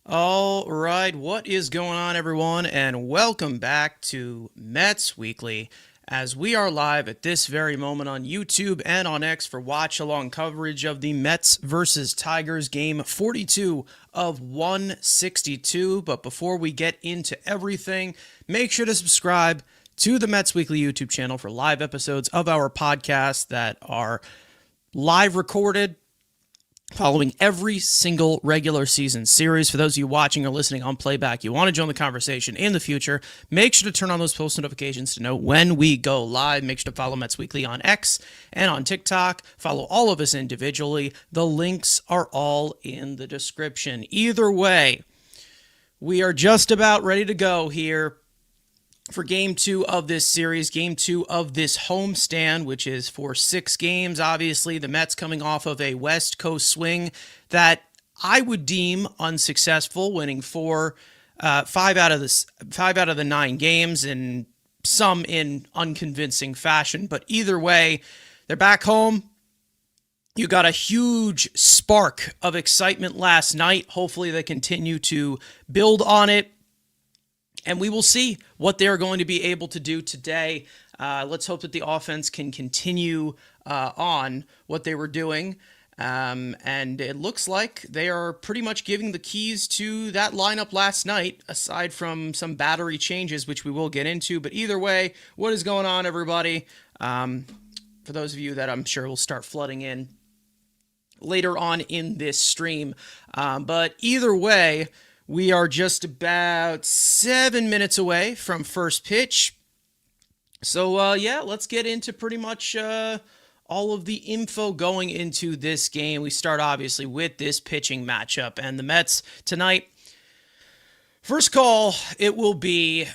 All right, what is going on, everyone, and welcome back to Mets Weekly. As we are live at this very moment on YouTube and on X for watch along coverage of the Mets versus Tigers game 42 of 162. But before we get into everything, make sure to subscribe to the Mets Weekly YouTube channel for live episodes of our podcast that are live recorded following every single regular season series. For those of you watching or listening on playback, you want to join the conversation in the future, make sure to turn on those post notifications to know when we go live. Make sure to follow Mets Weekly on X and on TikTok. Follow all of us individually. The links are all in the description. Either way, we are just about ready to go here for game 2 of this series, game 2 of this homestand, which is for 6 games. Obviously, the Mets coming off of a West Coast swing that I would deem unsuccessful, winning five out of the 9 games, and some in unconvincing fashion. But either way, they're back home. You got a huge spark of excitement last night. Hopefully, they continue to build on it. And we will see what they're going to be able to do today. Let's hope that the offense can continue on what they were doing. And it looks like they are pretty much giving the keys to that lineup last night, aside from some battery changes, which we will get into. But either way, what is going on, everybody? For those of you that I'm sure will start flooding in later on in this stream. But either way, we are just about 7 minutes away from first pitch. So, let's get into pretty much all of the info going into this game. We start, obviously, with this pitching matchup. And the Mets tonight, first call, it will be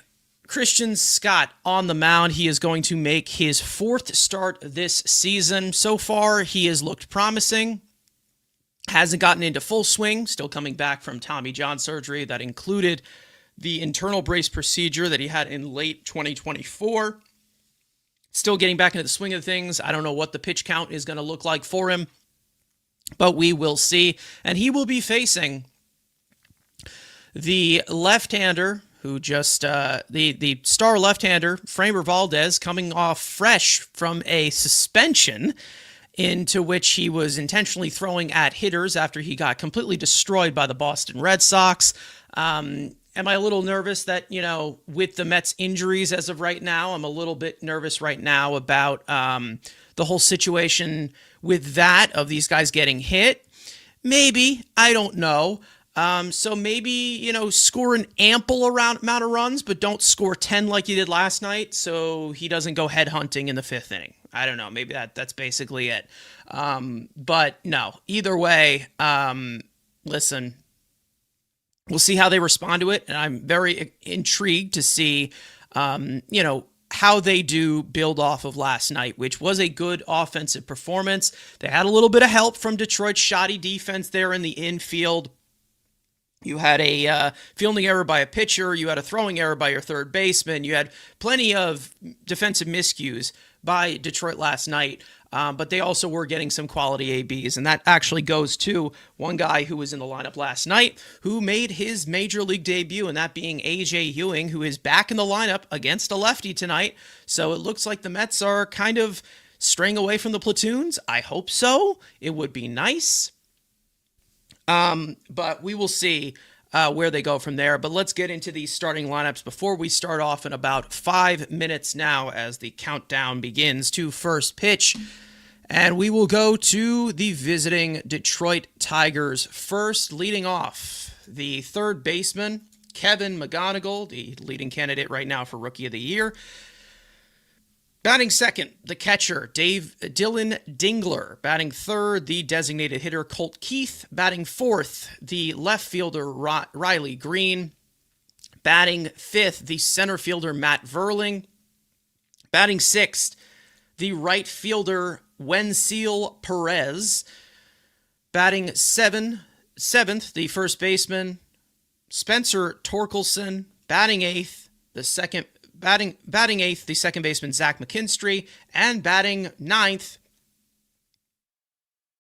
Christian Scott on the mound. He is going to make his 4th start this season. So far, he has looked promising. Hasn't gotten into full swing, still coming back from Tommy John surgery that included the internal brace procedure that he had in late 2024. Still getting back into the swing of things. I don't know what the pitch count is going to look like for him, but we will see. And he will be facing the left-hander who just, the star left-hander, Framber Valdez, coming off fresh from a suspension into which he was intentionally throwing at hitters after he got completely destroyed by the Boston Red Sox. Am I a little nervous that, with the Mets injuries as of right now, I'm a little bit nervous right now about the whole situation with that, of these guys getting hit? Maybe. I don't know. So maybe, score an ample amount of runs, but don't score 10 like you did last night, so he doesn't go headhunting in the 5th inning. I don't know. Maybe that's basically it. But no, either way, listen, we'll see how they respond to it. And I'm very intrigued to see, how they do build off of last night, which was a good offensive performance. They had a little bit of help from Detroit's shoddy defense there in the infield. You had a fielding error by a pitcher. You had a throwing error by your third baseman. You had plenty of defensive miscues by Detroit last night, but they also were getting some quality ABs, and that actually goes to one guy who was in the lineup last night who made his major league debut, and that being A.J. Ewing, who is back in the lineup against a lefty tonight. So it looks like the Mets are kind of straying away from the platoons. I hope so. It would be nice. But we will see where they go from there. But let's get into these starting lineups before we start off in about 5 minutes now, as the countdown begins to first pitch. And we will go to the visiting Detroit Tigers first. Leading off, the third baseman, Kevin McGonigal, the leading candidate right now for Rookie of the Year. Batting second, the catcher, Dylan Dingler. Batting third, the designated hitter, Colt Keith. Batting fourth, the left fielder, Riley Green. Batting fifth, the center fielder, Matt Verling. Batting sixth, the right fielder, Wensiel Perez. Batting seventh, the first baseman, Spencer Torkelson. Batting eighth, the second baseman, Zach McKinstry, and batting ninth,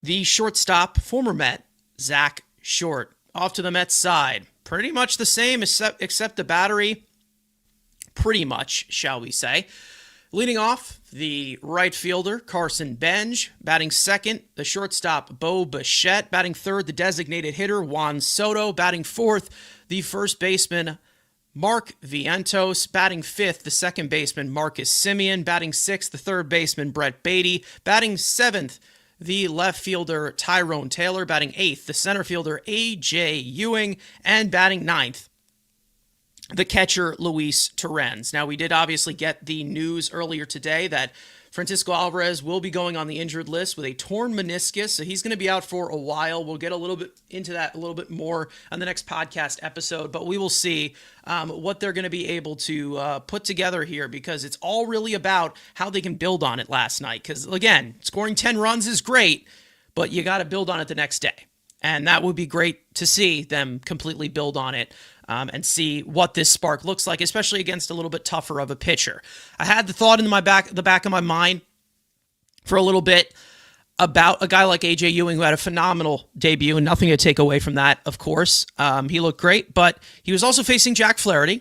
the shortstop, former Met, Zach Short. off to the Mets side. Pretty much the same, except the battery. Pretty much, shall we say. Leading off, the right fielder, Carson Benj. Batting second, the shortstop, Bo Bichette. Batting third, the designated hitter, Juan Soto. Batting fourth, the first baseman, Mark Vientos. Batting fifth, the second baseman, Marcus Semien. Batting sixth, the third baseman, Brett Beatty. Batting seventh, the left fielder, Tyrone Taylor. Batting eighth, the center fielder, A.J. Ewing. And batting ninth, the catcher, Luis Torrens. Now, we did obviously get the news earlier today that Francisco Alvarez will be going on the injured list with a torn meniscus, so he's going to be out for a while. We'll get a little bit into that a little bit more on the next podcast episode, but we will see what they're going to be able to put together here, because it's all really about how they can build on it last night. Because, again, scoring 10 runs is great, but you got to build on it the next day. And that would be great to see them completely build on it and see what this spark looks like, especially against a little bit tougher of a pitcher. I had the thought in the back of my mind for a little bit about a guy like A.J. Ewing, who had a phenomenal debut, and nothing to take away from that, of course. He looked great, but he was also facing Jack Flaherty,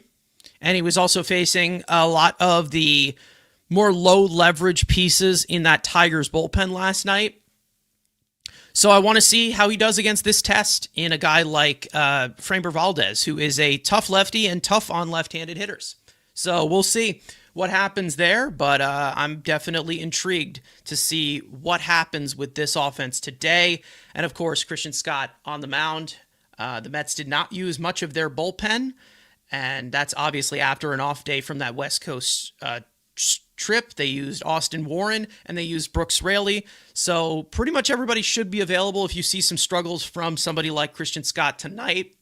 and he was also facing a lot of the more low-leverage pieces in that Tigers bullpen last night. So I want to see how he does against this test in a guy like Framber Valdez, who is a tough lefty and tough on left-handed hitters. So we'll see what happens there, but I'm definitely intrigued to see what happens with this offense today. And, of course, Christian Scott on the mound. The Mets did not use much of their bullpen, and that's obviously after an off day from that West Coast trip. They used Austin Warren and they used Brooks Raley. So pretty much everybody should be available if you see some struggles from somebody like Christian Scott tonight.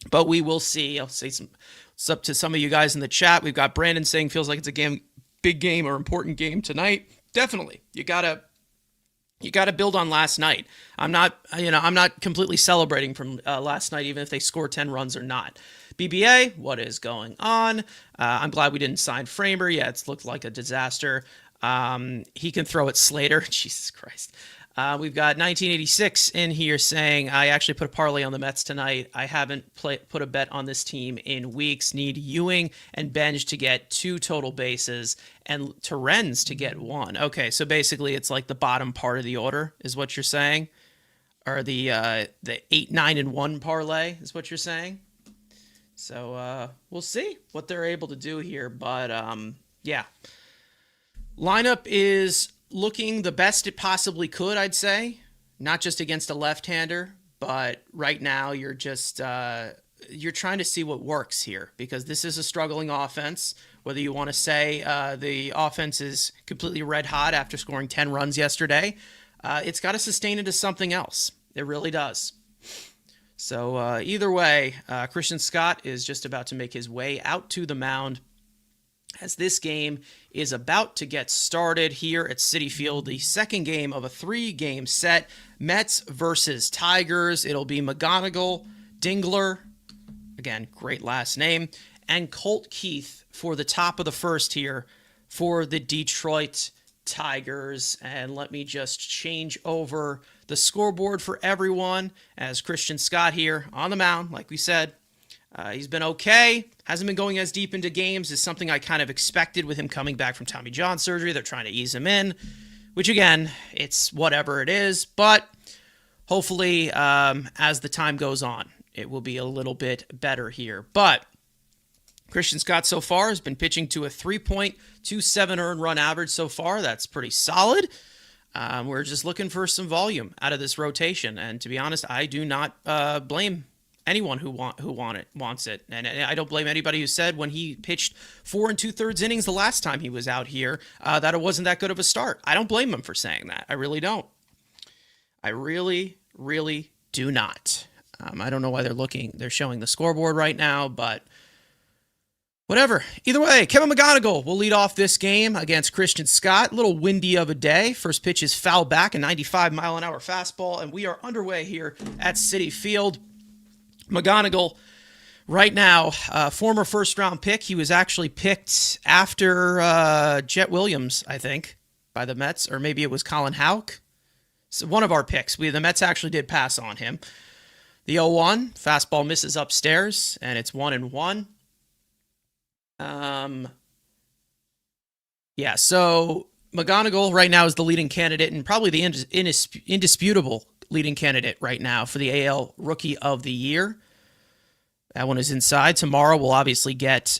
But we will see. I'll say it's up to some of you guys in the chat. We've got Brandon saying feels like it's a big game or important game tonight. Definitely. You gotta build on last night. I'm not completely celebrating from last night, even if they score 10 runs or not. BBA, what is going on? I'm glad we didn't sign Framber. Yeah, it's looked like a disaster. He can throw it, Slater. Jesus Christ. We've got 1986 in here saying, I actually put a parlay on the Mets tonight. I haven't put a bet on this team in weeks. Need Ewing and Benj to get 2 total bases and Torrens to get 1. Okay, so basically it's like the bottom part of the order is what you're saying? Or the 8, 9, and 1 parlay is what you're saying? So we'll see what they're able to do here. But, yeah. Lineup is looking the best it possibly could, I'd say. Not just against a left-hander, but right now you're just you're trying to see what works here, because this is a struggling offense. Whether you want to say the offense is completely red hot after scoring 10 runs yesterday, it's got to sustain into something else. It really does. So either way, Christian Scott is just about to make his way out to the mound as this game is about to get started here at Citi Field, the second game of a 3-game set, Mets versus Tigers. It'll be McGonigal, Dingler, again, great last name, and Colt Keith for the top of the first here for the Detroit Tigers. And let me just change over the scoreboard for everyone as Christian Scott here on the mound, like we said. He's been okay. Hasn't been going as deep into games as something I kind of expected with him coming back from Tommy John surgery. They're trying to ease him in, which again, it's whatever it is. But hopefully, as the time goes on, it will be a little bit better here. But Christian Scott so far has been pitching to a 3.27 earned run average so far. That's pretty solid. We're just looking for some volume out of this rotation. And to be honest, I do not blame anyone who wants it. And I don't blame anybody who said when he pitched 4 2/3 innings the last time he was out here that it wasn't that good of a start. I don't blame him for saying that. I really don't. I really, really do not. I don't know why they're showing the scoreboard right now, but whatever. Either way, Kevin McGonigal will lead off this game against Christian Scott. A little windy of a day. First pitch is foul back, a 95-mile-an-hour fastball, and we are underway here at Citi Field. McGonigal, right now, former first-round pick. He was actually picked after Jet Williams, I think, by the Mets, or maybe it was Colin Houck. So one of our picks. The Mets actually did pass on him. The 0-1, fastball misses upstairs, and it's 1-1. Yeah, so McGonigal right now is the leading candidate and probably the indisputable leading candidate right now for the AL Rookie of the Year. That one is inside. Tomorrow we'll obviously get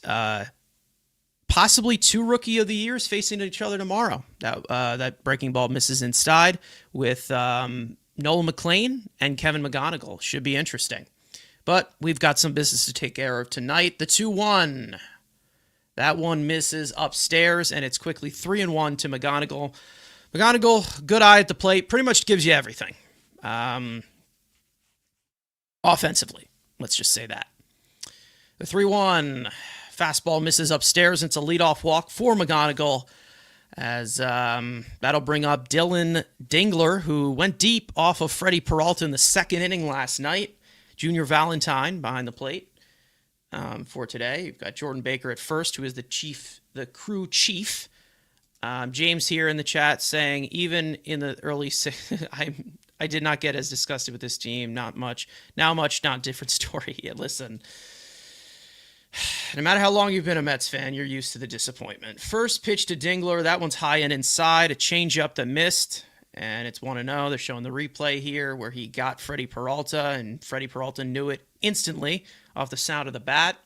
possibly 2 Rookie of the Years facing each other tomorrow. That breaking ball misses inside with Nolan McLean and Kevin McGonigal. Should be interesting. But we've got some business to take care of tonight. The 2-1. That one misses upstairs, and it's quickly 3-1 to McGonigal. McGonigal, good eye at the plate, pretty much gives you everything. Offensively, let's just say that. The 3-1, fastball misses upstairs. It's a leadoff walk for McGonigal, as that'll bring up Dylan Dingler, who went deep off of Freddie Peralta in the second inning last night. Junior Valentine behind the plate. For today, you've got Jordan Baker at first, who is the crew chief. James here in the chat saying, even in the early I did not get as disgusted with this team. Not much. Now much, not different story. Yeah, listen. No matter how long you've been a Mets fan, you're used to the disappointment. First pitch to Dingler. That one's high and inside. A changeup that missed. And it's 1-0. They're showing the replay here where he got Freddie Peralta, and Freddie Peralta knew it instantly off the sound of the bat.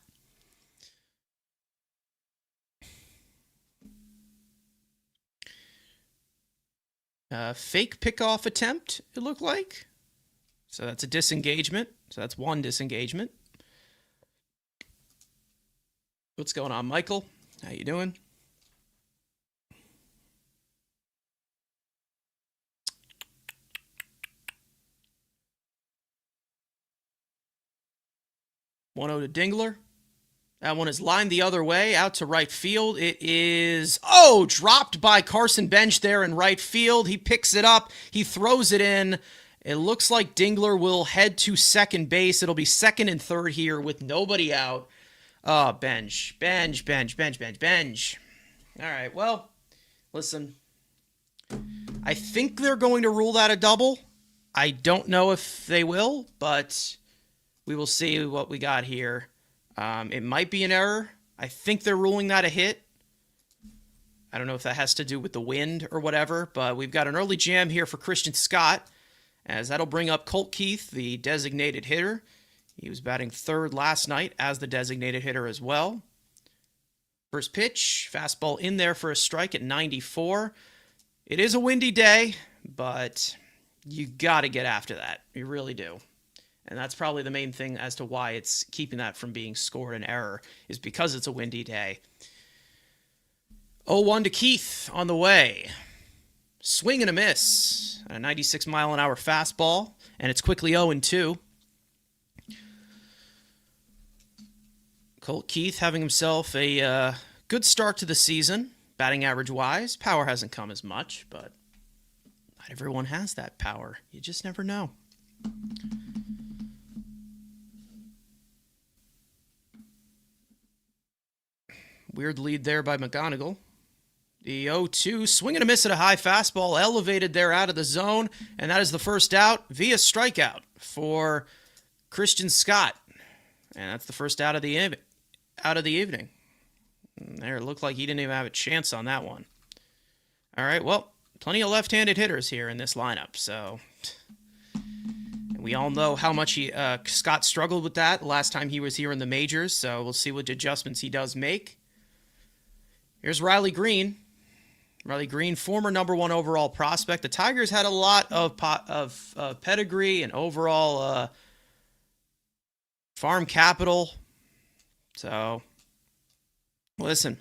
Fake pickoff attempt, it looked like. So that's a disengagement. So that's one disengagement. What's going on, Michael? How you doing? One-0 to Dingler. That one is lined the other way, out to right field. It is, dropped by Carson Bench there in right field. He picks it up. He throws it in. It looks like Dingler will head to second base. It'll be second and third here with nobody out. Oh, Bench. All right, well, listen. I think they're going to rule that a double. I don't know if they will, but we will see what we got here. It might be an error. I think they're ruling that a hit. I don't know if that has to do with the wind or whatever, but we've got an early jam here for Christian Scott, as that'll bring up Colt Keith, the designated hitter. He was batting third last night as the designated hitter as well. First pitch, fastball in there for a strike at 94. It is a windy day, but you got to get after that. You really do. And that's probably the main thing as to why it's keeping that from being scored an error, is because it's a windy day. 0-1 to Keith on the way. Swing and a miss. A 96-mile-an-hour fastball, and it's quickly 0-2. Colt Keith having himself a good start to the season, batting average-wise. Power hasn't come as much, but not everyone has that power. You just never know. Weird lead there by McGonigal. The 0-2, swing and a miss at a high fastball, elevated there out of the zone, and that is the first out via strikeout for Christian Scott. And that's the first out of the evening. There, it looked like he didn't even have a chance on that one. All right, well, plenty of left-handed hitters here in this lineup, so we all know how much Scott struggled with that last time he was here in the majors, so we'll see what adjustments he does make. Here's Riley Green. Riley Green, former number 1 overall prospect. The Tigers had a lot of pedigree and overall farm capital. So, listen,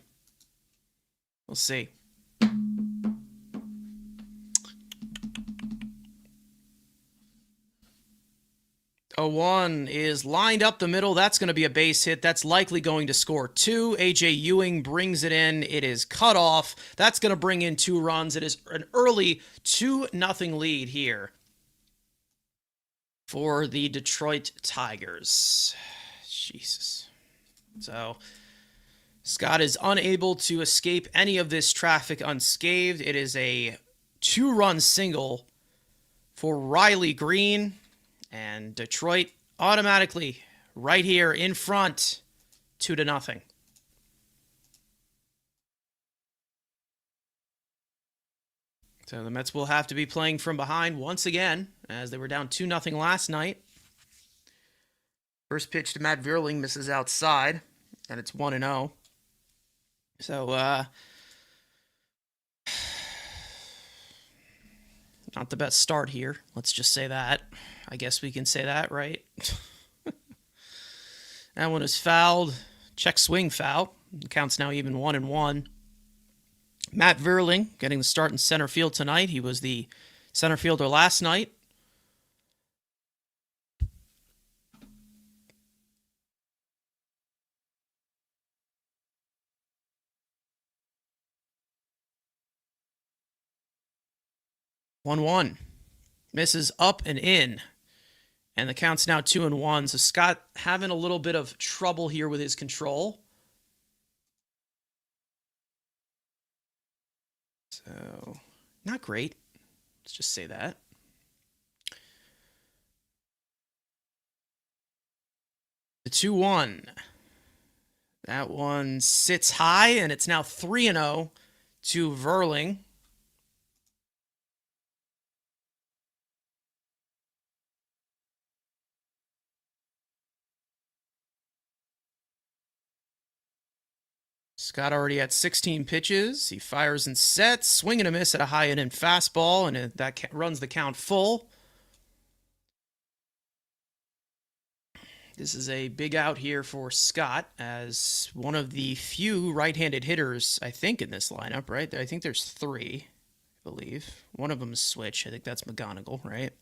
we'll see. 0-1 is lined up the middle. That's going to be a base hit. That's likely going to score 2. A.J. Ewing brings it in. It is cut off. That's going to bring in 2 runs. It is an early 2-0 lead here for the Detroit Tigers. Jesus. So, Scott is unable to escape any of this traffic unscathed. It is a 2-run single for Riley Green. And Detroit automatically right here in front, 2-0. So the Mets will have to be playing from behind once again, as they were down 2-0 last night. First pitch to Matt Vierling misses outside, and it's 1-0. So, not the best start here. Let's just say that. I guess we can say that, right? That one is fouled. Check swing foul. The count's now even 1-1. Matt Vierling getting the start in center field tonight. He was the center fielder last night. One misses up and in, and the count's now 2-1. So Scott having a little bit of trouble here with his control. So not great. Let's just say that. The 2-1. That one sits high, and it's now 3-0 to Vierling. Scott already had 16 pitches. He fires and sets, swing and a miss at a high and in fastball, and that runs the count full. This is a big out here for Scott as one of the few right-handed hitters, I think, in this lineup, right? I think there's 3, I believe. One of them is switch. I think that's McGonigal, right?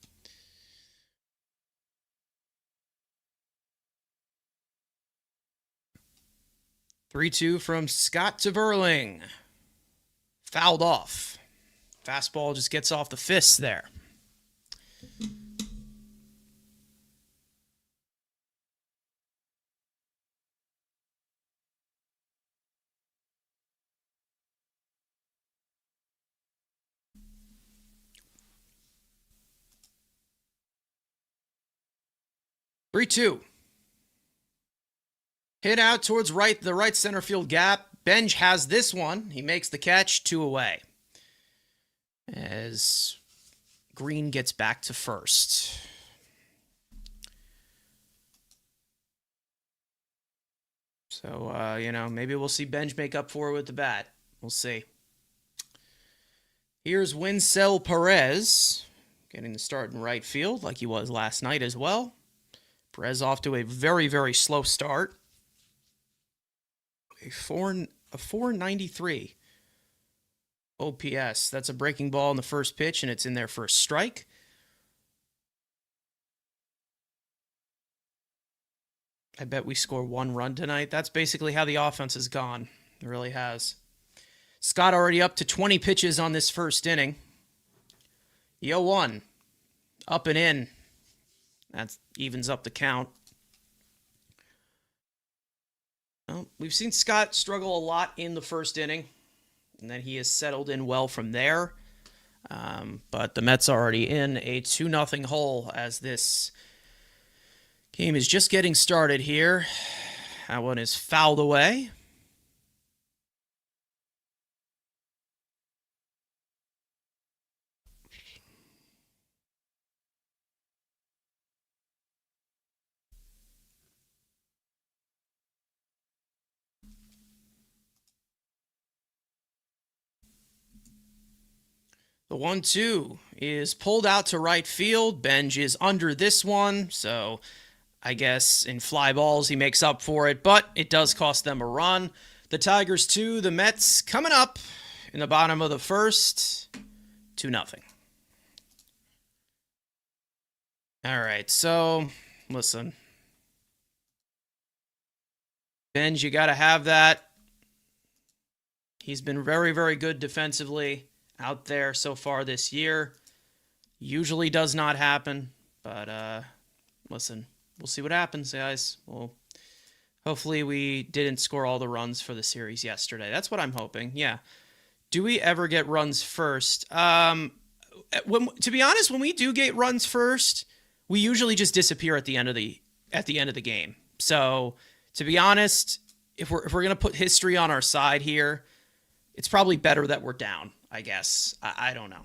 Three-two from Scott to Vierling. Fouled off. Fastball just gets off the fist there. Three-two. Hit out towards the right center field gap. Benj has this one. He makes the catch, 2 away. As Green gets back to first. So, maybe we'll see Benj make up for it with the bat. We'll see. Here's Winsel Perez getting the start in right field like he was last night as well. Perez off to a very, very slow start. A 493 OPS. That's a breaking ball in the first pitch, and it's in there for a strike. I bet we score 1 run tonight. That's basically how the offense has gone. It really has. Scott already up to 20 pitches on this first inning. 0-1. Up and in. That evens up the count. Well, we've seen Scott struggle a lot in the first inning, and then he has settled in well from there. But the Mets are already in a 2-0 hole as this game is just getting started here. That one is fouled away. The 1-2 is pulled out to right field. Benj is under this one, so I guess in fly balls he makes up for it, but it does cost them a run. The Tigers 2, the Mets coming up in the bottom of the first, 2-0. All right, so listen. Benj, you got to have that. He's been very, very good defensively out there so far this year. Usually does not happen, but listen, we'll see what happens, guys. Well, hopefully we didn't score all the runs for the series yesterday. That's what I'm hoping. Yeah. Do we ever get runs first? To be honest, when we do get runs first, we usually just disappear at the end of the at the end of the game. So, to be honest, if we're gonna put history on our side here, it's probably better that we're down. I guess I don't know.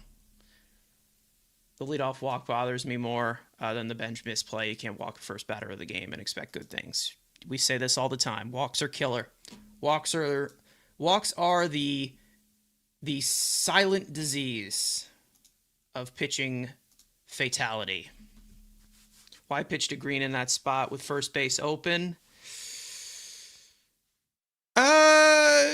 The leadoff walk bothers me more than the bench misplay. You can't walk a first batter of the game and expect good things. We say this all the time. Walks are killer. Walks are walks are the silent disease of pitching fatality. Why pitch to Green in that spot with first base open? Uh,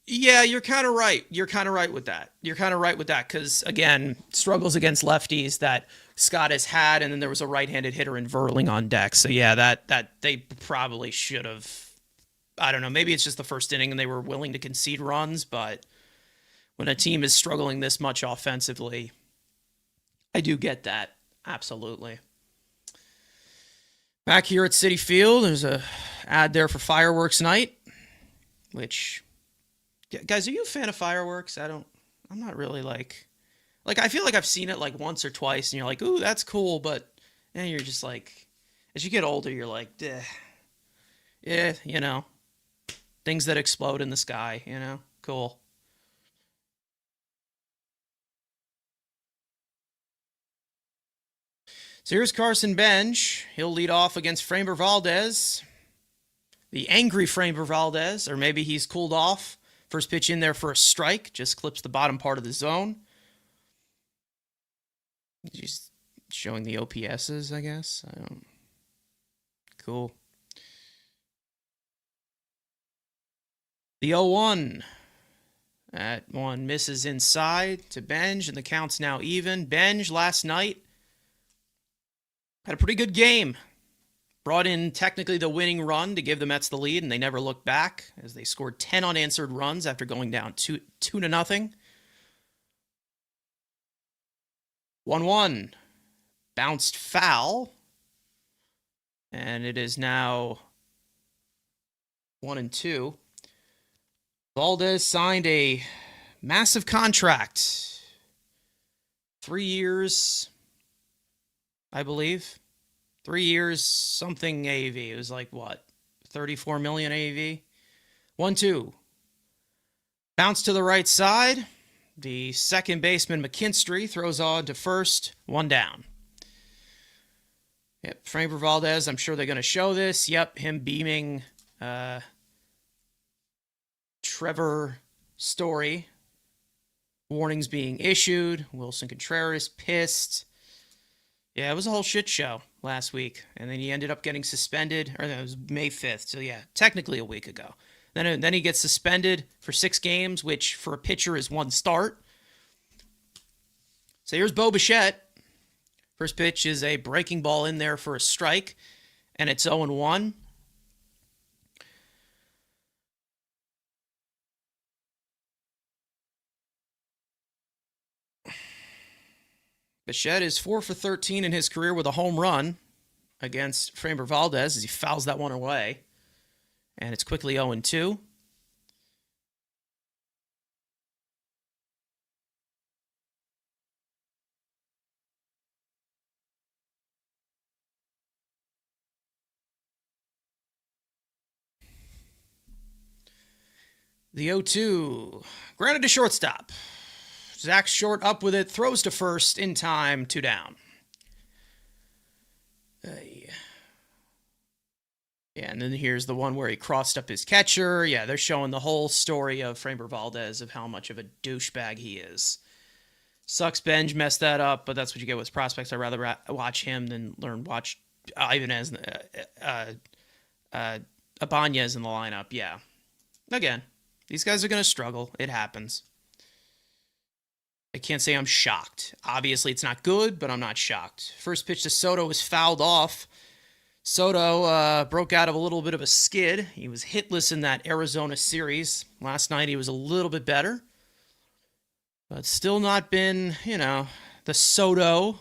yeah, you're kind of right. You're kind of right with that. You're kind of right with that because again, struggles against lefties that Scott has had, and then there was a right-handed hitter in Verling on deck. So yeah, that they probably should have. I don't know. Maybe it's just the first inning and they were willing to concede runs, but when a team is struggling this much offensively, I do get that. Absolutely. Back here at Citi Field, there's a ad there for fireworks night, which guys, are you a fan of fireworks? I'm not really like I feel like I've seen it like once or twice and you're like, "Ooh, that's cool," but then you're just like as you get older, you're like, yeah, things that explode in the sky, cool. So here's Carson Bench. He'll lead off against Framber Valdez. The angry Framber Valdez, or maybe he's cooled off. First pitch in there for a strike. Just clips the bottom part of the zone. Just showing the OPSs, I guess. I don't. Cool. The 0-1. That one misses inside to Benj, and the count's now even. Benj last night had a pretty good game. Brought in technically the winning run to give the Mets the lead, and they never looked back as they scored 10 unanswered runs after going down 2-0. 1-1. Bounced foul. And it is now 1-2. Valdez signed a massive contract. 3 years, I believe. 3 years, something AAV. It was like, what, 34 million AAV? 1-2. Bounce to the right side. The second baseman, McKinstry, throws on to first. One down. Yep, Framber Valdez, I'm sure they're going to show this. Yep, him beaming Trevor Story. Warnings being issued. Wilson Contreras pissed. Yeah, it was a whole shit show last week. And then he ended up getting suspended. Or no, it was May 5th. So yeah, technically a week ago. Then he gets suspended for 6 games, which for a pitcher is 1 start. So here's Bo Bichette. First pitch is a breaking ball in there for a strike. And it's 0-1. Bichette is 4 for 13 in his career with a home run against Framber Valdez as he fouls that one away. And it's quickly 0-2. The 0-2. Grounded to shortstop. Zach Short up with it. Throws to first in time. 2 down. Yeah, and then here's the one where he crossed up his catcher. Yeah, they're showing the whole story of Framber Valdez of how much of a douchebag he is. Sucks Benj messed that up, but that's what you get with prospects. I'd rather watch him than watch Ibanez, Ibanez in the lineup. Yeah. Again, these guys are going to struggle. It happens. I can't say I'm shocked. Obviously, it's not good, but I'm not shocked. First pitch to Soto was fouled off. Soto broke out of a little bit of a skid. He was hitless in that Arizona series. Last night, he was a little bit better. But still not been, the Soto.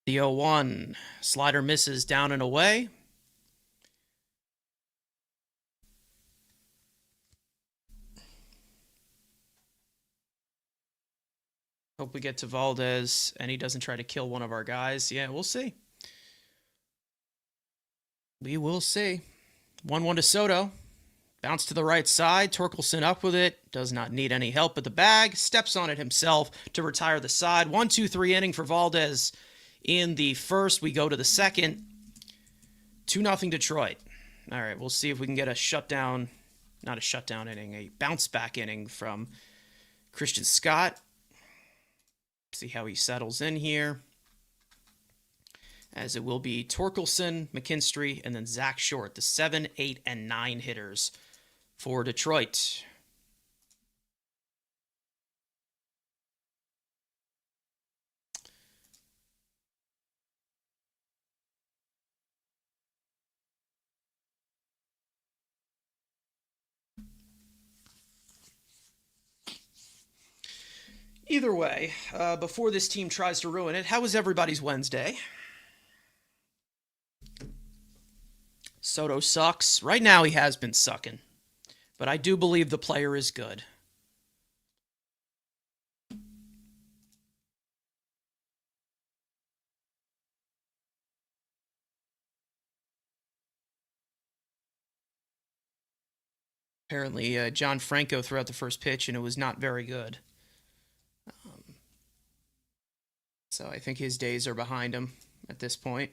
The 0-1. Slider misses down and away. Hope we get to Valdez and he doesn't try to kill one of our guys. Yeah, we'll see. We will see. 1-1 to Soto. Bounce to the right side. Torkelson up with it. Does not need any help at the bag. Steps on it himself to retire the side. 1-2-3 inning for Valdez in the first. We go to the second. 2-0 Detroit. All right, we'll see if we can get a shutdown, not a shutdown inning, a bounce back inning from Christian Scott. See how he settles in here. As it will be Torkelson, McKinstry, and then Zach Short, the 7, 8, and 9 hitters for Detroit. Either way, before this team tries to ruin it, how was everybody's Wednesday? Soto sucks. Right now he has been sucking. But I do believe the player is good. Apparently, John Franco threw out the first pitch, and it was not very good. So I think his days are behind him at this point.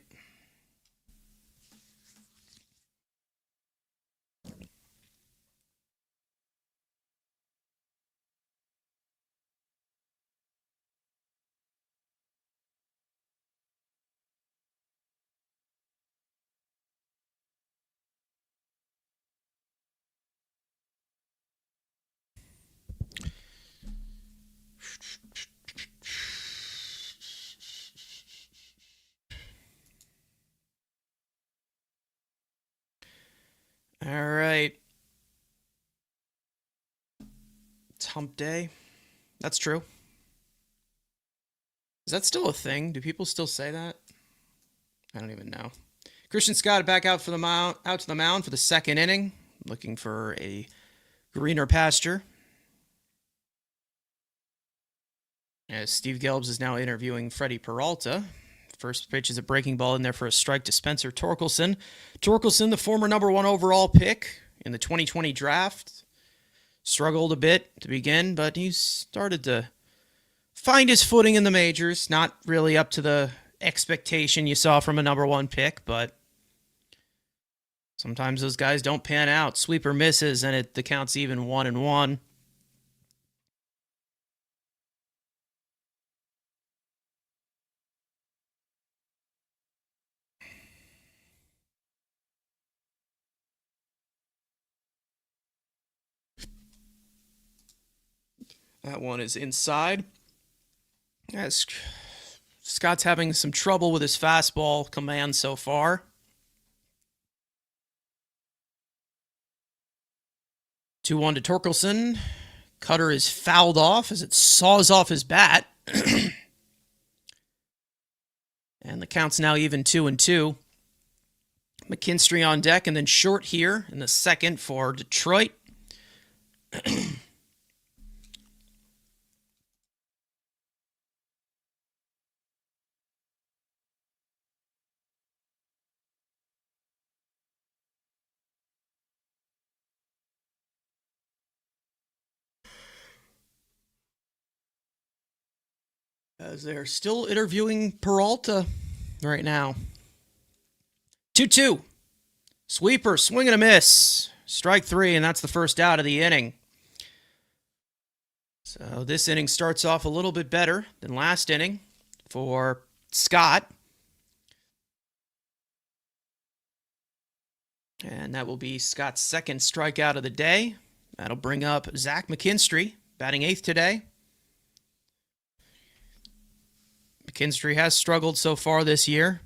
All right. It's hump day. That's true. Is that still a thing? Do people still say that? I don't even know. Christian Scott back out to the mound for the second inning, looking for a greener pasture. As Steve Gelbs is now interviewing Freddie Peralta. First pitch is a breaking ball in there for a strike to Spencer Torkelson. Torkelson, the former #1 overall pick in the 2020 draft. Struggled a bit to begin, but he's started to find his footing in the majors. Not really up to the expectation you saw from a #1 pick, but sometimes those guys don't pan out. Sweeper misses, and the count's even 1-1. That one is inside. As Scott's having some trouble with his fastball command so far. 2-1 to Torkelson. Cutter is fouled off as it saws off his bat. And the count's now even 2-2. McKinstry on deck, and then Short here in the second for Detroit. As they're still interviewing Peralta right now. 2-2. Sweeper, swing and a miss. Strike 3, and that's the first out of the inning. So this inning starts off a little bit better than last inning for Scott. And that will be Scott's second strikeout of the day. That'll bring up Zach McKinstry, batting 8th today. McKinstry has struggled so far this year.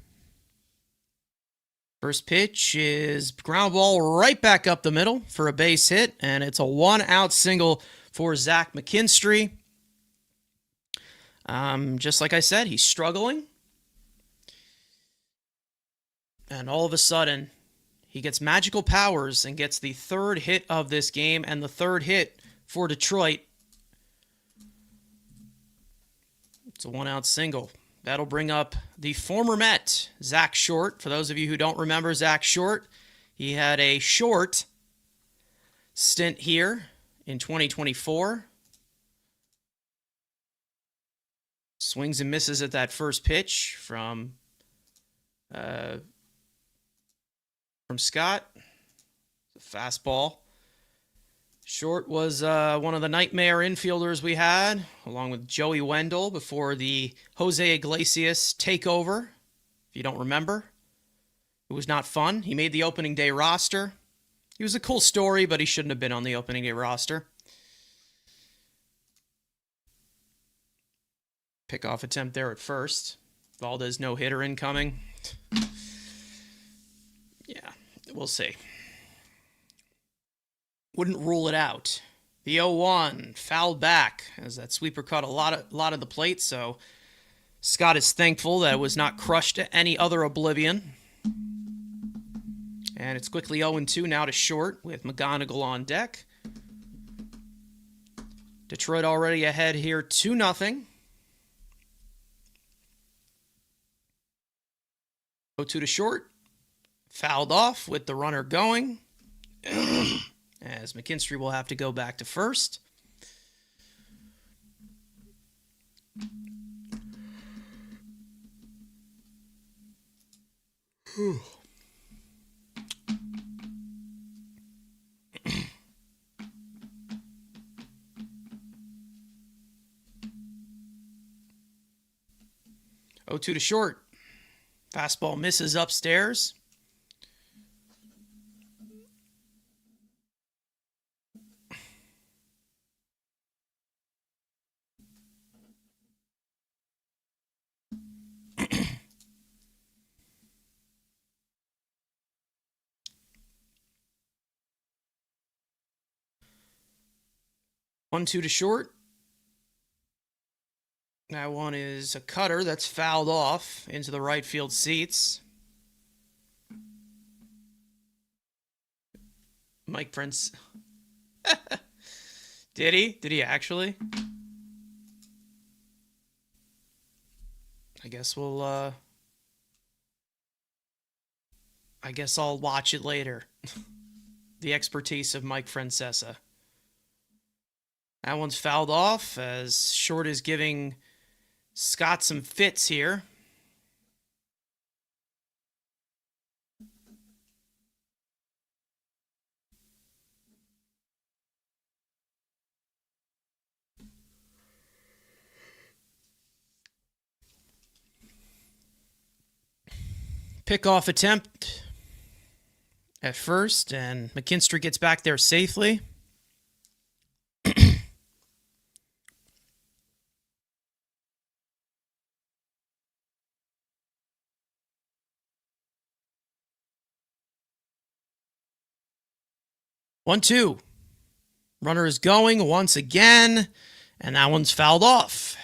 First pitch is ground ball right back up the middle for a base hit, and it's a 1-out single for Zach McKinstry. Just like I said, he's struggling. And all of a sudden, he gets magical powers and gets the third hit of this game and the third hit for Detroit. It's a 1-out single. That'll bring up the former Met, Zach Short. For those of you who don't remember Zach Short, he had a short stint here in 2024. Swings and misses at that first pitch from Scott. Fastball. Short was one of the nightmare infielders we had, along with Joey Wendell, before the Jose Iglesias takeover. If you don't remember, it was not fun. He made the opening day roster. He was a cool story, but he shouldn't have been on the opening day roster. Pickoff attempt there at first. Valdez no-hitter incoming. Yeah, we'll see. Wouldn't rule it out. The 0-1 fouled back as that sweeper caught a lot of the plate, so Scott is thankful that it was not crushed to any other oblivion. And it's quickly 0-2 now to Short with McGonigal on deck. Detroit already ahead here 2-0. 0-2 to Short. Fouled off with the runner going. As McKinstry will have to go back to first. Whew. 0-2 to Short. Fastball misses upstairs. One, two to Short. That one is a cutter that's fouled off into the right field seats. Mike Prince. Did he? Did he actually? I guess I'll watch it later. The expertise of Mike Francesa. That one's fouled off as Short is giving Scott some fits here. Pickoff attempt at first, and McKinstry gets back there safely. One, two. Runner is going once again, and that one's fouled off.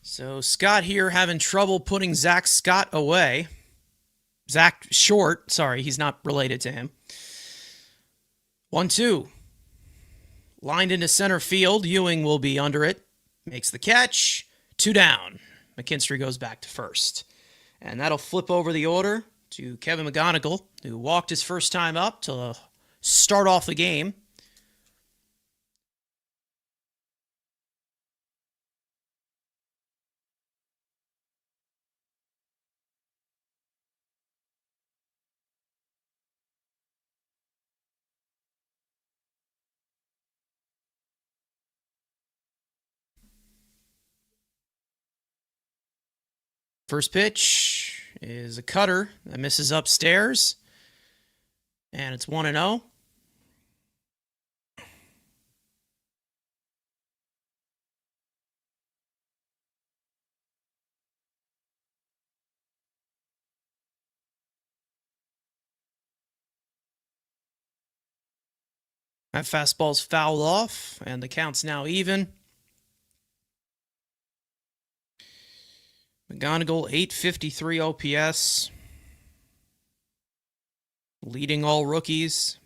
So Scott here having trouble putting Zach Scott away. Zach Short, sorry, he's not related to him. 1-2. Lined into center field. Ewing will be under it. Makes the catch. 2 down. McKinstry goes back to first. And that'll flip over the order to Kevin McGonigal, who walked his first time up to start off the game. First pitch is a cutter that misses upstairs. And it's 1-0. That fastball's fouled off, and the count's now even. McGonigal, 853 OPS. Leading all rookies.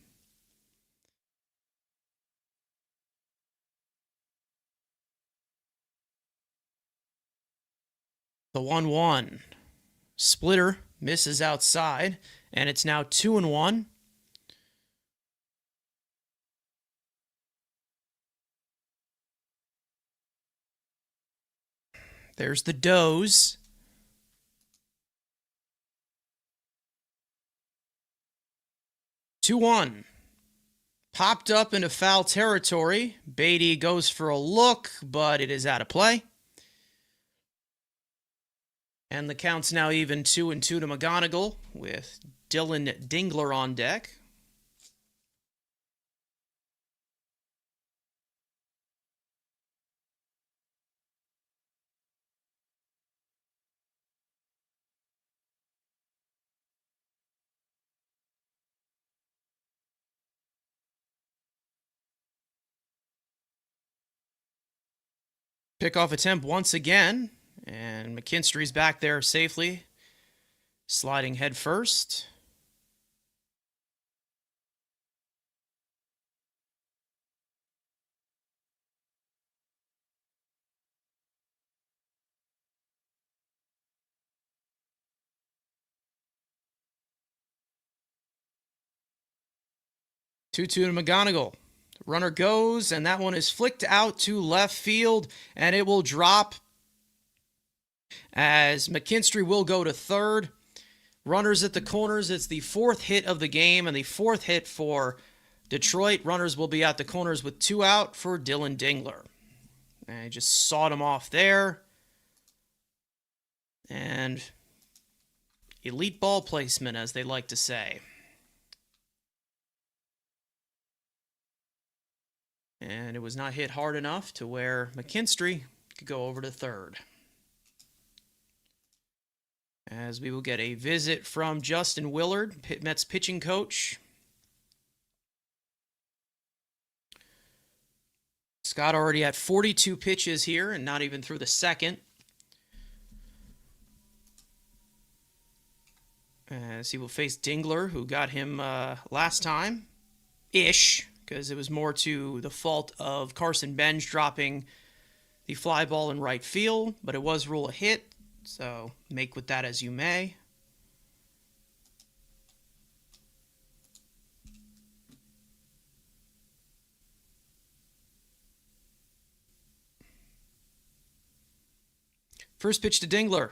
The 1-1. Splitter misses outside, and it's now 2-1. There's the doze. 2-1. Popped up into foul territory. Beatty goes for a look, but it is out of play. And the count's now even 2-2 to McGonigal with Dylan Dingler on deck. Pickoff attempt once again, and McKinstry's back there safely, sliding head first. Two-two to McGonigal. Runner goes, and that one is flicked out to left field, and it will drop as McKinstry will go to third. Runners at the corners. It's the fourth hit of the game and the fourth hit for Detroit. Runners will be at the corners with 2 out for Dylan Dingler. And he just sawed him off there. And elite ball placement, as they like to say. And it was not hit hard enough to where McKinstry could go over to third. As we will get a visit from Justin Willard, Mets pitching coach. Scott already at 42 pitches here and not even through the second. As he will face Dingler, who got him last time-ish, because it was more to the fault of Carson Benj dropping the fly ball in right field, but it was ruled a hit, so make with that as you may. First pitch to Dingler.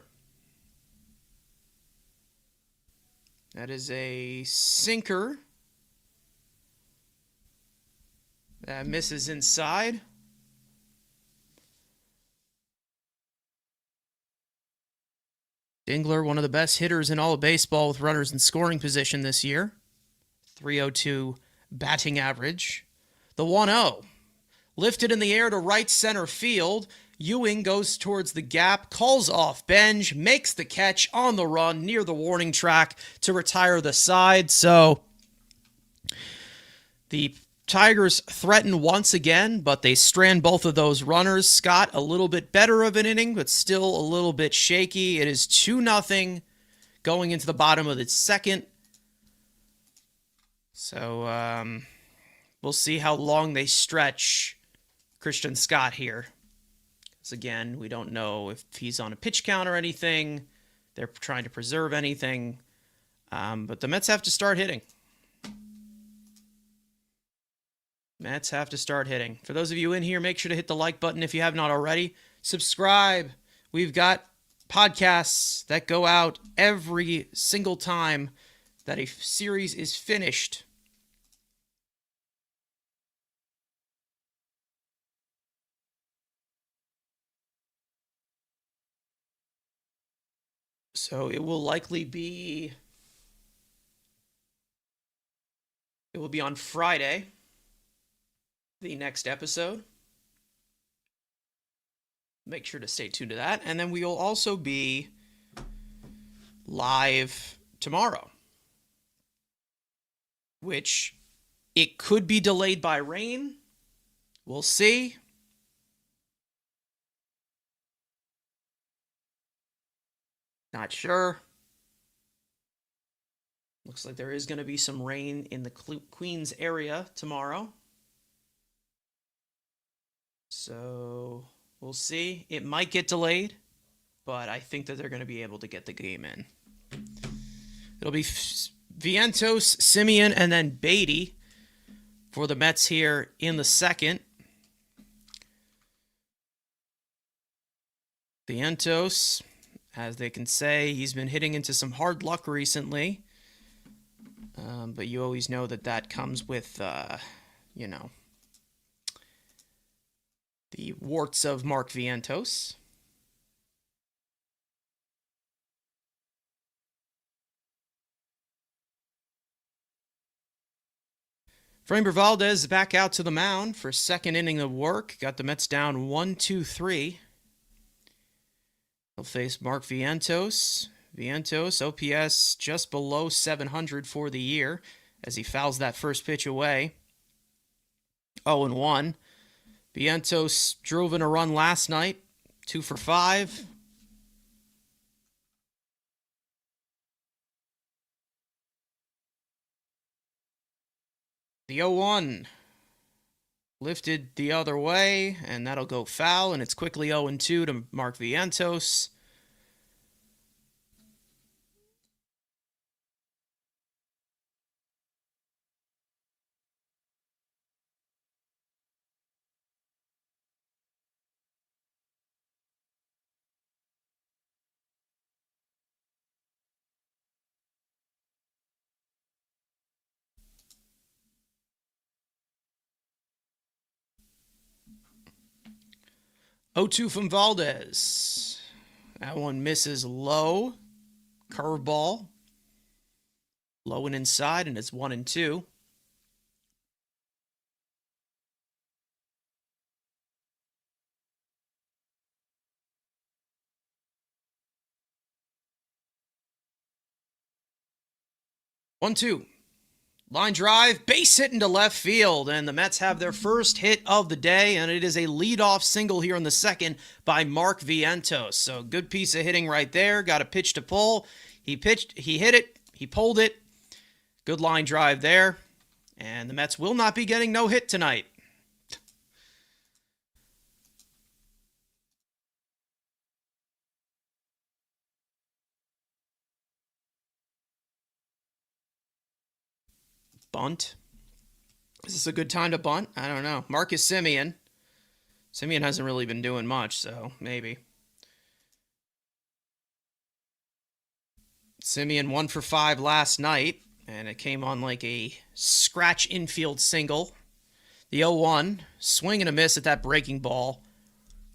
That is a sinker. That misses inside. Dingler, one of the best hitters in all of baseball with runners in scoring position this year. 302 batting average. The 1-0. Lifted in the air to right center field. Ewing goes towards the gap, calls off Benj, makes the catch on the run near the warning track to retire the side. So the Tigers threaten once again, but they strand both of those runners. Scott, a little bit better of an inning, but still a little bit shaky. It is 2-0 going into the bottom of the second. So we'll see how long they stretch Christian Scott here. Because again, we don't know if he's on a pitch count or anything. They're trying to preserve anything. But the Mets have to start hitting. Mets have to start hitting. For those of you in here, make sure to hit the like button if you have not already. Subscribe. We've got podcasts that go out every single time that a series is finished. So it will likely be... It will be on Friday, the next episode. Make sure to stay tuned to that. And then we will also be live tomorrow, which it could be delayed by rain. We'll see. Not sure. Looks like there is going to be some rain in the Queens area tomorrow. So we'll see. It might get delayed, but I think that they're going to be able to get the game in. It'll be Vientos, Semien, and then Beatty for the Mets here in the second. Vientos, as they can say, he's been hitting into some hard luck recently. But you always know that that comes with, you know, the warts of Mark Vientos. Framber Valdez back out to the mound for second inning of work. Got the Mets down 1-2-3. He'll face Mark Vientos. Vientos, OPS just below 700 for the year as he fouls that first pitch away. 0-1. Vientos drove in a run last night, 2 for 5. The 0-1 lifted the other way, and that'll go foul, and it's quickly 0-2 to Mark Vientos. Oh, 2 from Valdez. That one misses low. Curveball. Low and inside, and it's 1-2. One, two. Line drive, base hit into left field, and the Mets have their first hit of the day, and it is a leadoff single here in the second by Mark Vientos. So good piece of hitting right there. Got a pitch to pull. He pitched, he hit it, he pulled it. Good line drive there. And the Mets will not be getting no hit tonight. Bunt. Is this a good time to bunt? I don't know. Marcus Semien. Semien hasn't really been doing much, so maybe. Semien 1 for 5 last night, and it came on like a scratch infield single. The 0-1, swing and a miss at that breaking ball,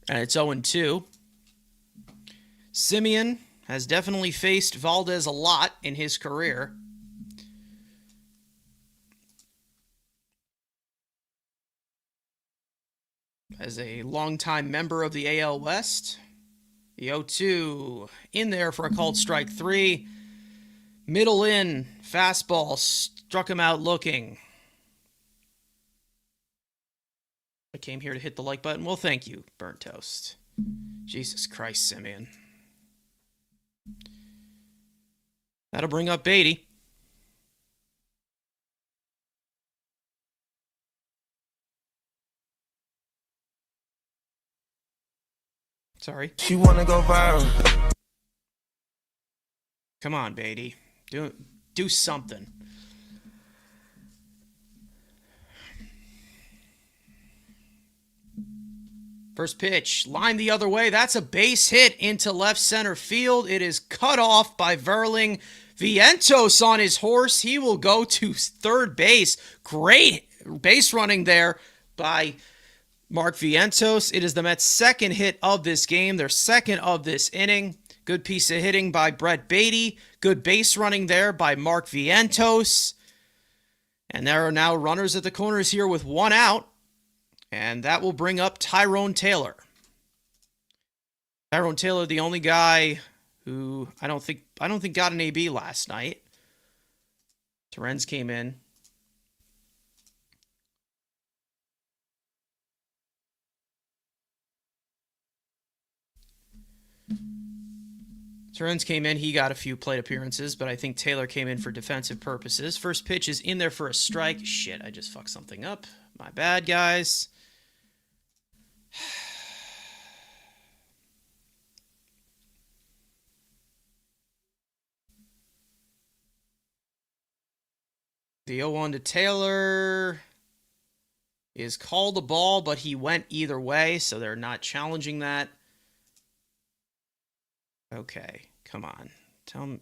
and it's 0-2. Semien has definitely faced Valdez a lot in his career. As a longtime member of the AL West. The 0-2 in there for a called strike 3. Middle in, fastball, struck him out looking. I came here to hit the like button. Well, thank you, Burnt Toast. Jesus Christ, Semien. That'll bring up Beatty. Sorry. She wanna go viral. Come on, Beatty. Do something. First pitch, line the other way. That's a base hit into left center field. It is cut off by Verling. Vientos on his horse. He will go to third base. Great base running there by Mark Vientos. It is the Mets' second hit of this game, their second of this inning. Good piece of hitting by Brett Beatty. Good base running there by Mark Vientos. And there are now runners at the corners here with 1 out. And that will bring up Tyrone Taylor. Tyrone Taylor, the only guy who I don't think got an AB last night. Terens came in. Stearns came in. He got a few plate appearances, but I think Taylor came in for defensive purposes. First pitch is in there for a strike. Shit, I just fucked something up. My bad, guys. The 0-1 to Taylor is called a ball, but he went either way, so they're not challenging that. Okay, come on. Put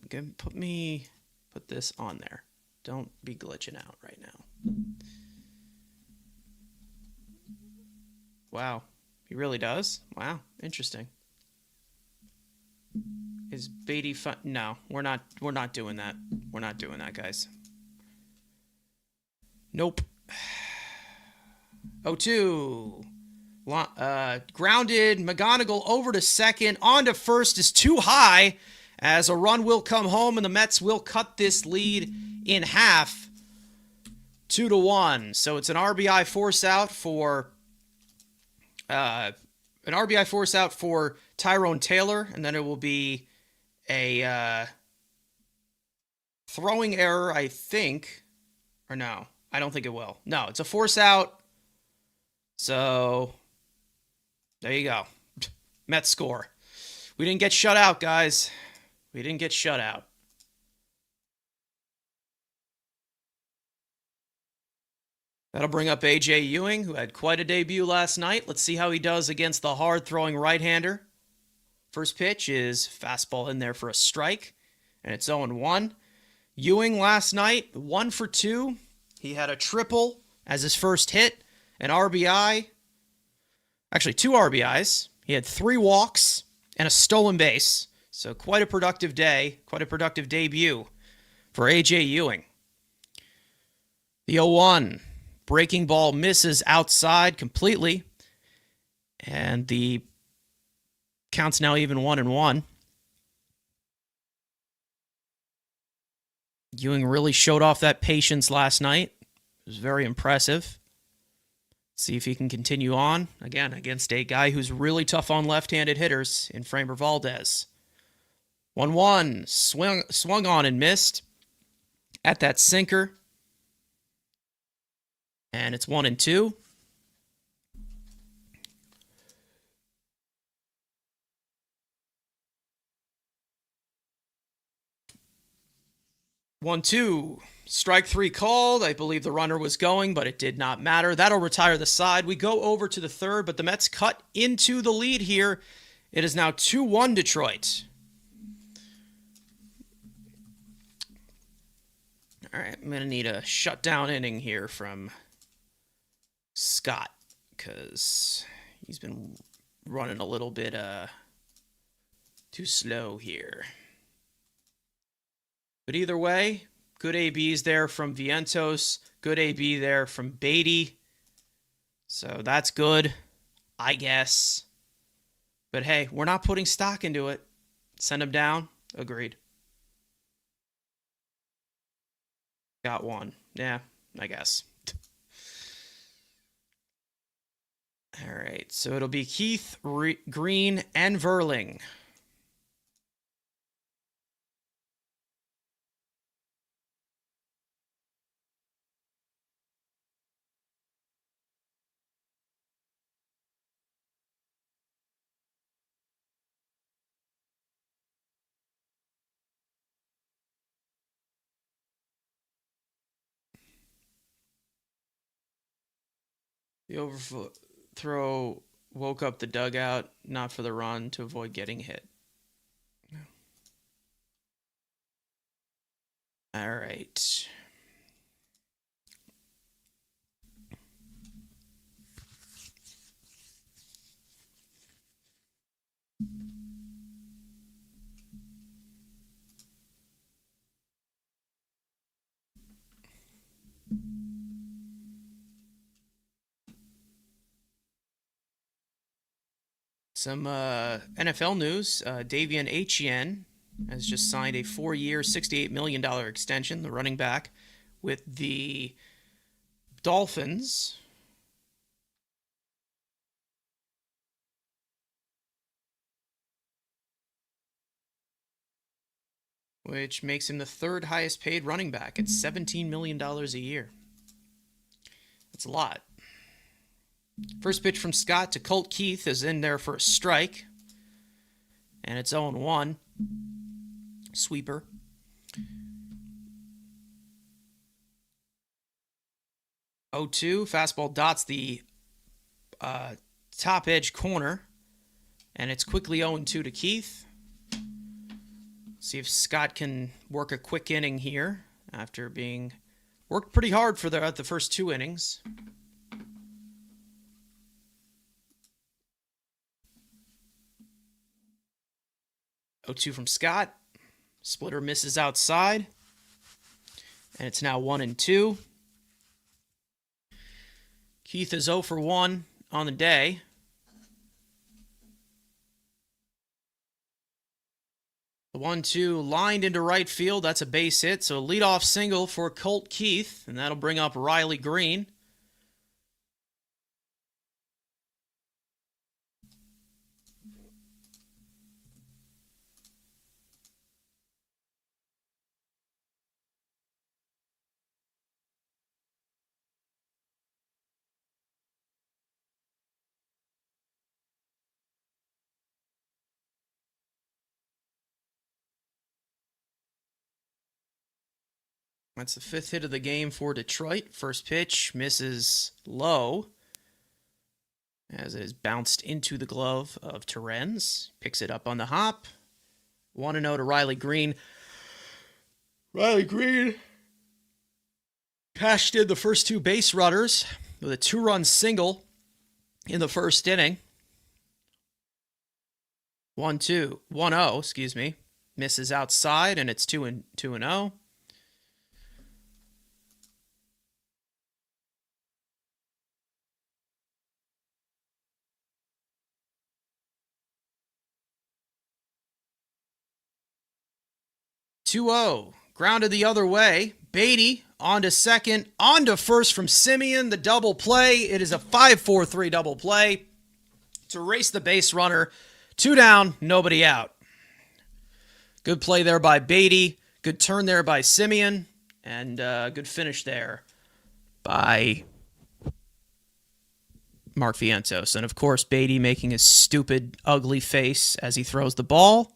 this on there. Don't be glitching out right now. Wow, he really does? Wow, interesting. Is Beatty fun? No, we're not doing that. We're not doing that, guys. Nope. 0-2. Grounded. McGonigal over to second. On to first is too high, as a run will come home, and the Mets will cut this lead in half. 2-1. So it's an RBI force out for Tyrone Taylor, and then it will be a throwing error, I think. Or no, I don't think it will. No, it's a force out. So there you go. Mets score. We didn't get shut out, guys. We didn't get shut out. That'll bring up A.J. Ewing, who had quite a debut last night. Let's see how he does against the hard-throwing right-hander. First pitch is fastball in there for a strike, and it's 0-1. Ewing last night, 1 for 2. He had a triple as his first hit, an RBI. Actually, 2 RBIs. He had 3 walks and a stolen base. So quite a productive day, quite a productive debut for A.J. Ewing. The 0-1. Breaking ball misses outside completely. And the count's now even 1-1. Ewing really showed off that patience last night. It was very impressive. See if he can continue on, again, against a guy who's really tough on left-handed hitters in Framber Valdez. 1-1, swung on and missed at that sinker. And it's 1-2. One, two. Strike 3 called. I believe the runner was going, but it did not matter. That'll retire the side. We go over to the third, but the Mets cut into the lead here. It is now 2-1 Detroit. All right, I'm going to need a shutdown inning here from Scott, because he's been running a little bit too slow here. But either way, good ABs there from Vientos. Good AB there from Beatty. So that's good, I guess. But hey, we're not putting stock into it. Send him down. Agreed. Got one. Yeah, I guess. All right, so it'll be Keith, Green, and Verling. The overthrow woke up the dugout, not for the run, to avoid getting hit. All right. Some NFL news. Davian Etienne has just signed a 4-year, $68 million extension, the running back, with the Dolphins. which makes him the third highest paid running back at $17 million a year. That's a lot. First pitch from Scott to Colt Keith is in there for a strike. And it's 0-1. Sweeper. Oh, 2. Fastball dots the top edge corner. And it's quickly 0-2 to Keith. See if Scott can work a quick inning here after being worked pretty hard for the first 2 innings. Oh, 2 from Scott. Splitter misses outside. And it's now 1-2. Keith is 0 for 1 on the day. The 1-2 lined into right field. That's a base hit. So a leadoff single for Colt Keith. And that'll bring up Riley Green. That's the 5th hit of the game for Detroit. First pitch misses low as it is bounced into the glove of Terens. Picks it up on the hop. 1-0 to Riley Green. Riley Green cashed in the first 2 base runners with a 2-run single in the first inning. 1-0, excuse me. Misses outside, and it's 2-0. Grounded the other way. Beatty on to second, on to first from Simeon. The double play. It is a 5-4-3 double play to race the base runner. 2 down, nobody out. Good play there by Beatty. Good turn there by Simeon. And good finish there by Mark Vientos. And of course, Beatty making his stupid, ugly face as he throws the ball.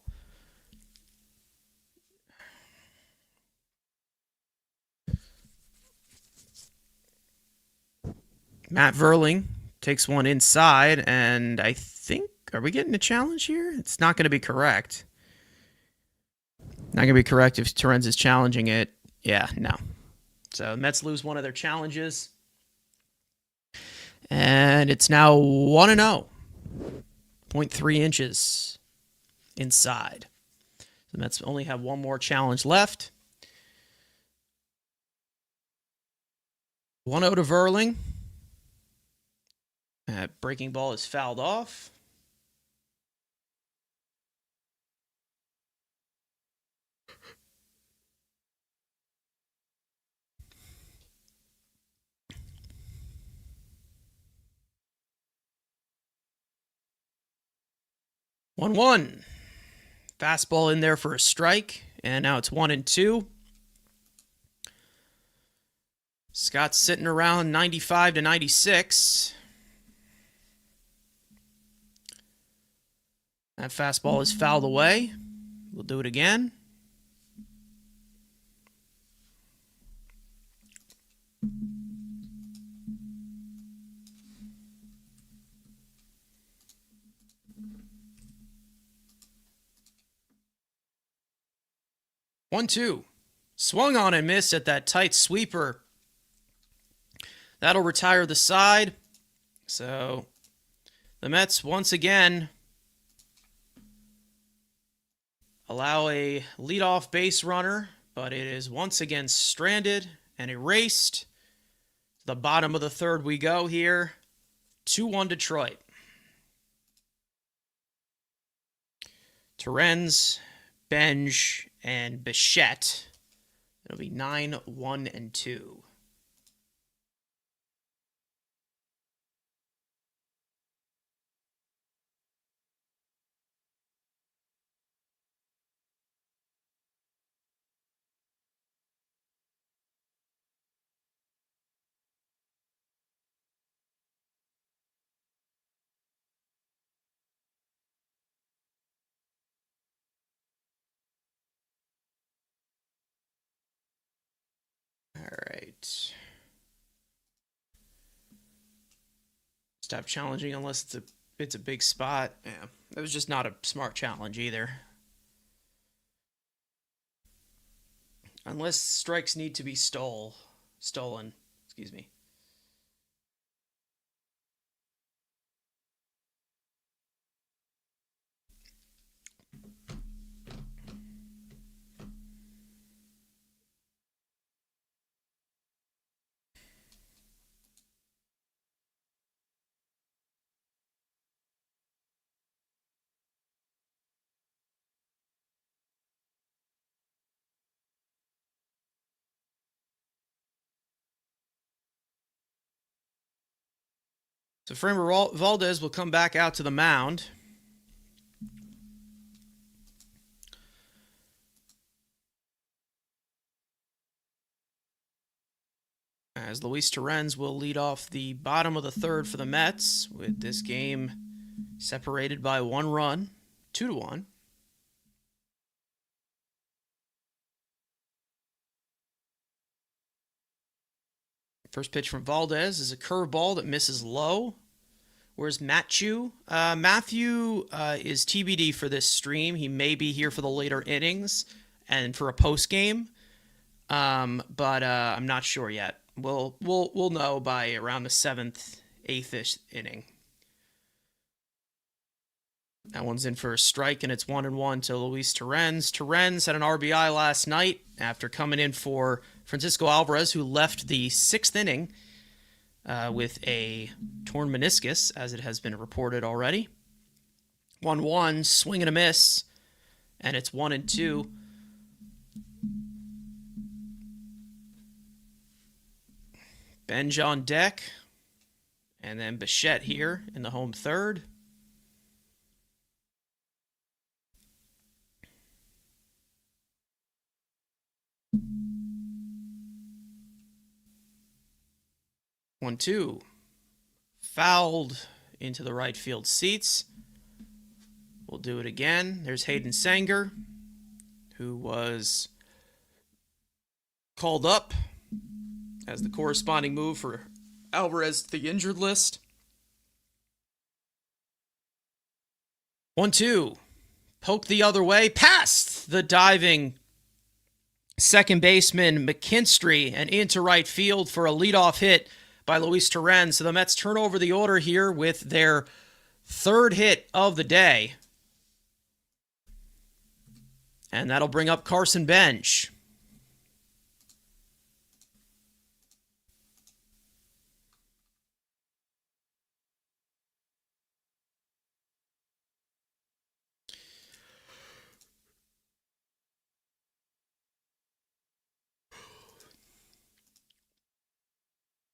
Matt Verling takes one inside, and I think, are we getting a challenge here? It's not going to be correct. Not going to be correct if Terens is challenging it. Yeah, no. So the Mets lose one of their challenges. And it's now 1-0. 0.3 inches inside. The Mets only have one more challenge left. 1-0 to Verling. That breaking ball is fouled off. One. Fastball in there for a strike, and now it's 1-2. Scott's sitting around 95 to 96. That fastball is fouled away. We'll do it again. One, two. Swung on and missed at that tight sweeper. That'll retire the side. So the Mets once again allow a leadoff base runner, but it is once again stranded and erased. To the bottom of the third we go here. 2-1 Detroit. Terens, Benj, and Bichette. It'll be 9-1-2. Stop challenging unless it's a big spot. Yeah, it was just not a smart challenge either. Unless strikes need to be stolen. Excuse me. So Framber Valdez will come back out to the mound. As Luis Torrens will lead off the bottom of the third for the Mets, with this game separated by 1 run, 2-1. First pitch from Valdez is a curveball that misses low. Where's Matthew? Matthew is TBD for this stream. He may be here for the later innings and for a post game, but I'm not sure yet. We'll know by around the 7th, 8th-ish inning. That one's in for a strike, and it's 1-1 to Luis Torrens. Torrens had an RBI last night after coming in for Francisco Alvarez, who left the 6th inning with a torn meniscus, as it has been reported already. 1-1, swing and a miss, and it's 1-2. Benj on deck, and then Bichette here in the home third. One, two. Fouled into the right field seats. We'll do it again. There's Hayden Sanger, who was called up as the corresponding move for Alvarez to the injured list. 1-2. Poke the other way. Past the diving second baseman McKinstry and into right field for a leadoff hit by Luis Torrens. So the Mets turn over the order here with their 3rd hit of the day. And that'll bring up Carson Bench.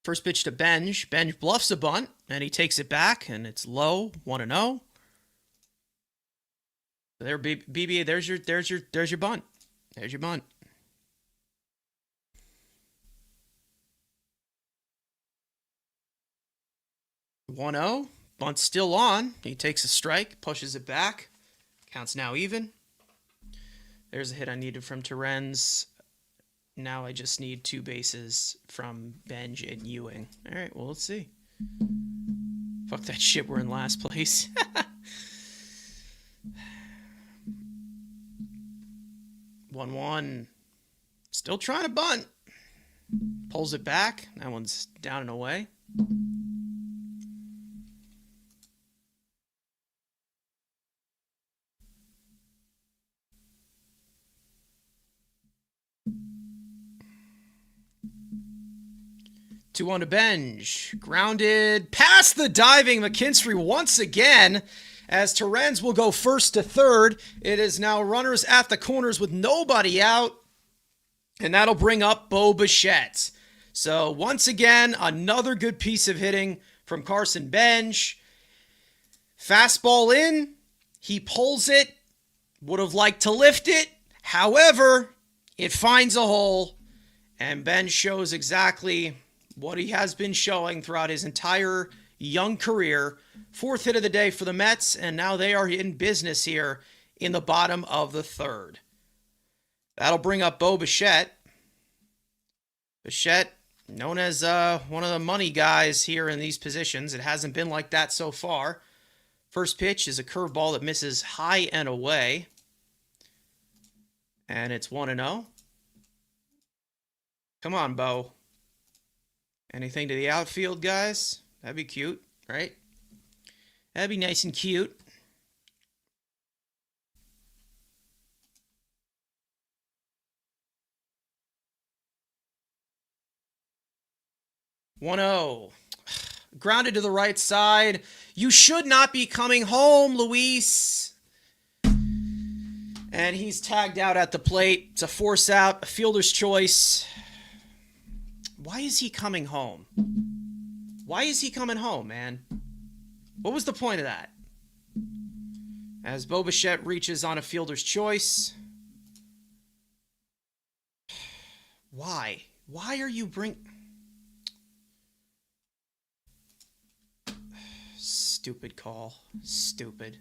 First pitch to Benj. Benj bluffs a bunt, and he takes it back, and it's low, 1-0. There, BB, there's your bunt. There's your bunt. 1-0. Bunt's still on. He takes a strike, pushes it back. Counts now even. There's a hit I needed from Torrens. Now I just need 2 bases from Benj and Ewing. All right, well, let's see. Fuck that shit, we're in last place. 1-1. Still trying to bunt. Pulls it back. That one's down and away. Two on to Benj. Grounded past the diving McKinstry once again, as Torrens will go first to third. It is now runners at the corners with nobody out, and that'll bring up Bo Bichette. So once again, another good piece of hitting from Carson Benj. Fastball in. He pulls it. Would have liked to lift it. However, it finds a hole, and Benj shows exactly what he has been showing throughout his entire young career. 4th hit of the day for the Mets, and now they are in business here in the bottom of the 3rd. That'll bring up Bo Bichette. Bichette known as one of the money guys here in these positions. It hasn't been like that so far. First pitch is a curveball that misses high and away. And it's 1-0. Come on, Bo. Anything to the outfield, guys? That'd be cute, right? That'd be nice and cute. One zero. Grounded to the right side. You should not be coming home, Luis. And he's tagged out at the plate. It's a force out, a fielder's choice. Why is he coming home? Why is he coming home, man? What was the point of that? As Bo Bichette reaches on a fielder's choice. Why? Why are you Stupid call. Stupid.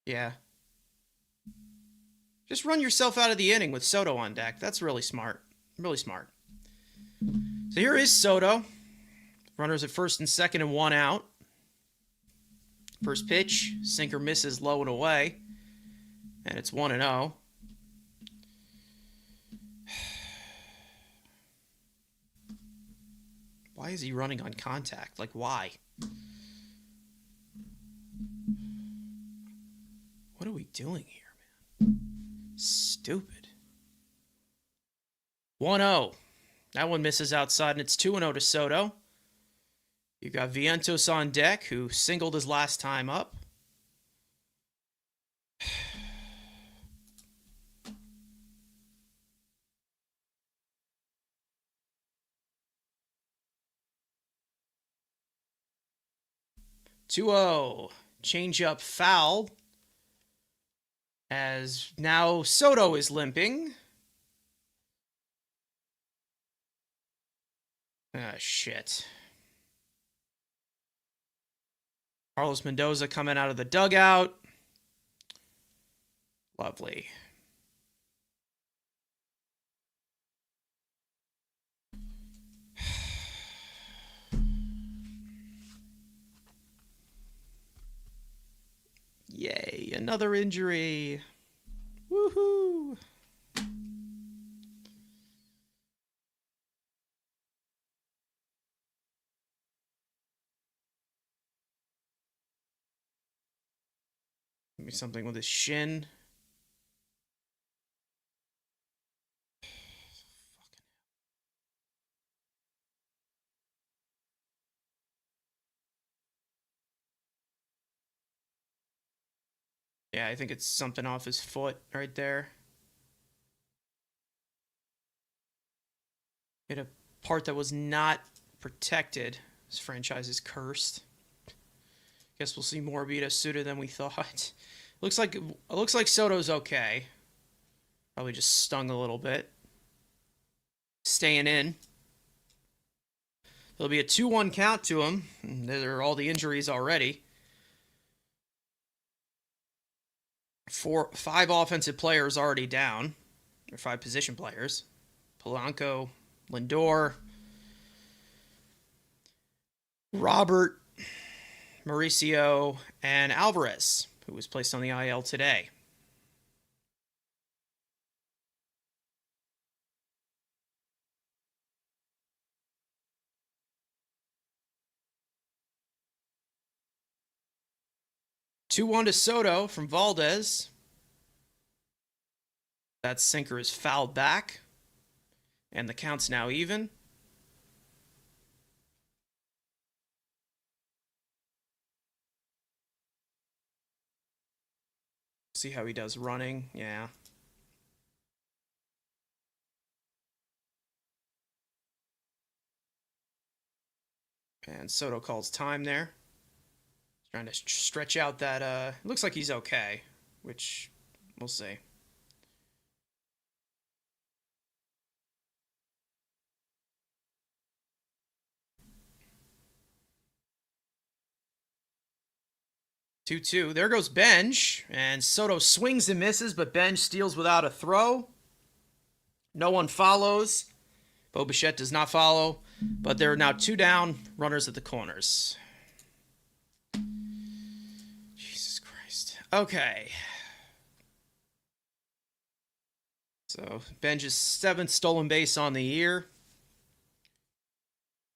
Yeah. Just run yourself out of the inning with Soto on deck. That's really smart. Really smart. So here is Soto. Runners at first and second and one out. First pitch. Sinker misses low and away. And it's 1-0. Why is he running on contact? Like, why? What are we doing here, man? Stupid. 1-0. That one misses outside, and it's 2-0 to Soto. You've got Vientos on deck, who singled his last time up. Change up foul. As now Soto is limping. Ah, shit. Carlos Mendoza coming out of the dugout. Lovely. Yay, another injury. Woohoo. Maybe something with his shin. Yeah, I think it's something off his foot right there. Hit a part that was not protected. This franchise is cursed. Guess we'll see more Morabito sooner than we thought. Looks like Soto's okay. Probably just stung a little bit. Staying in. There'll be a 2-1 count to him. There are all the injuries already. 5 offensive players already down. Or 5 position players. Polanco, Lindor, Robert, Mauricio, and Alvarez, who was placed on the IL today. Two 2-1 to Soto from Valdez. That sinker is fouled back. And the count's now even. See how he does running. Yeah. And Soto calls time there. Trying to stretch out that, looks like he's okay, which we'll see. Two. There goes Benj, and Soto swings and misses, but Benj steals without a throw. No one follows. Bo Bichette does not follow, but there are now 2 down, runners at the corners. Jesus Christ. Okay. So Benj's 7th stolen base on the year.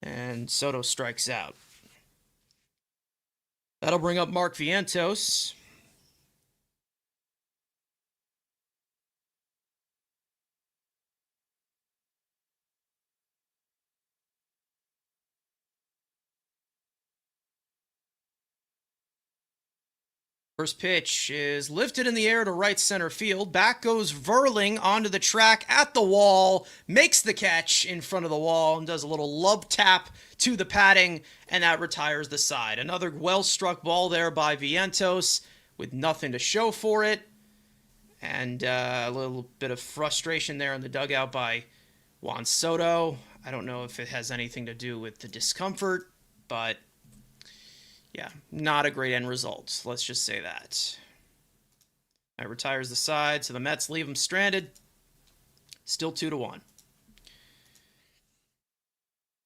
And Soto strikes out. That'll bring up Mark Vientos. First pitch is lifted in the air to right center field. Back goes Verling onto the track at the wall, makes the catch in front of the wall, and does a little love tap to the padding, and that retires the side. Another well-struck ball there by Vientos with nothing to show for it. And a little bit of frustration there in the dugout by Juan Soto. I don't know if it has anything to do with the discomfort, but yeah, not a great end result. Let's just say that. That retires the side, so the Mets leave him stranded. Still 2-1.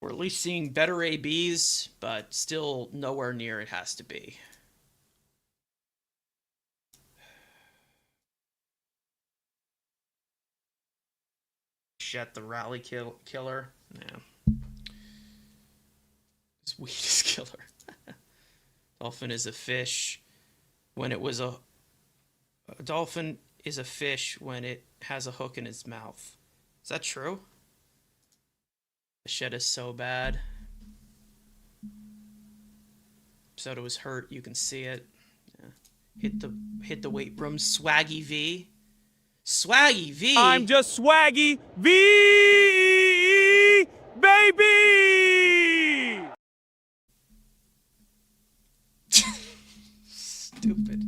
We're at least seeing better ABs, but still nowhere near it has to be. Shut the rally killer. Yeah. This weed is killer. Dolphin is a fish when it was a dolphin is a fish when it has a hook in its mouth. Is that true? The shed is so bad. Soto was hurt. You can see it. Yeah. Hit the weight room. Swaggy V. Swaggy V. I'm just Swaggy V, baby. Stupid.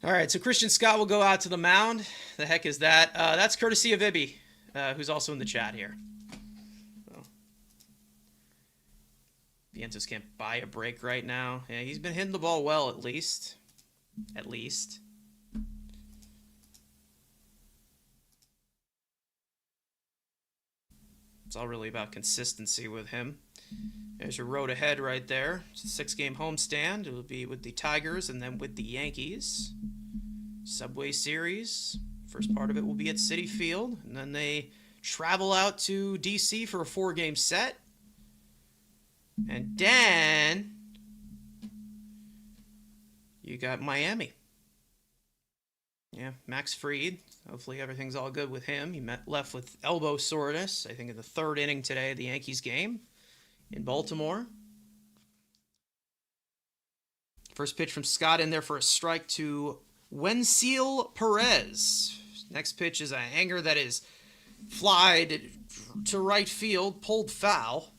All right, so Christian Scott will go out to the mound. The heck is that? That's courtesy of Ibby, who's also in the chat here. So, Vientos can't buy a break right now. Yeah, he's been hitting the ball well, at least. At least. It's all really about consistency with him. There's your road ahead right there. It's a 6-game homestand. It will be with the Tigers and then with the Yankees. Subway Series. First part of it will be at Citi Field. And then they travel out to D.C. for a 4-game set. And then you got Miami. Yeah, Max Fried. Hopefully everything's all good with him. He left with elbow soreness, I think in the 3rd inning today of the Yankees game in Baltimore. First pitch from Scott in there for a strike to Wensiel Perez. Next pitch is a hanger that is flied to right field, pulled foul.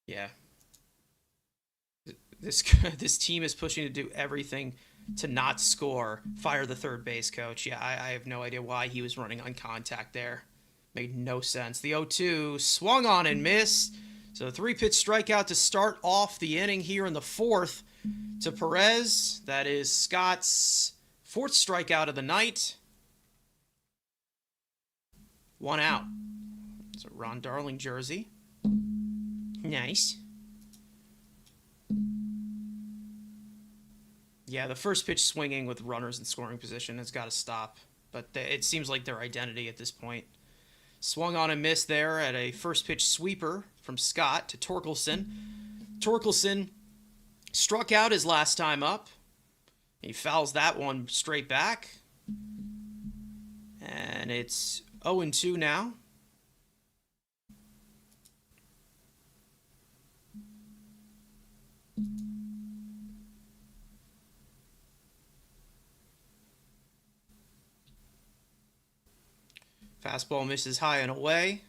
Yeah. This team is pushing to do everything to not score. Fire the third base coach. Yeah, I have no idea why he was running on contact there. Made no sense. The 0-2 swung on and missed. So a 3-pitch strikeout to start off the inning here in the 4th to Perez. That is Scott's 4th strikeout of the night. 1 out. It's a Ron Darling jersey. Nice. Yeah, the first pitch swinging with runners in scoring position has got to stop. But it seems like their identity at this point. Swung on and missed there at a first pitch sweeper from Scott to Torkelson. Torkelson struck out his last time up. He fouls that one straight back. And it's 0-2 now. Fastball misses high and away.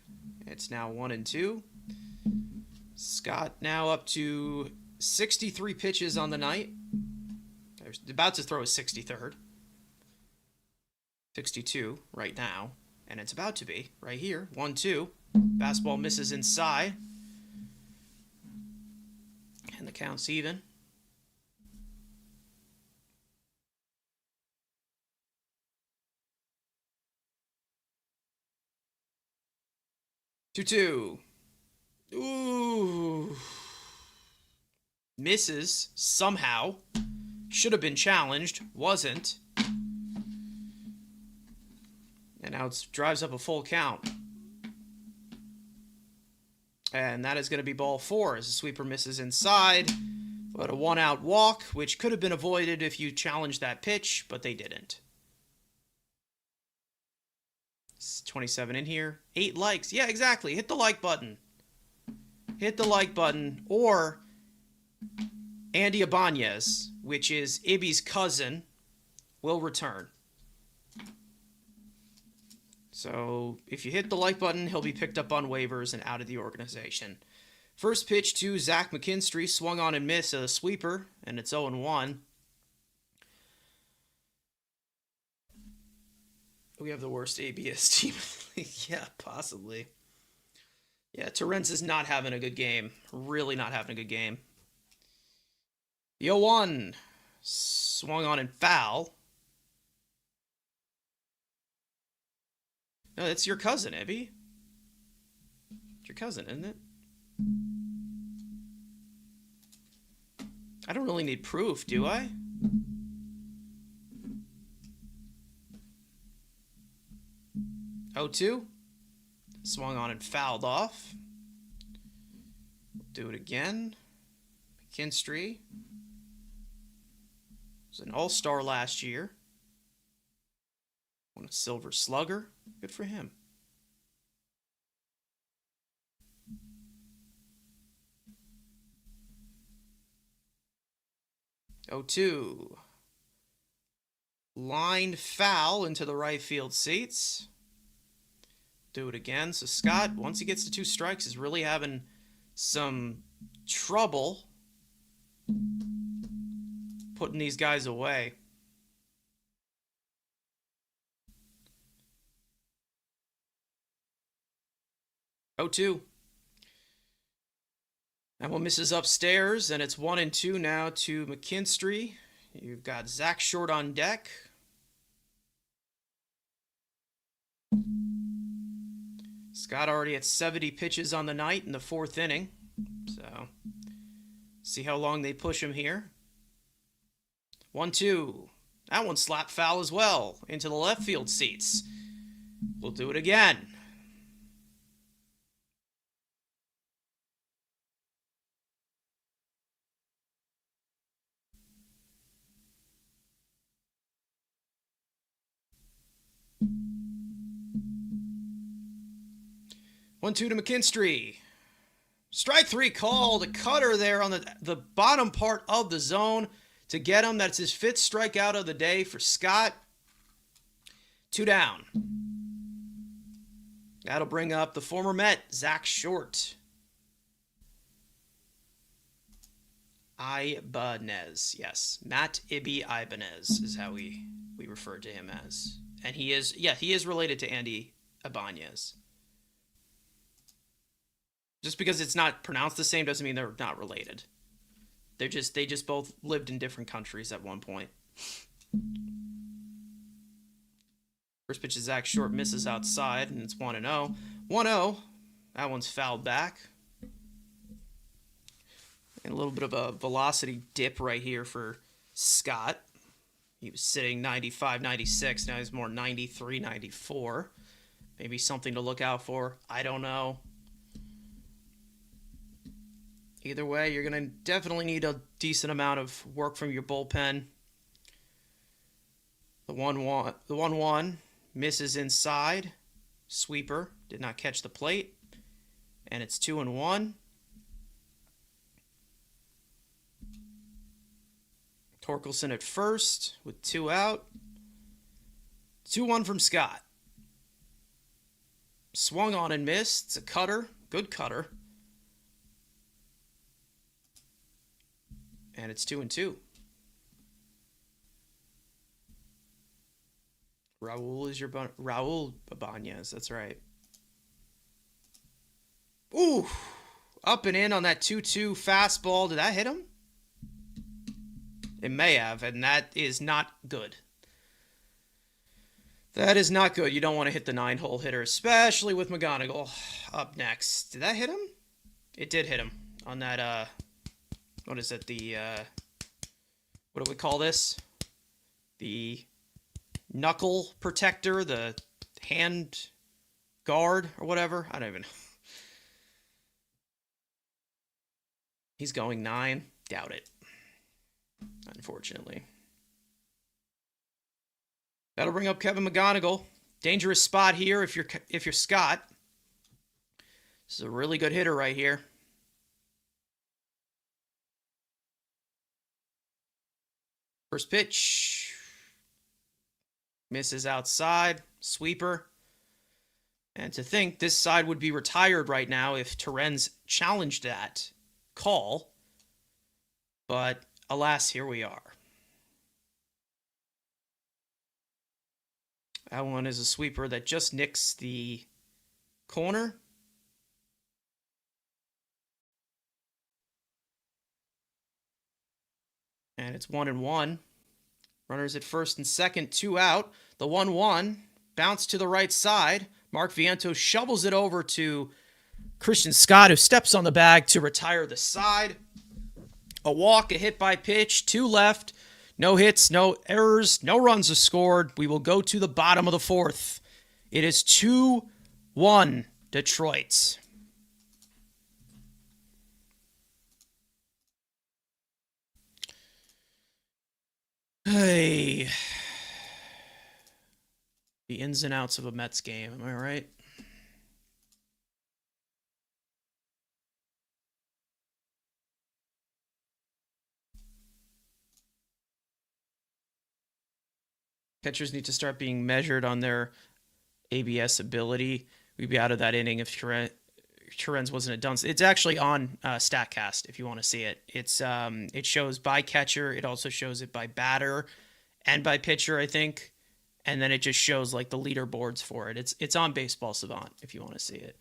It's now 1-2. Scott now up to 63 pitches on the night. They're about to throw his 63rd. 62 right now. And it's about to be right here. 1-2. Fastball misses inside. And the count's even. 2-2. Ooh. Misses somehow. Should have been challenged. Wasn't. And now it drives up a full count. And that is going to be ball 4 as the sweeper misses inside. But a 1-out walk, which could have been avoided if you challenged that pitch, but they didn't. It's 27 in here. 8 likes. Yeah, exactly. Hit the like button. Hit the like button. Or Andy Ibanez, which is Ibby's cousin, will return. So if you hit the like button, he'll be picked up on waivers and out of the organization. First pitch to Zach McKinstry, swung on and missed a sweeper, and it's 0-1. We have the worst ABS team. Yeah, possibly. Yeah, Torrens is not having a good game. Really not having a good game. The 0-1. Swung on and foul. No, it's your cousin, Evie. It's your cousin, isn't it? I don't really need proof, do I? O2. Swung on and fouled off. Do it again. McKinstry was an all-star last year. Won a Silver Slugger. Good for him. O2. Line foul into the right field seats. Do it again. So Scott, once he gets to 2 strikes, is really having some trouble putting these guys away. O2. That one misses upstairs, and it's 1-2 now to McKinstry. You've got Zach Short on deck. Scott already at 70 pitches on the night in the 4th inning. So, see how long they push him here. 1-2. That one slapped foul as well into the left field seats. We'll do it again. One, 2 to McKinstry. Strike 3 called. A cutter there on the bottom part of the zone to get him. That's his 5th strikeout of the day for Scott. 2 down. That'll bring up the former Met, Zach Short. Ibanez. Yes, Matt Ibby Ibanez is how we refer to him as. And he is related to Andy Ibanez. Just because it's not pronounced the same doesn't mean they're not related. They just both lived in different countries at one point. First pitch is Zach Short, misses outside, and it's 1-0. 1-0. That one's fouled back. And a little bit of a velocity dip right here for Scott. He was sitting 95, 96. Now he's more 93, 94. Maybe something to look out for. I don't know. Either way, you're going to definitely need a decent amount of work from your bullpen. The 1-1 misses inside. Sweeper did not catch the plate. And it's 2-1. Torkelson at first with 2 out. 2-1 from Scott. Swung on and missed. It's a cutter. Good cutter. And it's 2-2. Raul Ibanez. That's right. Ooh. Up and in on that 2-2 fastball. Did that hit him? It may have, and that is not good. That is not good. You don't want to hit the 9-hole hitter, especially with McGonigal up next. Did that hit him? It did hit him on that, what is it? What do we call this? The knuckle protector, the hand guard or whatever. I don't even know. He's going 9. Doubt it. Unfortunately. That'll bring up Kevin McGonigal. Dangerous spot here if you're Scott. This is a really good hitter right here. First pitch. Misses outside. Sweeper. And to think this side would be retired right now if Terens challenged that call. But alas, here we are. That one is a sweeper that just nicks the corner. And it's 1-1. Runners at first and second, 2 out. The 1-1 bounce to the right side. Mark Vientos shovels it over to Christian Scott, who steps on the bag to retire the side. A walk, a hit by pitch, 2 left. No hits, no errors, no runs are scored. We will go to the bottom of the 4th. It is 2-1 Detroit. Hey. The ins and outs of a Mets game, am I right? Catchers need to start being measured on their ABS ability. We'd be out of that inning if Terens wasn't a dunce. It's actually on StatCast if you want to see it. It shows by catcher. It also shows it by batter and by pitcher, I think. And then it just shows like the leaderboards for it. It's on Baseball Savant if you want to see it.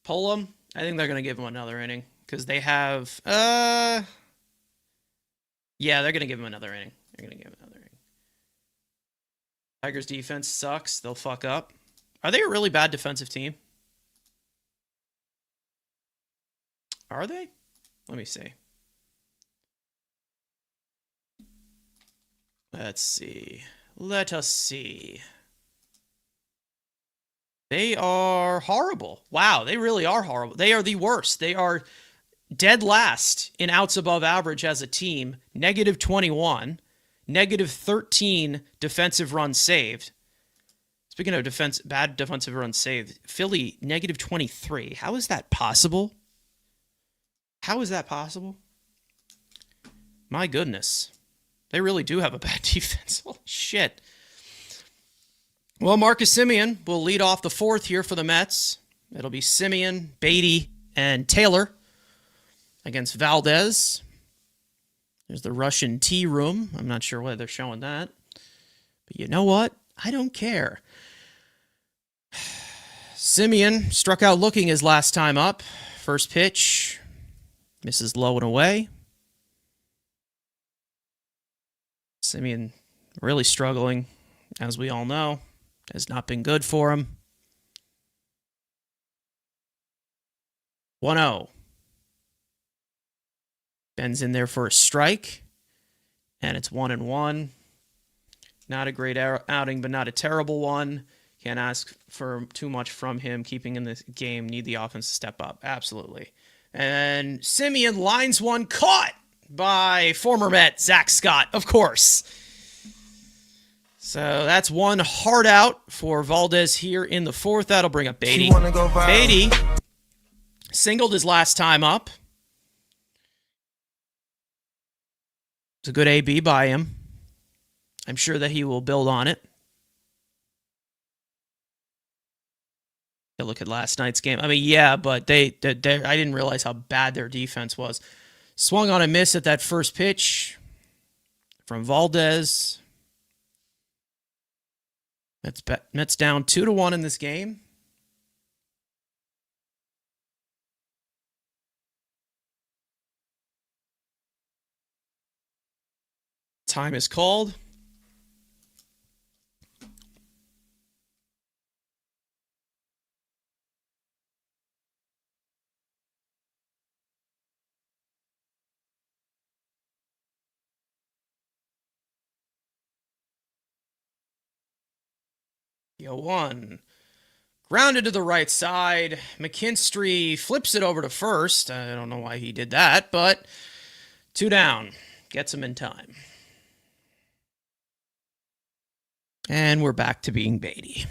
Pullum, I think they're going to give him another inning because they have yeah, they're going to give him another inning. They're going to give him another inning. Tigers defense sucks. They'll fuck up. Are they a really bad defensive team? Are they? Let me see. Let's see. Let us see. They are horrible. Wow, they really are horrible. They are the worst. They are dead last in outs above average as a team. -21. -13 defensive runs saved. Speaking of bad defensive runs saved, Philly, -23. How is that possible? How is that possible? My goodness. They really do have a bad defense. Holy shit. Well, Marcus Semien will lead off the 4th here for the Mets. It'll be Semien, Beatty, and Taylor against Valdez. There's the Russian tea room. I'm not sure why they're showing that. But you know what? I don't care. Semien struck out looking his last time up. First pitch. Misses low and away. Semien really struggling, as we all know. Has not been good for him. 1-0. Ben's in there for a strike. And it's 1-1. Not a great outing, but not a terrible one. Can't ask for too much from him. Keeping in this game, need the offense to step up. Absolutely. And Semien lines one, caught by former Met Zach Scott, of course. So that's one hard out for Valdez here in the 4th. That'll bring up Beatty. Beatty singled his last time up. It's a good AB by him. I'm sure that he will build on it. Look at last night's game. I mean, yeah, but I didn't realize how bad their defense was. Swung on a miss at that first pitch from Valdez. Mets down 2-1 in this game. Time is called. 0-1. Grounded to the right side. McKinstry flips it over to first. I don't know why he did that, but 2 down. Gets him in time. And we're back to being Beatty.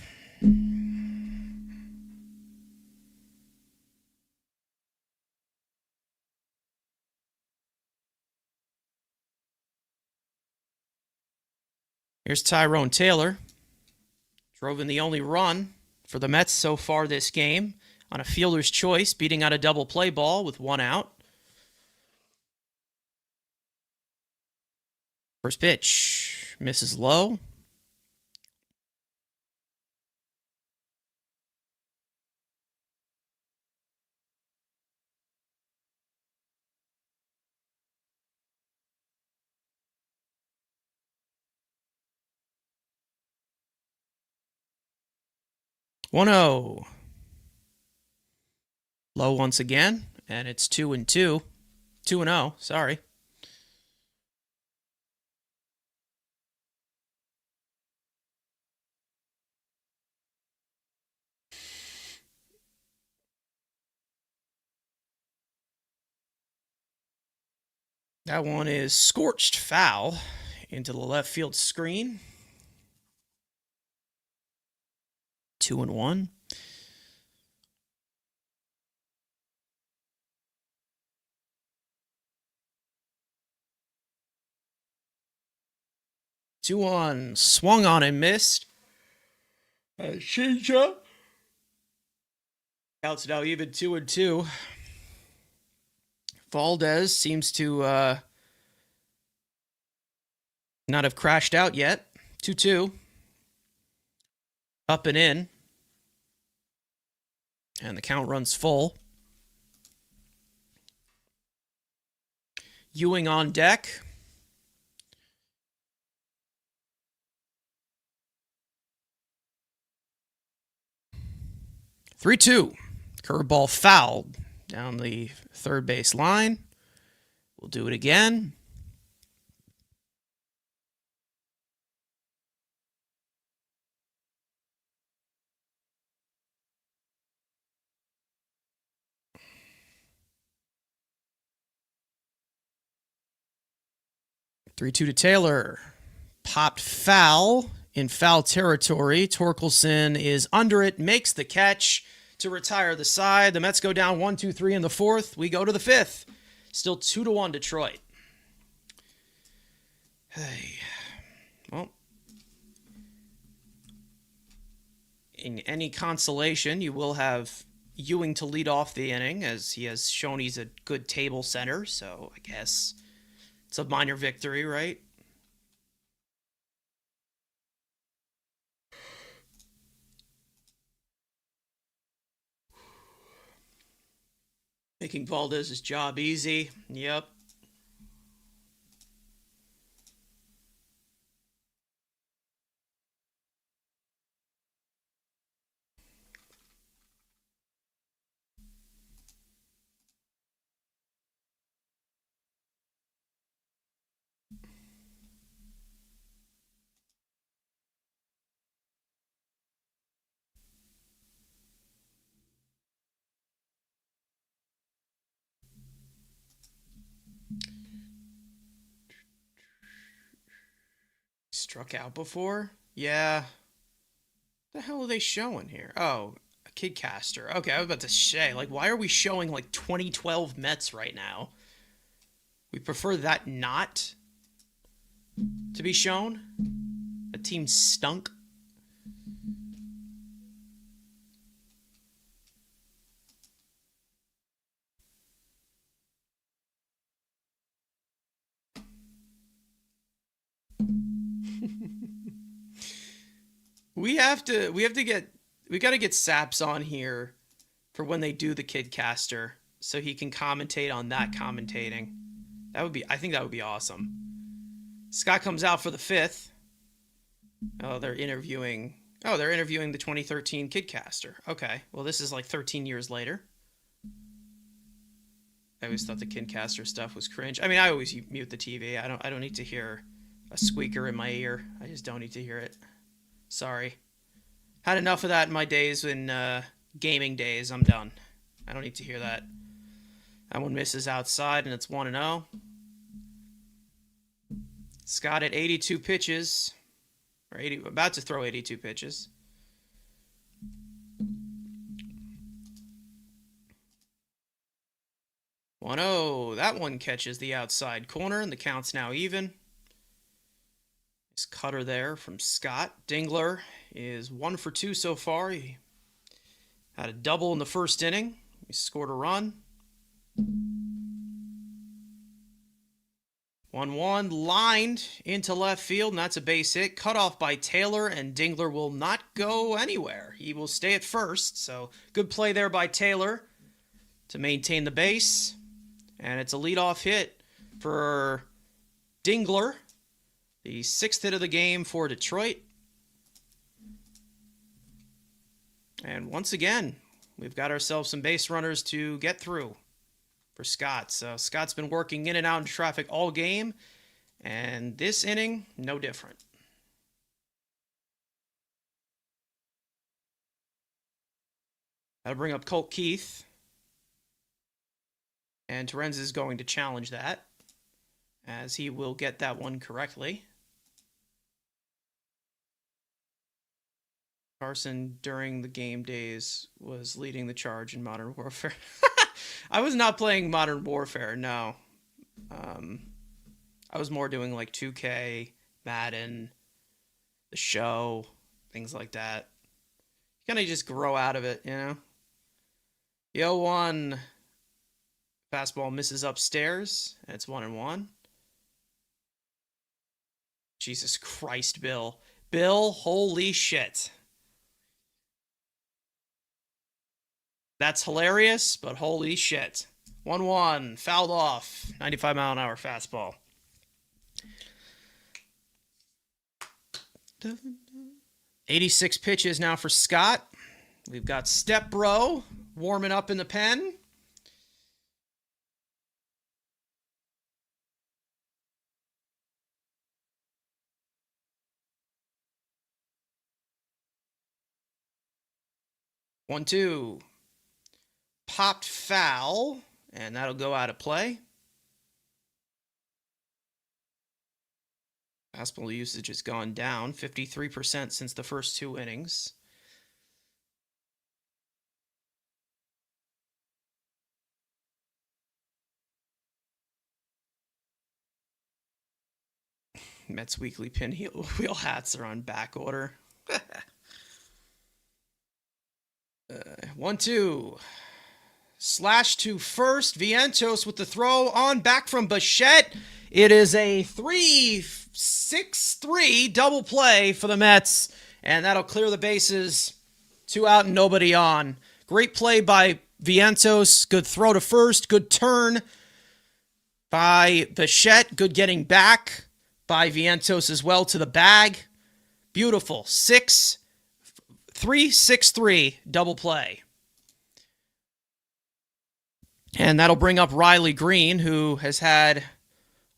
Here's Tyrone Taylor. Drove in the only run for the Mets so far this game on a fielder's choice, beating out a double play ball with 1 out. First pitch misses low. One 0. Low once again, and it's 2-2. 2-0, sorry. That one is scorched foul into the left field screen. 2-1. Two on, swung on and missed. Change-up. Counts now even 2-2. Valdez seems to not have crashed out yet. 2-2. Up and in. And the count runs full. Ewing on deck. Three-two. Curveball fouled down the third base line. We'll do it again. Three-two to Taylor. Popped foul in foul territory. Torkelson is under it, makes the catch to retire the side. The Mets go down 1-2-3 in the fourth. We go to the fifth. Still 2-1 Detroit. Hey. Well, in any consolation, you will have Ewing to lead off the inning, as he has shown he's a good table center, so I guess it's a minor victory, right? Making Valdez's job easy. Yep. Struck out before? Yeah. What the hell are they showing here? Oh, a Kidcaster. Okay, I was about to say, like, why are we showing, like, 2012 Mets right now? We prefer that not to be shown. A team stunk. we gotta get Saps on here for when they do the Kidcaster, so he can commentate on that commentating. I think that would be awesome. Scott comes out for the fifth. Oh, they're interviewing the 2013 Kidcaster. Okay, well, this is like 13 years later. I always thought the Kidcaster stuff was cringe. I mean, I always mute the TV. I don't need to hear a squeaker in my ear. I just don't need to hear it. Sorry. Had enough of that in my days in gaming days. I'm done. I don't need to hear that. That one misses outside, and it's 1-0. Scott at 82 pitches. Or 80, about to throw 82 pitches. That one catches the outside corner, and the count's now even. Nice cutter there from Scott. Dingler is 1 for 2 so far. He had a double in the first inning. He scored a run. 1-1, lined into left field, and that's a base hit. Cut off by Taylor, and Dingler will not go anywhere. He will stay at first, so good play there by Taylor to maintain the base. And it's a leadoff hit for Dingler, the 6th hit of the game for Detroit. And once again, we've got ourselves some base runners to get through for Scott. So Scott's been working in and out in traffic all game, and this inning, no different. That'll bring up Colt Keith. And Terenz is going to challenge that, as he will get that one correctly. Carson, during the game days, was leading the charge in Modern Warfare. I was not playing Modern Warfare, no. I was more doing like 2K, Madden, the show, things like that. You kind of just grow out of it, you know? The 0-1 fastball misses upstairs, and it's 1-1. Jesus Christ, Bill. Bill, holy shit. That's hilarious, but holy shit. 1-1, fouled off, 95-mile-an-hour fastball. .86 pitches now for Scott. We've got Step Bro warming up in the pen. One-two. Popped foul, and that'll go out of play. Fastball usage has gone down 53% since the first 2 innings. Mets weekly pinwheel hats are on back order. 1-2. Slash to first. Vientos with the throw on back from Bichette. It is a 3-6-3 double play for the Mets, and that'll clear the bases. 2 out and nobody on. Great play by Vientos. Good throw to first. Good turn by Bichette. Good getting back by Vientos as well to the bag. Beautiful. 3-6-3 double play. And that'll bring up Riley Green, who has had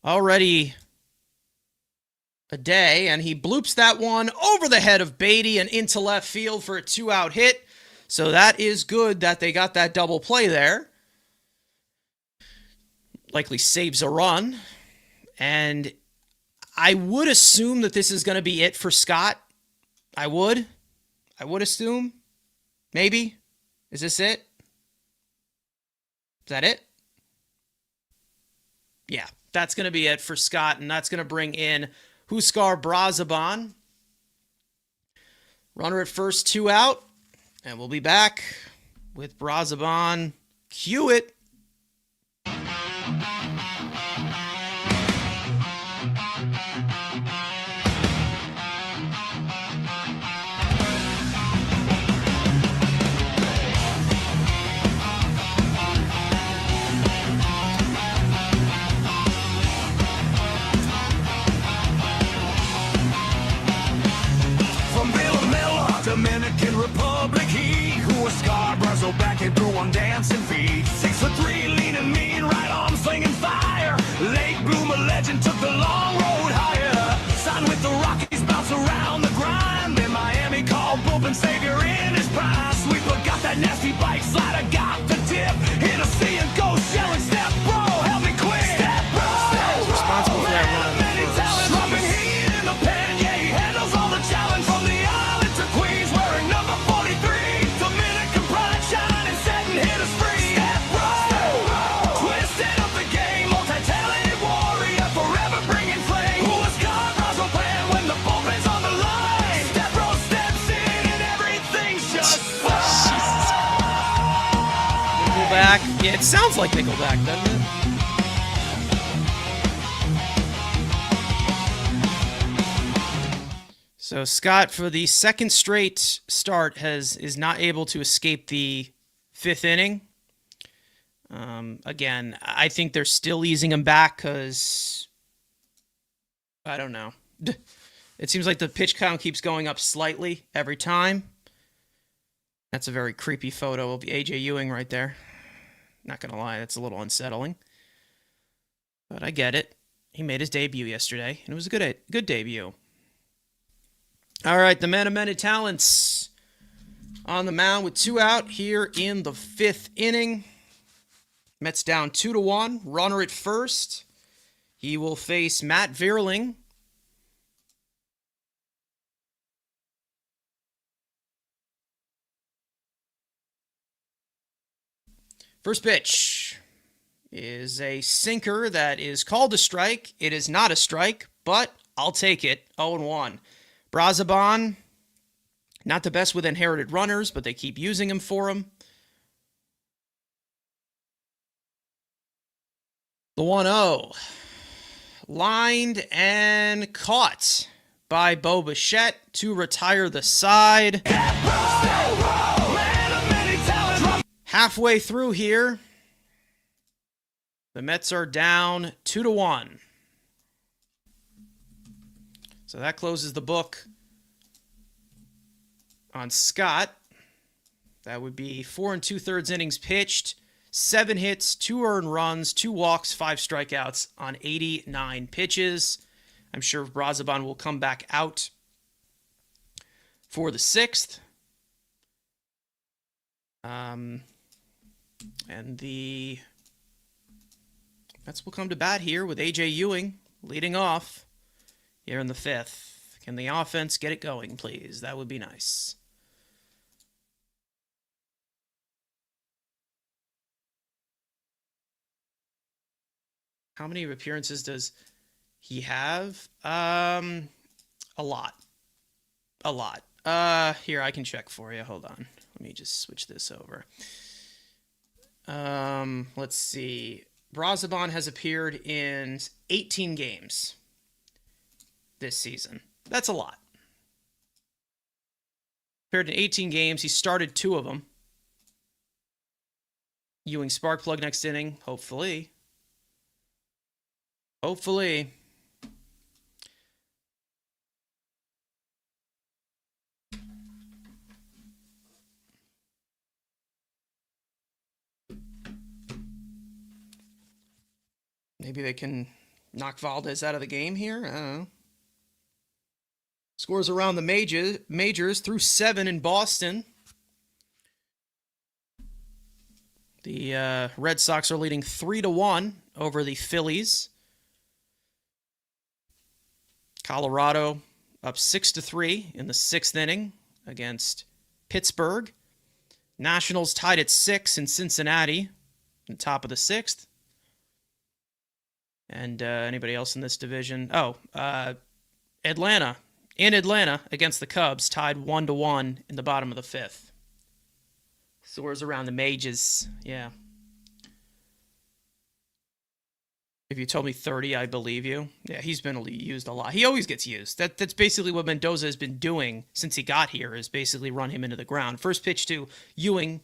already a day, and he bloops that one over the head of Beatty and into left field for a 2-out hit. So that is good that they got that double play there. Likely saves a run. And I would assume that this is going to be it for Scott. I would assume. Maybe. Is this it? Is that it? Yeah, that's going to be it for Scott, and that's going to bring in Huskar Brazaban. Runner at first, 2 out, and we'll be back with Brazaban. Cue it. Dominican Republic, he who was Scarborough back and threw on dancing feet. 6'3", lean and mean, right arm slinging fire. Late bloomer legend took the long road higher. Signed with the Rockies, bounce around the grind. Then Miami called Boop and Savior. Yeah, it sounds like Nickelback, doesn't it? So Scott, for the second straight start, is not able to escape the fifth inning. Again, I think they're still easing him back because I don't know. It seems like the pitch count keeps going up slightly every time. That's a very creepy photo of AJ Ewing right there. Not gonna lie, that's a little unsettling, but I get it. He made his debut yesterday, and it was a good debut. All right, the man of many talents on the mound with 2 out here in the 5th inning. Mets down 2-1. Runner at first. He will face Matt Vierling. First pitch is a sinker that is called a strike. It is not a strike, but I'll take it. 0-1. Brazoban, not the best with inherited runners, but they keep using him for him. The 1-0. Lined and caught by Bo Bichette to retire the side. Halfway through here, the Mets are down 2-1. So that closes the book on Scott. That would be 4 2/3 innings pitched, 7 hits, 2 earned runs, 2 walks, 5 strikeouts on 89 pitches. I'm sure Brazoban will come back out for the 6th. And the Mets will come to bat here with AJ Ewing leading off here in the 5th. Can the offense get it going, please? That would be nice. How many appearances does he have? A lot. Here, I can check for you. Hold on. Let me just switch this over. Let's see. Brazoban has appeared in 18 games this season. That's a lot. Appeared in 18 games. He started 2 of them. Ewing spark plug next inning, hopefully. Hopefully. Maybe they can knock Valdez out of the game here. I don't know. Scores around the majors through 7 in Boston. The Red Sox are leading 3-1 over the Phillies. Colorado up 6-3 in the 6th inning against Pittsburgh. Nationals tied at 6 in Cincinnati, on top of the 6th. And anybody else in this division? Atlanta. In Atlanta against the Cubs, tied 1-1 in the bottom of the 5th. Scores around the majors. Yeah. If you told me 30, I believe you. Yeah, he's been used a lot. He always gets used. That's basically what Mendoza has been doing since he got here, is basically run him into the ground. First pitch to Ewing.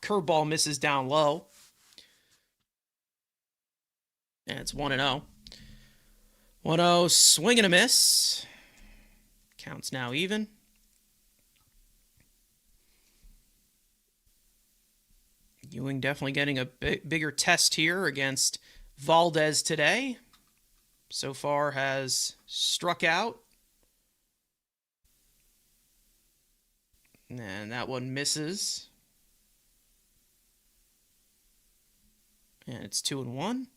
Curveball misses down low. And it's 1-0. 1-0, swing and a miss. Counts now even. Ewing definitely getting a bigger test here against Valdez today. So far has struck out. And that one misses. And it's 2-1.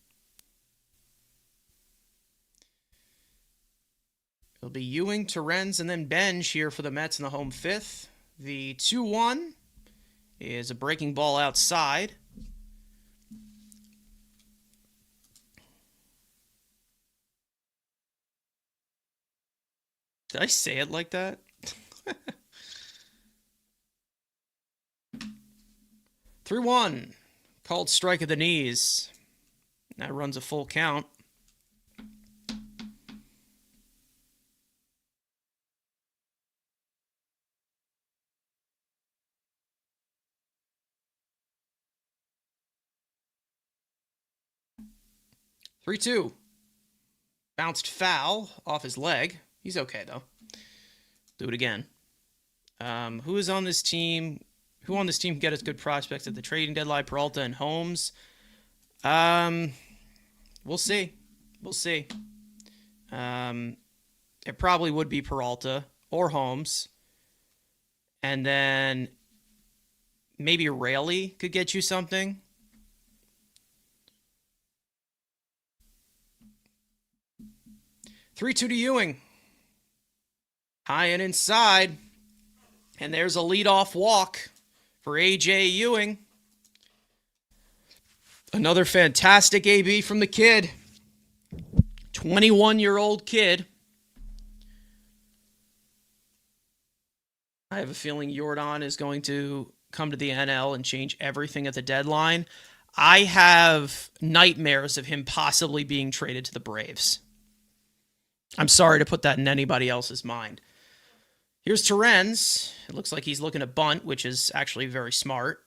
It'll be Ewing, Torrens, and then Benj here for the Mets in the home 5th. The 2-1 is a breaking ball outside. Did I say it like that? 3-1. Called strike of the knees. That runs a full count. Three, two. Bounced foul off his leg. He's okay, though. Do it again. Who is on this team? Who on this team can get us good prospects at the trading deadline? Peralta and Holmes. We'll see. We'll see. It probably would be Peralta or Holmes. And then maybe Raley could get you something. Three-two to Ewing. High and inside. And there's a leadoff walk for A.J. Ewing. Another fantastic AB from the kid. 21-year-old kid. I have a feeling Jordan is going to come to the NL and change everything at the deadline. I have nightmares of him possibly being traded to the Braves. I'm sorry to put that in anybody else's mind. Here's Terrens. It looks like he's looking to bunt, which is actually very smart.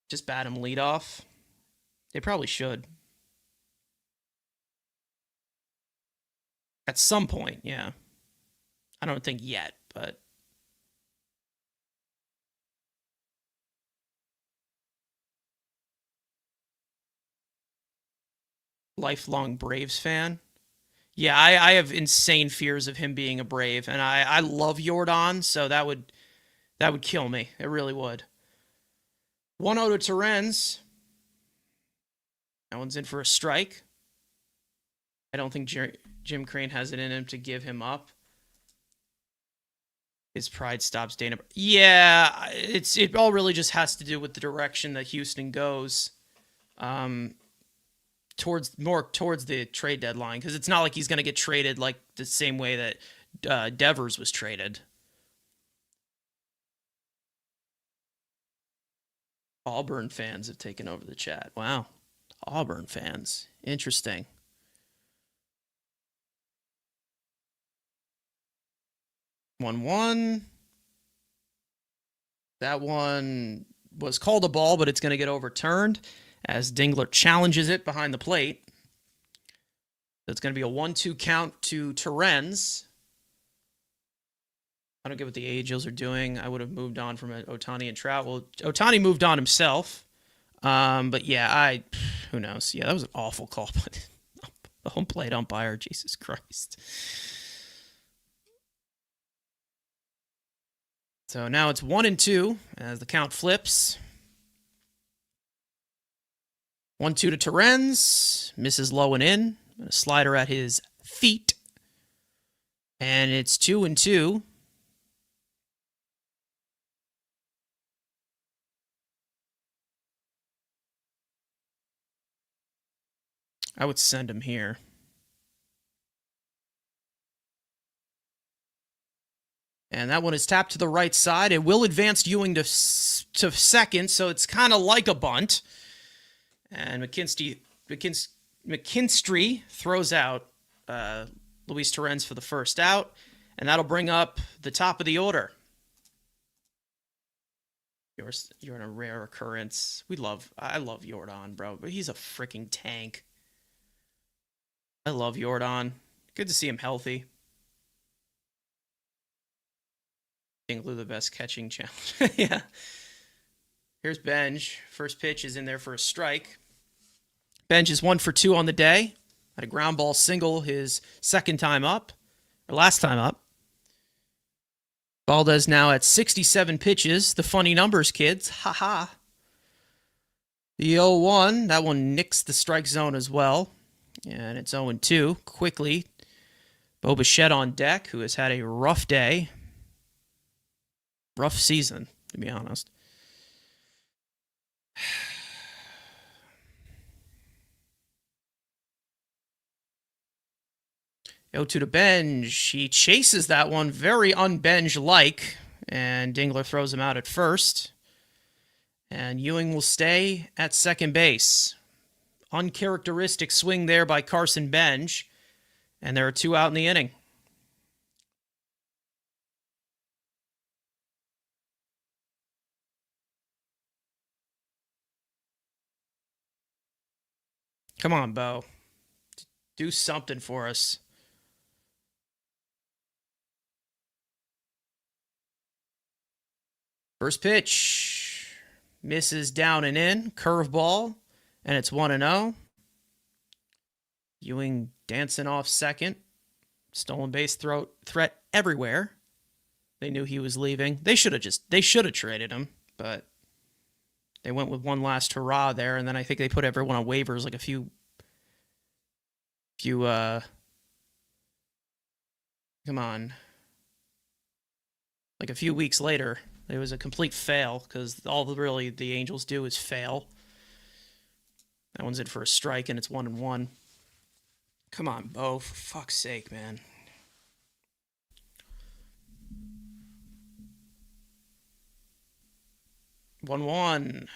Just bat him leadoff. They probably should. At some point, yeah. I don't think yet, but... Lifelong Braves fan. Yeah, I have insane fears of him being a Brave, and I love Jordan, so that would kill me. It really would. 1-0 to Terrens. That one's in for a strike. I don't think Jim Crane has it in him to give him up. His pride stops Dana. Yeah, it all really just has to do with the direction that Houston goes. Towards the trade deadline, because it's not like he's going to get traded like the same way that Devers was traded. Auburn fans have taken over the chat. Wow. Auburn fans. Interesting. One. That one was called a ball, but it's going to get overturned as Dingler challenges it behind the plate. So it's going to be a 1-2 count to Terrens. I don't get what the Angels are doing. I would have moved on from Ohtani and Trout. Ohtani moved on himself. But yeah, who knows? Yeah, that was an awful call. But the home plate umpire, Jesus Christ. So now it's 1-2 as the count flips. 1-2 to Terrens. Misses low and in. A slider at his feet. And it's 2-2. I would send him here. And that one is tapped to the right side. It will advance Ewing to second, so it's kind of like a bunt. And McKinstry throws out Luis Terrens for the first out, and that'll bring up the top of the order. You're in a rare occurrence. I love Jordan, bro, but he's a freaking tank. I love Jordan. Good to see him healthy. Dingley the best catching challenge. Yeah. Here's Benj. First pitch is in there for a strike. Benj is 1 for 2 on the day. Had a ground ball single his second time up, or last time up. Valdez now at 67 pitches. The funny numbers, kids. Ha-ha. The 0-1, that one nicks the strike zone as well. And it's 0-2. Quickly, Bo Bichette on deck, who has had a rough day. Rough season, to be honest. 0-2 to Benj. He chases that one very un-Benj-like, and Dingler throws him out at first. And Ewing will stay at second base. Uncharacteristic swing there by Carson Benj. And there are 2 out in the inning. Come on, Bo. Do something for us. First pitch. Misses down and in. Curveball. And it's 1-0. Ewing dancing off second. Stolen base threat everywhere. They knew he was leaving. They should have traded him, but they went with one last hurrah there, and then I think they put everyone on waivers like a few like a few weeks later. It was a complete fail because all really the Angels do is fail. That one's in for a strike, and it's 1-1. Come on, Bo, for fuck's sake, man. One.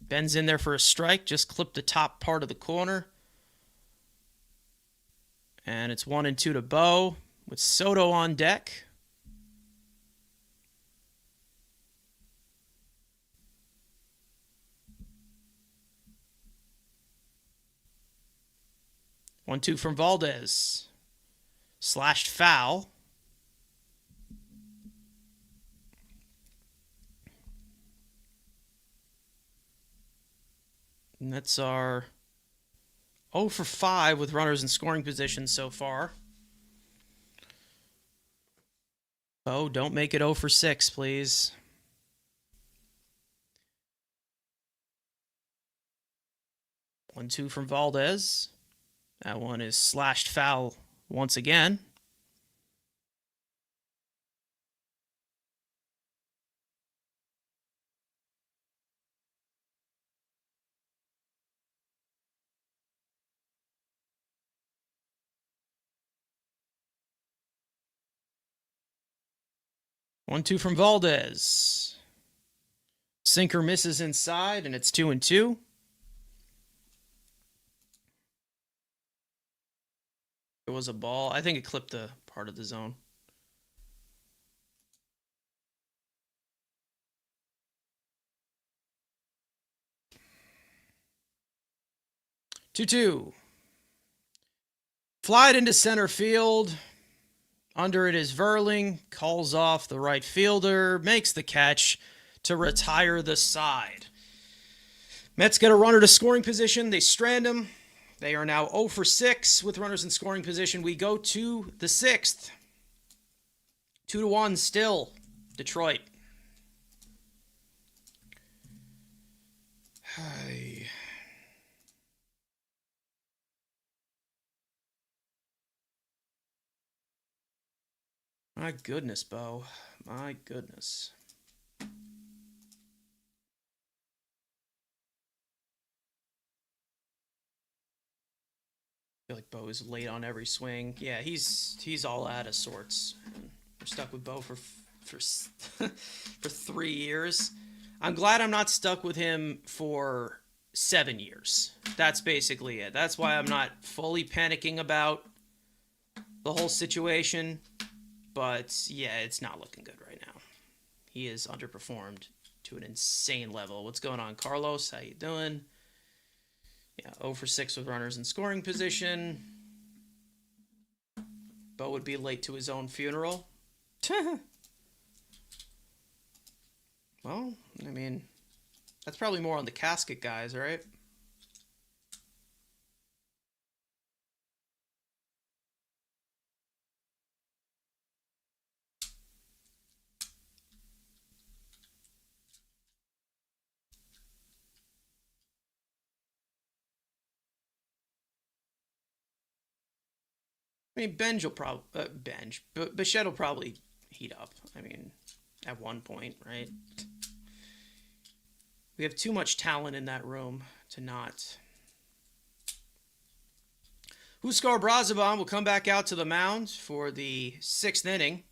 Ben's in there for a strike. Just clipped the top part of the corner. And it's 1-2 to Bo with Soto on deck. One, 2 from Valdez. Slashed foul. And that's our 0 for 5 with runners in scoring position so far. Oh, don't make it 0 for 6, please. One, 2 from Valdez. That one is slashed foul once again. One, 2 from Valdez. Sinker misses inside, and it's 2-2. It was a ball. I think it clipped the part of the zone. Two. Fly it into center field. Under it is Verling. Calls off the right fielder. Makes the catch to retire the side. Mets get a runner to scoring position. They strand him. They are now 0 for 6 with runners in scoring position. We go to the 6th. 2-1 still. Detroit. Hi. My goodness, Bo. My goodness. I feel like Bo is late on every swing. Yeah, he's all out of sorts. We're stuck with Bo for 3 years. I'm glad I'm not stuck with him for 7 years. That's basically it. That's why I'm not fully panicking about the whole situation. But yeah, it's not looking good right now. He is underperformed to an insane level. What's going on, Carlos? How you doing? Yeah, 0 for 6 with runners in scoring position. Bo would be late to his own funeral. Well, I mean, that's probably more on the casket guys, right? I mean, Benj will probably Bichette will probably heat up. I mean, at one point, right? We have too much talent in that room to not. Huskar Brazaban will come back out to the mound for the 6th inning.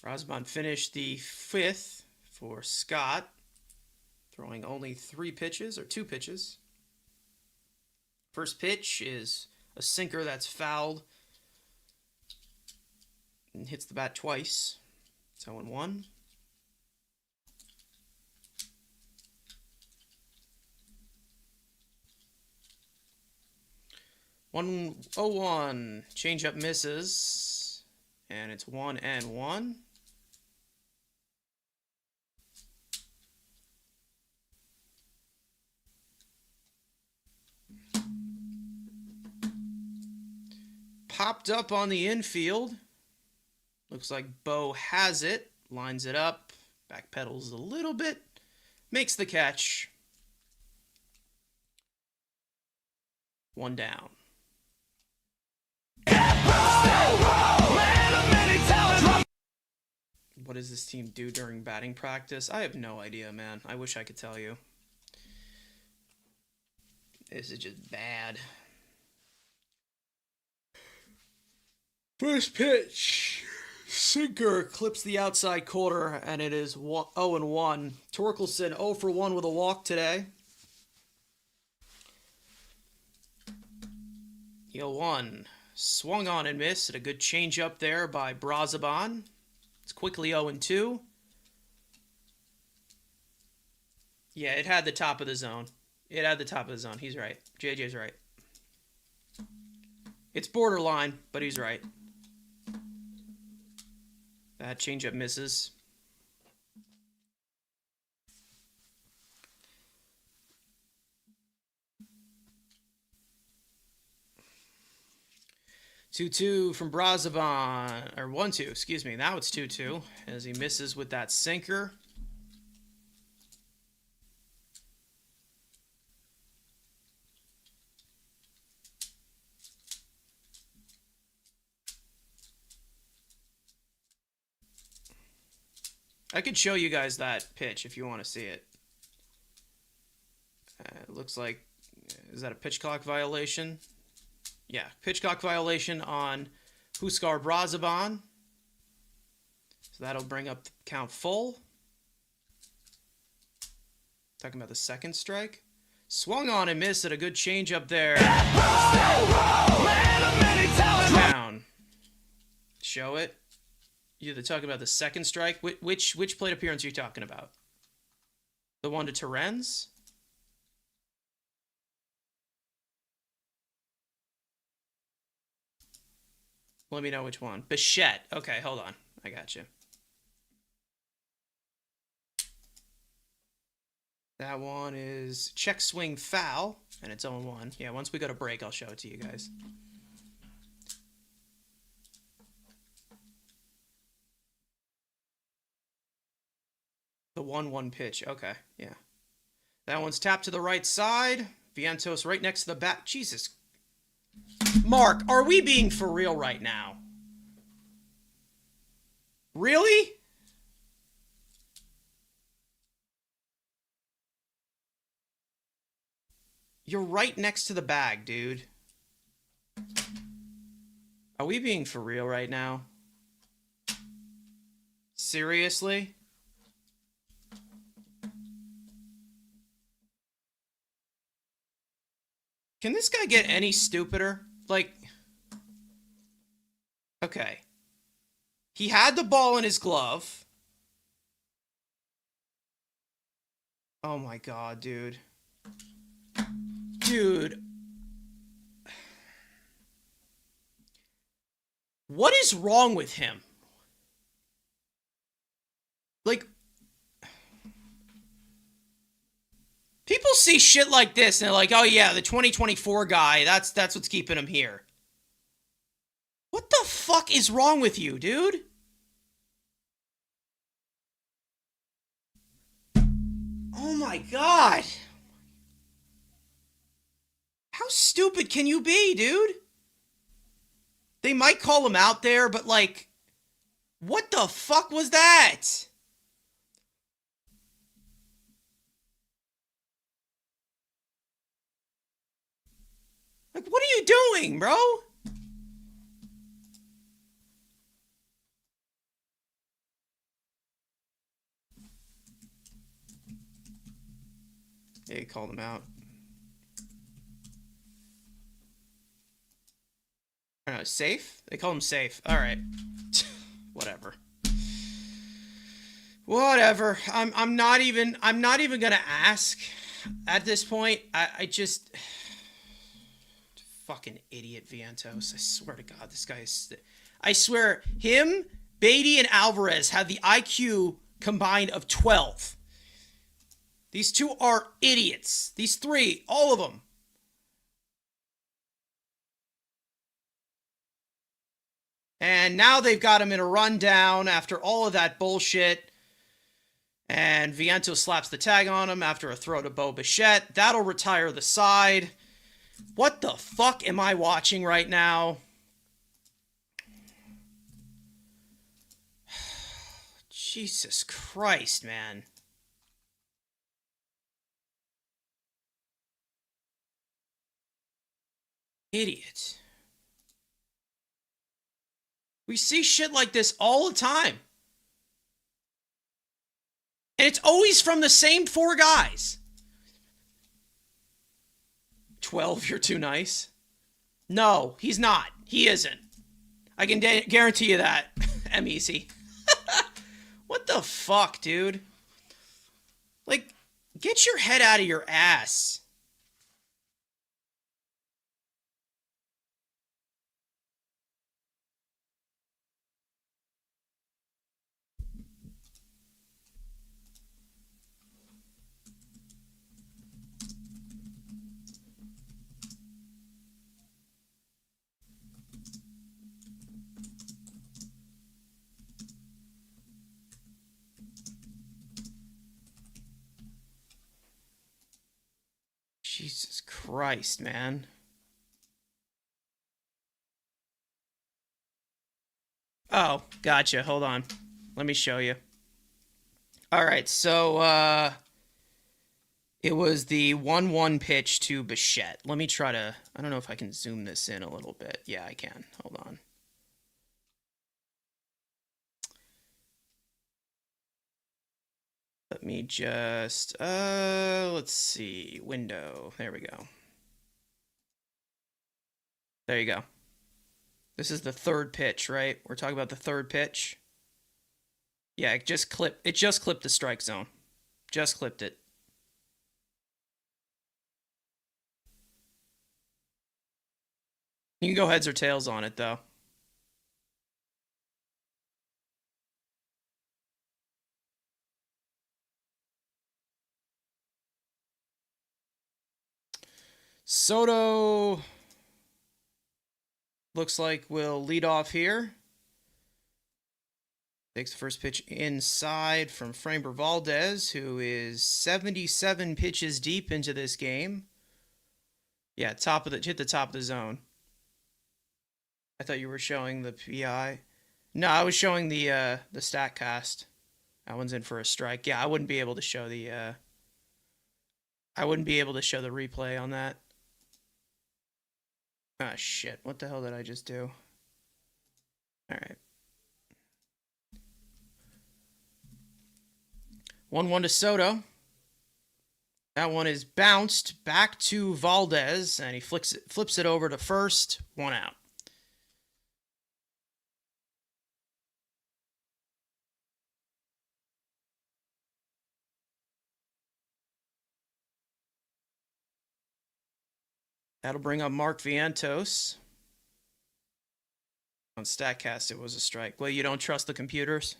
Brazaban finished the 5th for Scott, throwing only 3 pitches, or 2 pitches. First pitch is a sinker that's fouled and hits the bat twice. It's 0-1. 1-0-1. Changeup misses, and it's 1-1. Popped up on the infield. Looks like Bo has it. Lines it up. Backpedals a little bit. Makes the catch. 1 down. What does this team do during batting practice? I have no idea, man. I wish I could tell you. This is just bad. First pitch. Sinker clips the outside corner, and it is 0-1. Torkelson 0 for 1 with a walk today. 0-1. Swung on and missed at a good changeup there by Brazaban. It's quickly 0-2. Yeah, it had the top of the zone. It had the top of the zone. He's right. JJ's right. It's borderline, but he's right. That changeup misses. Two-two from Brazaban, or 1-2, excuse me. Now it's 2-2 as he misses with that sinker. I could show you guys that pitch if you want to see it. It looks like, is that a pitch clock violation? Yeah, pitch clock violation on Huskar Brazaban. So that'll bring up the count full. Talking about the second strike. Swung on and missed at a good change up there. Down. Show it. You're talking about the second strike. Which plate appearance are you talking about? The one to Terens? Let me know which one. Bichette. Okay, hold on. I got you. That one is check swing foul, and it's 0-1. Yeah, once we go to break, I'll show it to you guys. The 1-1 pitch. Okay, yeah. That one's tapped to the right side. Vientos right next to the bat. Jesus. Mark, are we being for real right now? Really? You're right next to the bag, dude. Are we being for real right now? Seriously? Can this guy get any stupider? Like, okay. He had the ball in his glove. Oh my god, dude. Dude. What is wrong with him? Like, people see shit like this and they're like, oh yeah, the 2024 guy, that's what's keeping him here. What the fuck is wrong with you, dude? Oh my god. How stupid can you be, dude? They might call him out there, but like, what the fuck was that? Like, what are you doing, bro? Yeah, he called him out. I don't know, safe? They call him safe. All right. Whatever. Whatever. I'm not even gonna ask at this point. I just fucking idiot Vientos. I swear to God, this guy is. I swear, him, Beatty, and Alvarez have the IQ combined of 12. These two are idiots. These three, all of them. And now they've got him in a rundown after all of that bullshit. And Vientos slaps the tag on him after a throw to Bo Bichette. That'll retire the side. What the fuck am I watching right now? Jesus Christ, man. Idiot. We see shit like this all the time. And it's always from the same four guys. 12, you're too nice. No, he's not. He isn't. I can guarantee you that. M-Easy. What the fuck, dude? Like, get your head out of your ass. Jesus Christ, man. Oh, gotcha. Hold on. Let me show you. All right, so it was the 1-1 pitch to Bichette. Let me try to... I don't know if I can zoom this in a little bit. Yeah, I can. Hold on. Let me just... let's see. Window. There we go. There you go. This is the third pitch, right? We're talking about the third pitch. Yeah, it just clipped the strike zone. Just clipped it. You can go heads or tails on it, though. Soto looks like we'll lead off here. Takes the first pitch inside from Framber Valdez, who is 77 pitches deep into this game. Yeah, hit the top of the zone. I thought you were showing the PI. No, I was showing the StatCast. That one's in for a strike. Yeah, I wouldn't be able to show the replay on that. Ah, shit. What the hell did I just do? All right. 1-1 to Soto. That one is bounced back to Valdez, and he flips it over to first. 1 out. That'll bring up Mark Vientos. On StatCast, it was a strike. Well, you don't trust the computers?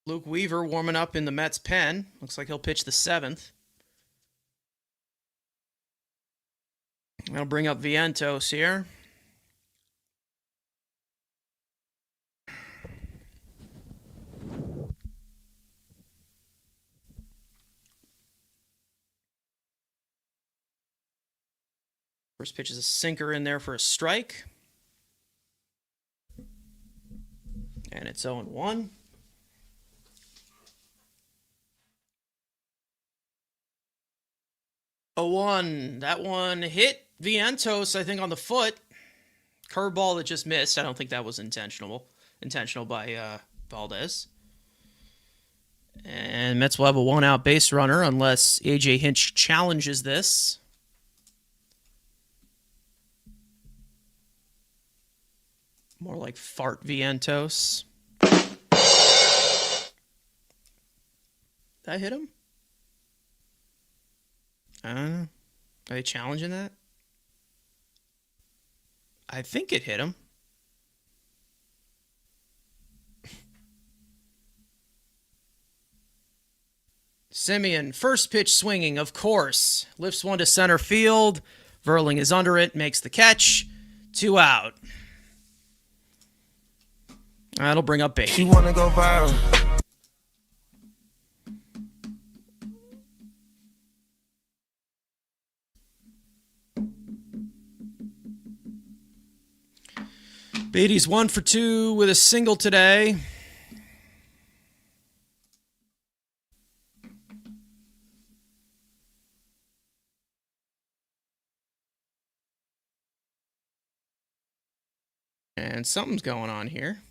Luke Weaver warming up in the Mets pen. Looks like he'll pitch the 7th. I'll bring up Vientos here. First pitch is a sinker in there for a strike. And it's 0-1. Oh, 1. That one hit Vientos, I think, on the foot. Curveball that just missed. I don't think that was intentional by Valdez. And Mets will have a 1-out base runner unless A.J. Hinch challenges this. More like fart Vientos. That hit him? I don't know. Are they challenging that? I think it hit him. Simeon, first pitch swinging, of course. Lifts one to center field. Verling is under it, makes the catch. 2 out. That'll bring up Beatty. She wanna go viral. Beatty's 1 for 2 with a single today. And something's going on here.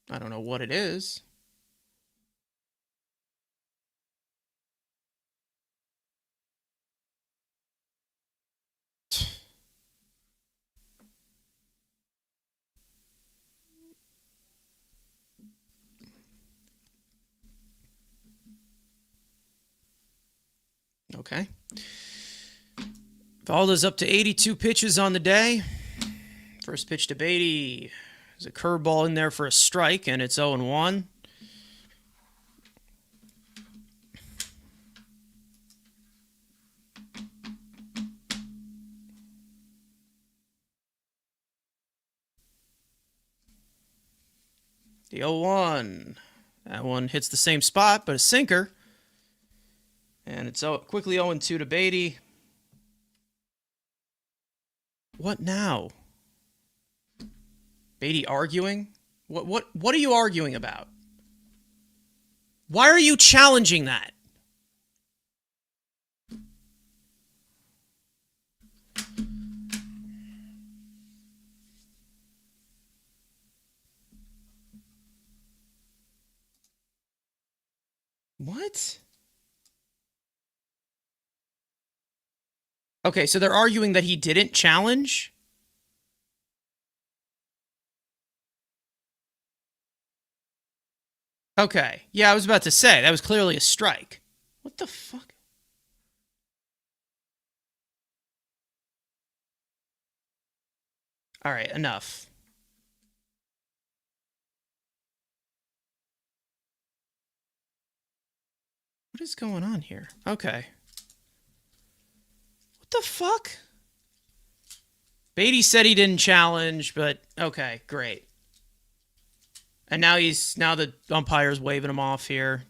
I don't know what it is. Okay. Valdez up to 82 pitches on the day. First pitch to Beatty. There's a curveball in there for a strike, and it's 0-1. The 0-1. That one hits the same spot, but a sinker. And it's quickly 0-2 to Beatty. What now? Beatty arguing? What are you arguing about? Why are you challenging that? What? Okay, so they're arguing that he didn't challenge? Okay. Yeah, I was about to say, that was clearly a strike. What the fuck? All right, enough. What is going on here? Okay. What the fuck? Beatty said he didn't challenge, but okay, great. And now the umpire's waving him off here.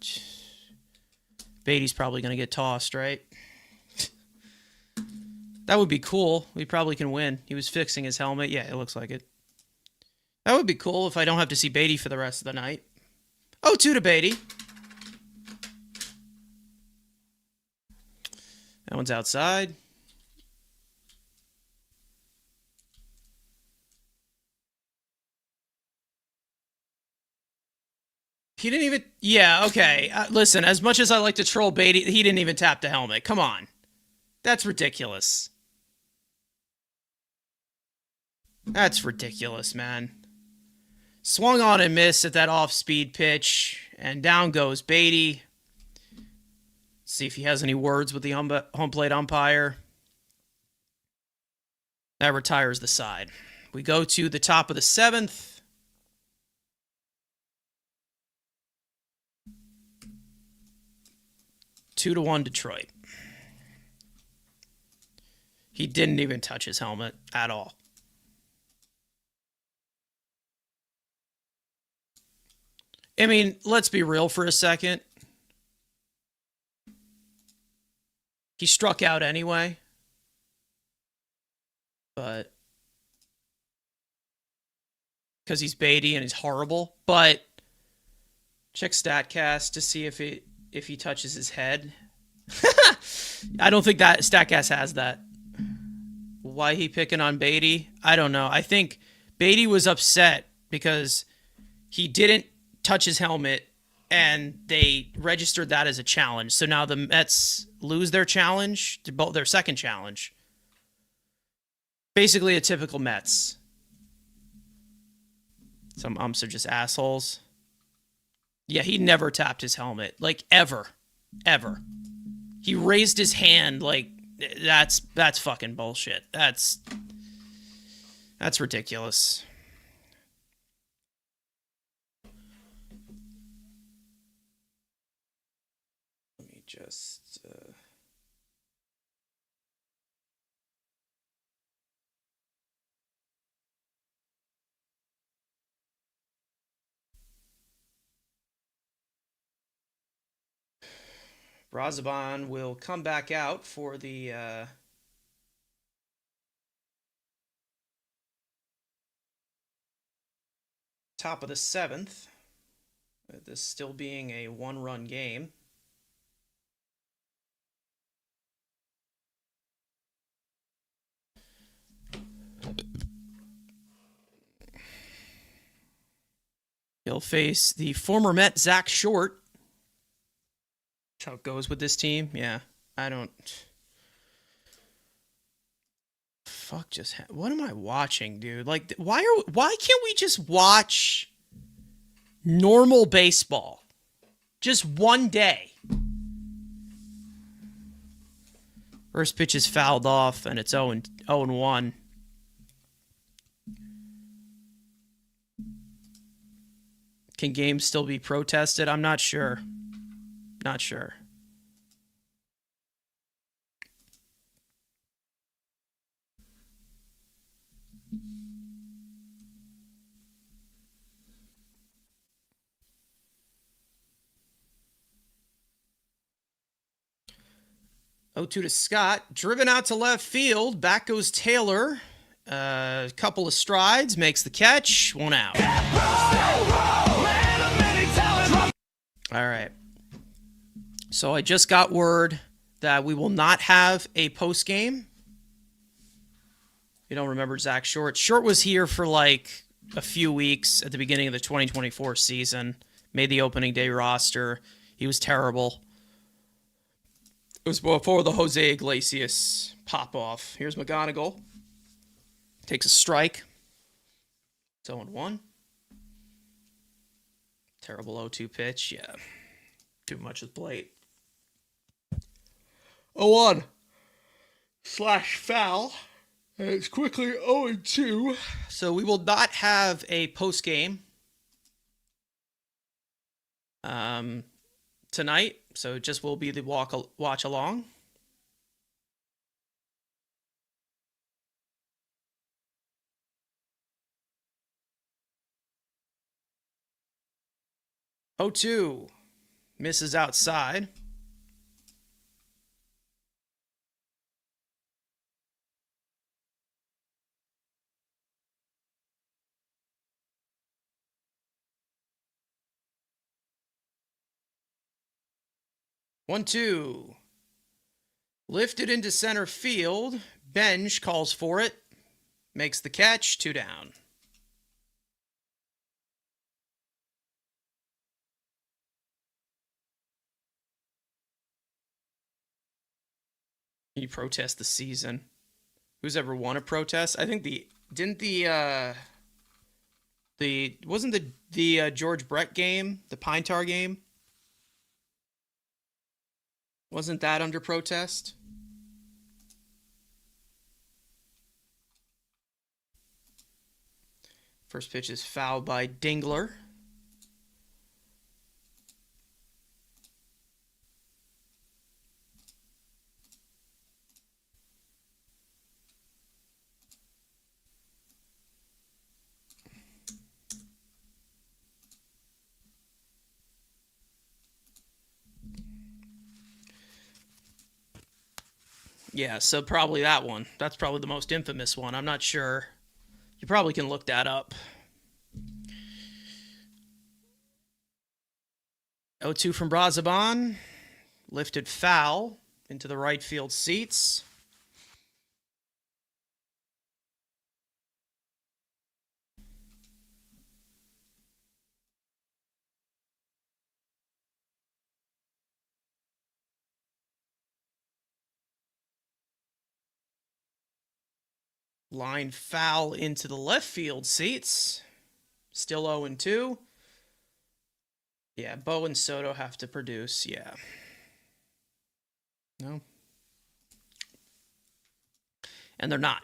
Beatty's probably going to get tossed, right? That would be cool. We probably can win. He was fixing his helmet. Yeah, it looks like it. That would be cool if I don't have to see Beatty for the rest of the night. 0-2 to Beatty. That one's outside. He didn't even... Yeah, okay. Listen, as much as I like to troll Beatty, he didn't even tap the helmet. Come on. That's ridiculous. That's ridiculous, man. Swung on and missed at that off-speed pitch, and down goes Beatty. See if he has any words with the home plate umpire. That retires the side. We go to the top of the 7th. Two to 1 Detroit. He didn't even touch his helmet at all. I mean, let's be real for a second. He struck out anyway. but because he's Beatty and he's horrible. But check Statcast to see if he touches his head. I don't think that Statcast has that. Why he picking on Beatty? I don't know. I think Beatty was upset because he didn't touch his helmet and they registered that as a challenge. So now the Mets lose their challenge, their second challenge. Basically a typical Mets. Some umps are just assholes. Yeah, he never tapped his helmet. Like, ever. Ever. He raised his hand like, that's fucking bullshit. That's ridiculous. Let me just... Brazaban will come back out for the top of the seventh. This still being a one-run game. He'll face the former Met, Zach Short. How it goes with this team. Yeah, I don't... Fuck, what am I watching, dude? Like, why can't we just watch normal baseball? Just one day. First pitch is fouled off, and it's 0-1. Can games still be protested? I'm not sure. Not sure. Oh, 2 to Scott. Driven out to left field. Back goes Taylor. A couple of strides. Makes the catch. 1 out. All right. So I just got word that we will not have a post game. You don't remember Zach Short. Short was here for like a few weeks at the beginning of the 2024 season. Made the opening day roster. He was terrible. It was before the Jose Iglesias pop-off. Here's McGonigal. Takes a strike. It's 0-1. Terrible 0-2 pitch. Yeah. Too much with Blake. 0-1 / foul. And it's quickly 0-2. So we will not have a post game tonight. So it just will be the watch along. Oh, 2 misses outside. One, 2. Lifted into center field. Benj calls for it. Makes the catch. 2 down. You protest the season. Who's ever won a protest? I think wasn't the George Brett game, the Pine Tar game? Wasn't that under protest? First pitch is fouled by Dingler. Yeah, so probably that one. That's probably the most infamous one. I'm not sure. You probably can look that up. 0-2 from Brazaban. Lifted foul into the right field seats. Line foul into the left field seats. Still 0-2. Yeah, Bo and Soto have to produce. Yeah. No. And they're not,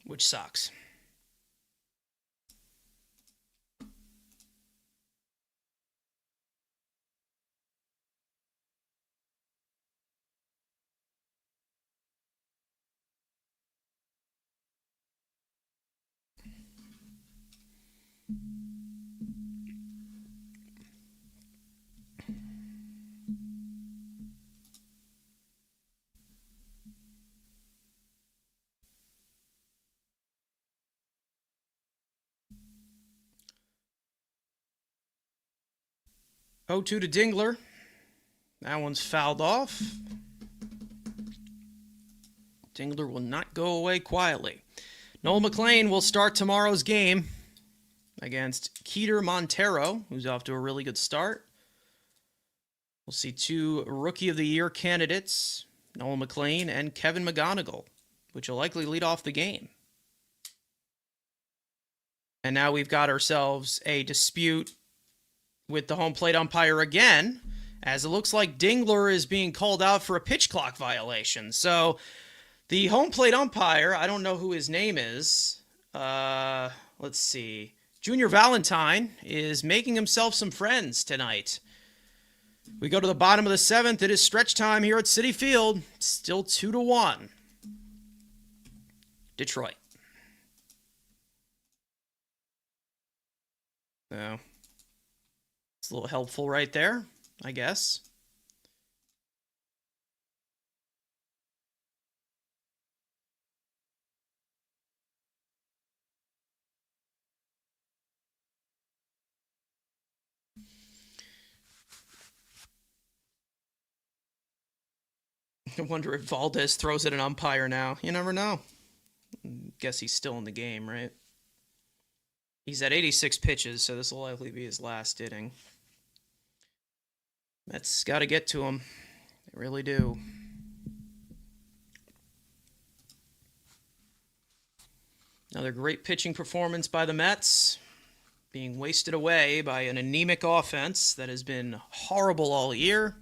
which sucks. Oh, 2 to Dingler. That one's fouled off. Dingler will not go away quietly. Noel McLean will start tomorrow's game against Keter Montero, who's off to a really good start. We'll see 2 Rookie of the Year candidates, Noel McLean and Kevin McGonigal, which will likely lead off the game. And now we've got ourselves a dispute with the home plate umpire again, as it looks like Dingler is being called out for a pitch clock violation. So the home plate umpire, I don't know who his name is. Let's see. Junior Valentine is making himself some friends tonight. We go to the bottom of the 7th. It is stretch time here at Citi Field. Still 2-1. Detroit. So, it's a little helpful right there, I guess. I wonder if Valdez throws at an umpire now. You never know. Guess he's still in the game, right? He's at 86 pitches, so this will likely be his last inning. Mets got to get to him. They really do. Another great pitching performance by the Mets, being wasted away by an anemic offense that has been horrible all year.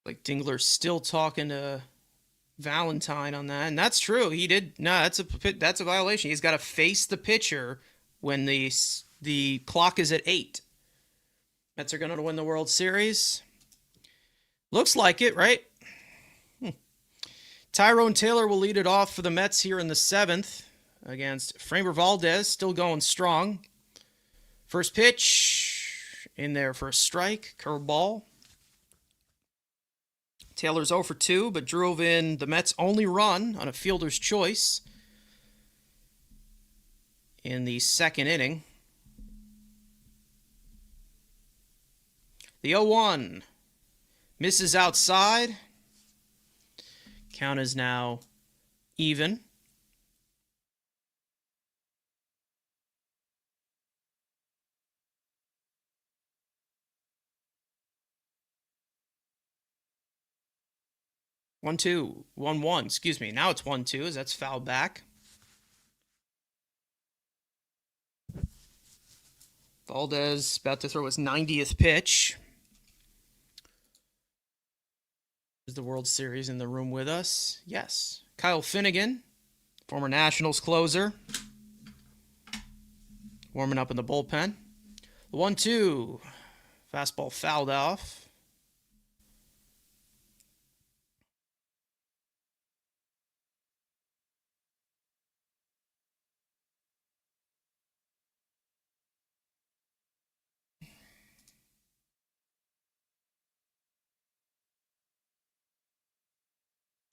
Like Dingler's still talking to Valentine on that, and that's true. He did. No, that's a violation. He's got to face the pitcher when the clock is at 8. Mets are going to win the World Series. Looks like it, right? Tyrone Taylor will lead it off for the Mets here in the 7th against Framber Valdez, still going strong. First pitch in there for a strike, curveball. Taylor's 0 for 2, but drove in the Mets' only run on a fielder's choice in the 2nd inning. The 0-1 misses outside. Count is now even. 1-2. 1-1. Excuse me. Now it's 1-2 as that's fouled back. Valdez about to throw his 90th pitch. Is the World Series in the room with us? Yes. Kyle Finnegan, former Nationals closer, warming up in the bullpen. The 1-2. Fastball fouled off.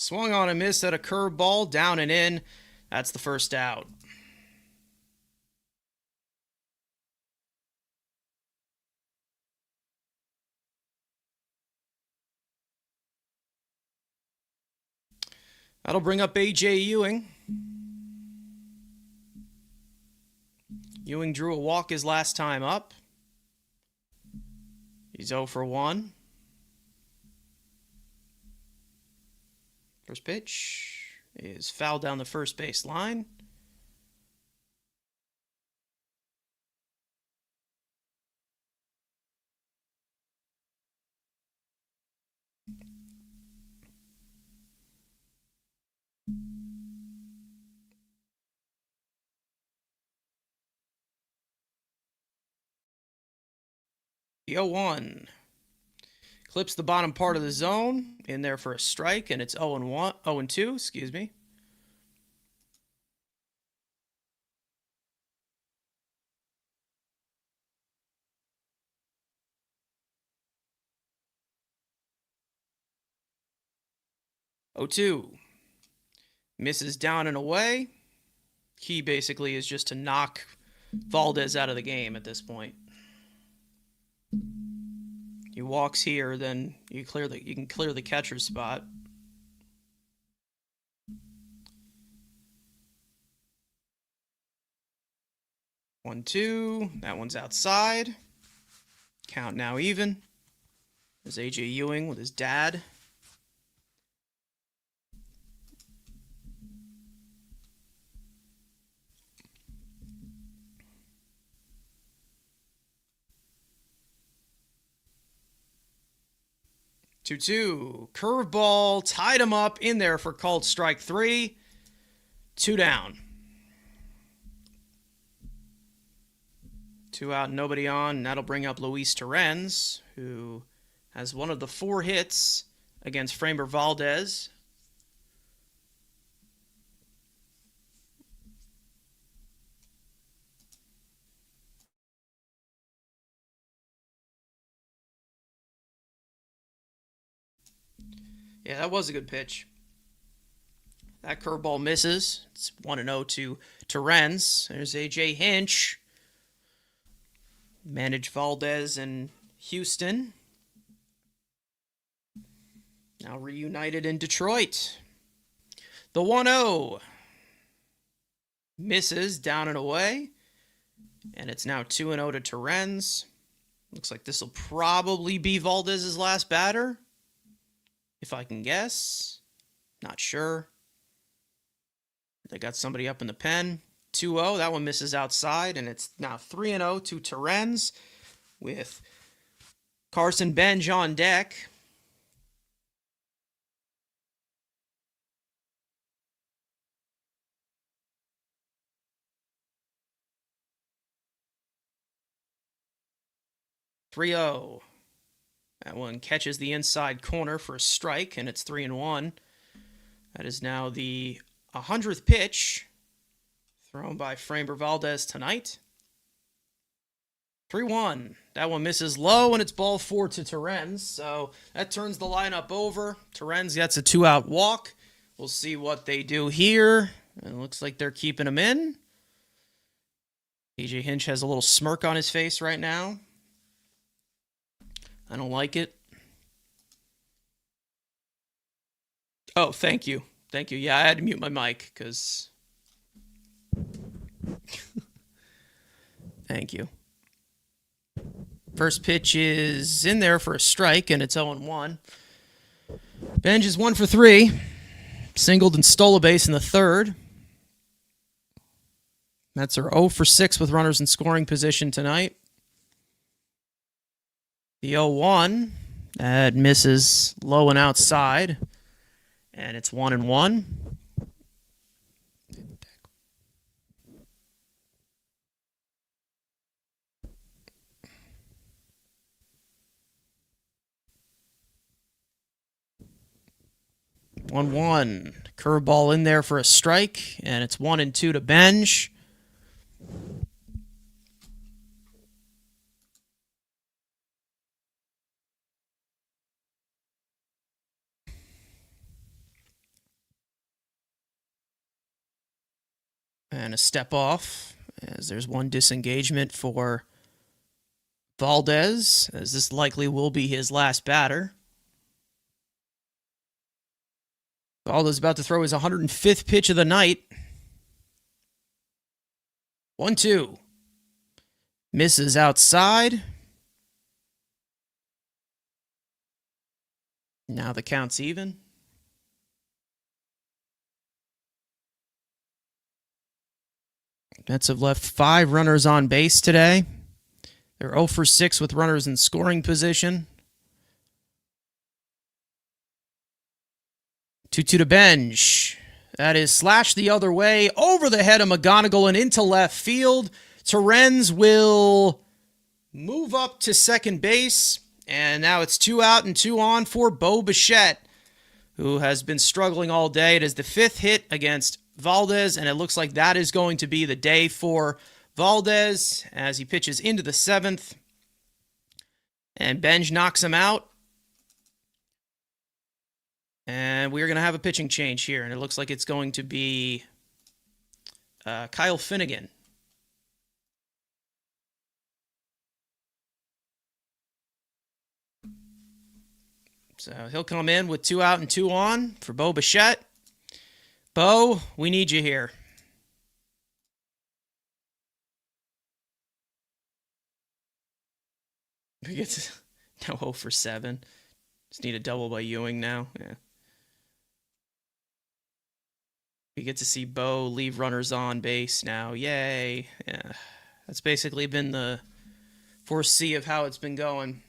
Swung on and missed at a curveball, down and in. That's the first out. That'll bring up A.J. Ewing. Ewing drew a walk his last time up. He's 0 for 1. First pitch is fouled down the first base line. The 0-1. Clips the bottom part of the zone, in there for a strike, and it's 0-2, excuse me. Oh, 2. Misses down and away. Key basically is just to knock Valdez out of the game at this point. He walks here, then you can clear the catcher's spot. One, 2. That one's outside. Count now even. There's A.J. Ewing with his dad. Two. Curveball tied him up in there for called strike 3. 2 down. 2 out, nobody on. And that'll bring up Luis Torrens, who has one of the 4 hits against Framber Valdez. Yeah, that was a good pitch. That curveball misses. It's 1-0 to Torrens. There's A.J. Hinch. Managed Valdez in Houston. Now reunited in Detroit. The 1-0. Misses down and away. And it's now 2-0 to Torrens. Looks like this will probably be Valdez's last batter, if I can guess. Not sure. They got somebody up in the pen. 2-0. That one misses outside, and it's now 3-0 to Torrens with Carson Benj on deck. That one catches the inside corner for a strike, and it's 3-1. That is now the 100th pitch thrown by Framber Valdez tonight. 3-1. That one misses low, and it's ball 4 to Torrens. So that turns the lineup over. Torrens gets a 2-out walk. We'll see what they do here. It looks like they're keeping him in. A.J. Hinch has a little smirk on his face right now. I don't like it. Oh, thank you. Thank you. Yeah, I had to mute my mic because... Thank you. First pitch is in there for a strike, and it's 0-1. Benj is 1 for 3. Singled and stole a base in the third. Mets are 0 for 6 with runners in scoring position tonight. The 0-1, that misses low and outside. And it's 1-1. One. Curveball in there for a strike, and it's 1-2 to Benj. And a step off, as there's one disengagement for Valdez, as this likely will be his last batter. Valdez about to throw his 105th pitch of the night. 1-2. Misses outside. Now the count's even. Mets have left 5 runners on base today. They're 0 for 6 with runners in scoring position. 2-2 to Benj. That is slashed the other way, over the head of McGonigal and into left field. Terens will move up to second base, and now it's 2 out and 2 on for Bo Bichette, who has been struggling all day. It is the 5th hit against Valdez, and it looks like that is going to be the day for Valdez as he pitches into the 7th. And Benj knocks him out. And we're going to have a pitching change here, and it looks like it's going to be Kyle Finnegan. So he'll come in with 2 out and 2 on for Bo Bichette. Bo, we need you here. We get to no 0 for 7. Just need a double by Ewing now. Yeah. We get to see Bo leave runners on base now. Yay. Yeah. That's basically been the foresee of how it's been going.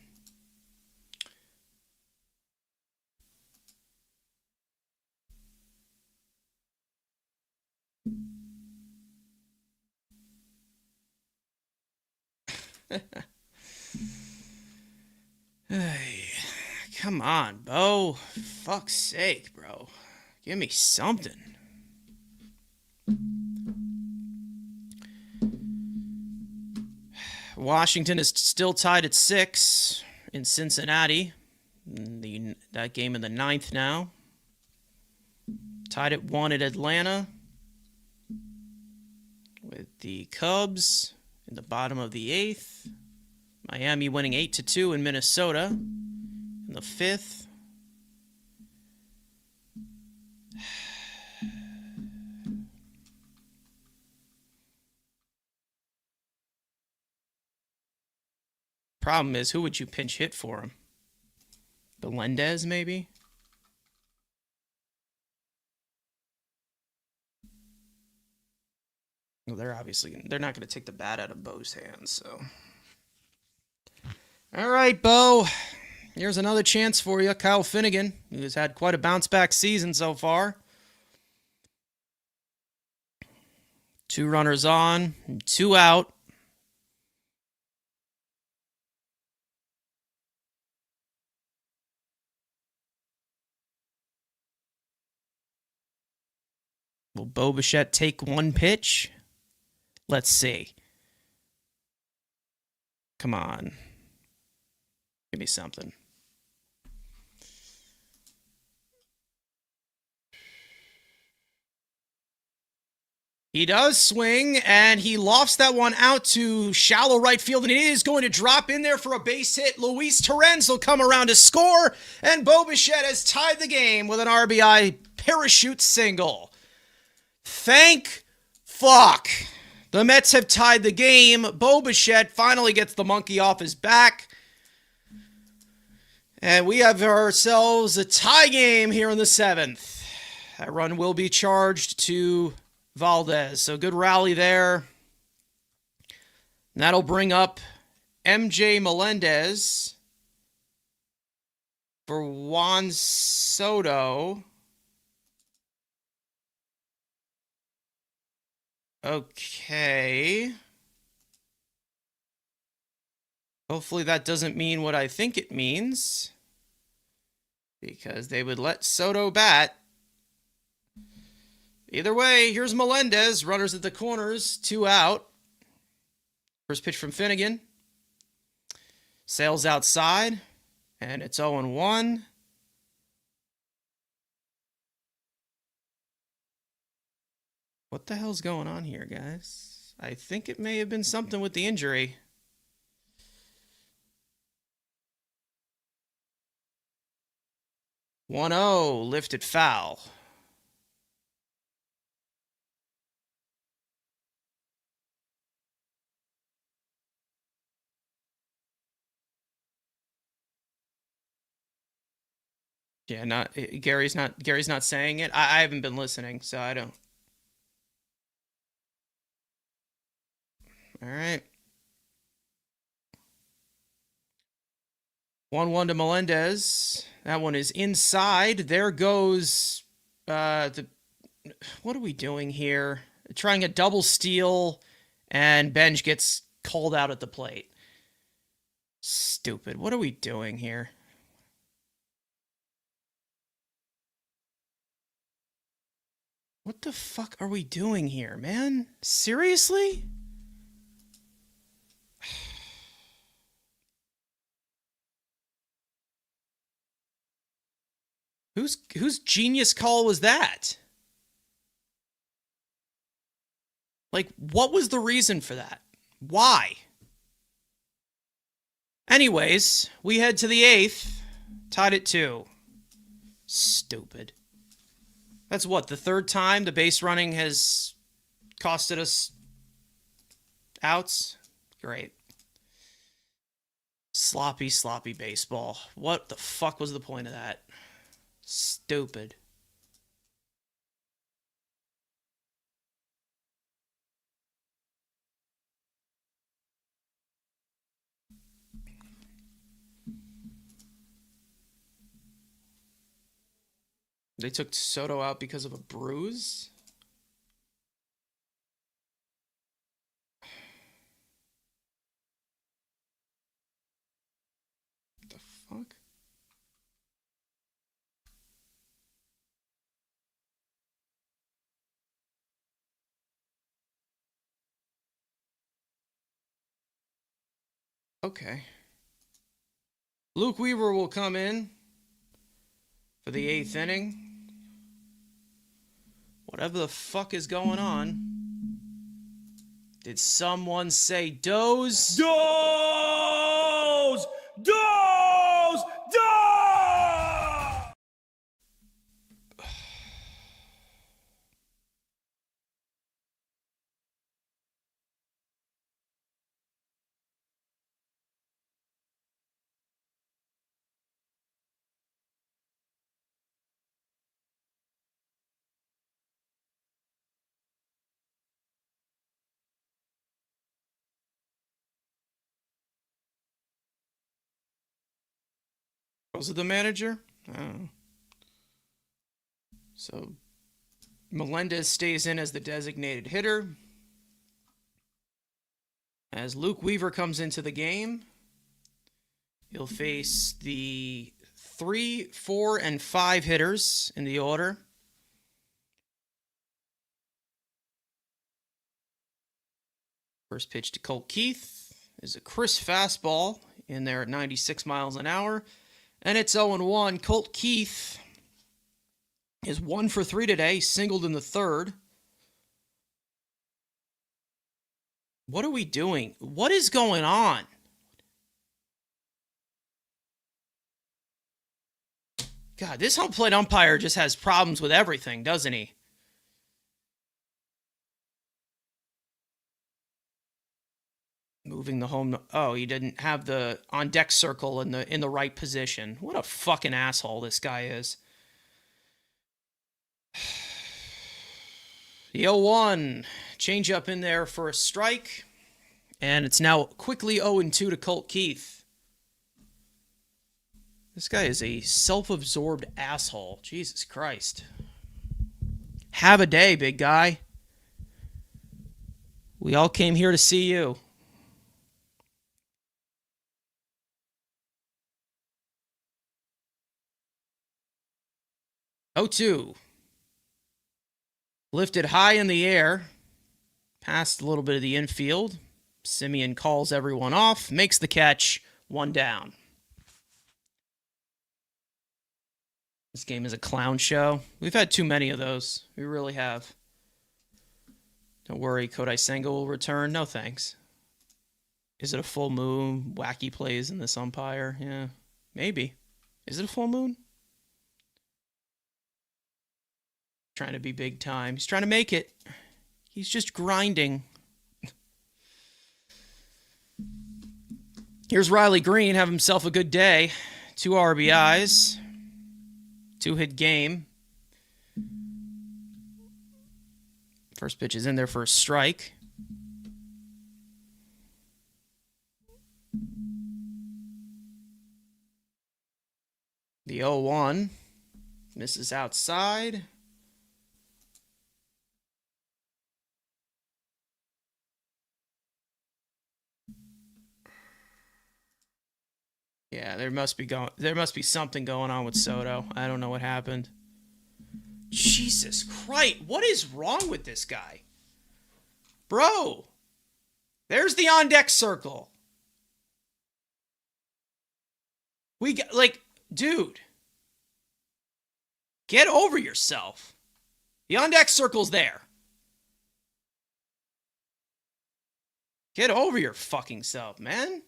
Hey, come on, Bo. Fuck's sake, bro. Give me something. Washington is still tied at 6 in Cincinnati. That game in the 9th now. Tied at 1 at Atlanta. With the Cubs in the bottom of the 8th. Miami winning 8-2 in Minnesota in the 5th. Problem is, who would you pinch hit for him? Melendez, maybe? Well, they're not going to take the bat out of Bo's hands, so. All right, Bo. Here's another chance for you. Kyle Finnegan, who has had quite a bounce-back season so far. 2 runners on, 2 out. Will Bo Bichette take 1 pitch? Let's see. Come on. Give me something. He does swing, and he lofts that one out to shallow right field, and it is going to drop in there for a base hit. Luis Terens will come around to score, and Bo Bichette has tied the game with an RBI parachute single. Thank fuck. The Mets have tied the game. Bo Bichette finally gets the monkey off his back. And we have ourselves a tie game here in the 7th. That run will be charged to Valdez. So good rally there. And that'll bring up MJ Melendez for Juan Soto. Okay. Hopefully that doesn't mean what I think it means, because they would let Soto bat. Either way, here's Melendez. Runners at the corners, 2 out. First pitch from Finnegan. Sails outside, and it's 0-1. What the hell's going on here, guys? I think it may have been something with the injury. One-0, lifted foul. Yeah, Gary's not saying it. I haven't been listening, so I don't. All right. 1-1 to Melendez. That one is inside. There goes what are we doing here? Trying a double steal, and Benj gets called out at the plate. Stupid. What are we doing here? What the fuck are we doing here, man? Seriously? Whose genius call was that? Like, what was the reason for that? Why? Anyways, we head to the 8th. Tied at 2. Stupid. That's what, the 3rd time the base running has costed us outs? Great. Sloppy, sloppy baseball. What the fuck was the point of that? Stupid. They took Soto out because of a bruise? What the fuck? Okay. Luke Weaver will come in for the 8th inning. Whatever the fuck is going on. Did someone say doze? Doze! Doze! Doze! Was it the manager? Oh. So Melendez stays in as the designated hitter. As Luke Weaver comes into the game, he'll face the 3, 4, and 5 hitters in the order. First pitch to Colt Keith is a crisp fastball in there at 96 miles an hour. And it's 0-1. Colt Keith is 1 for 3 today, singled in the 3rd. What are we doing? What is going on? God, this home plate umpire just has problems with everything, doesn't he? Moving the home. Oh, he didn't have the on deck circle in the right position. What a fucking asshole this guy is. The 0-1. Change up in there for a strike. And it's now quickly 0-2 to Colt Keith. This guy is a self-absorbed asshole. Jesus Christ. Have a day, big guy. We all came here to see you. Oh, 2. Lifted high in the air. Past a little bit of the infield. Simeon calls everyone off. Makes the catch. 1 down. This game is a clown show. We've had too many of those. We really have. Don't worry, Kodai Senga will return. No thanks. Is it a full moon? Wacky plays in this umpire? Yeah, maybe. Is it a full moon? Trying to be big time. He's trying to make it. He's just grinding. Here's Riley Green. Have himself a good day. 2 RBIs. 2-hit game. First pitch is in there for a strike. The 0-1 misses outside. Yeah, there must be something going on with Soto. I don't know what happened. Jesus Christ, what is wrong with this guy? Bro, there's the on-deck circle. We got, dude, get over yourself. The on-deck circle's there. Get over your fucking self, man.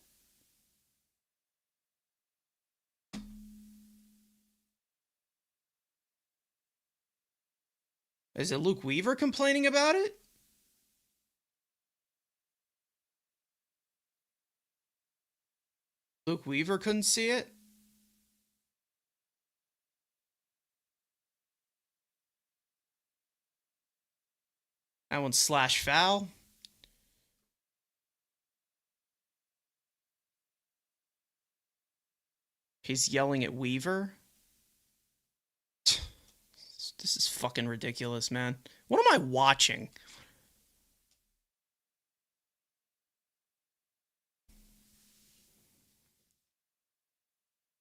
Is it Luke Weaver complaining about it? Luke Weaver couldn't see it? That one's slash foul. He's yelling at Weaver. This is fucking ridiculous, man. What am I watching?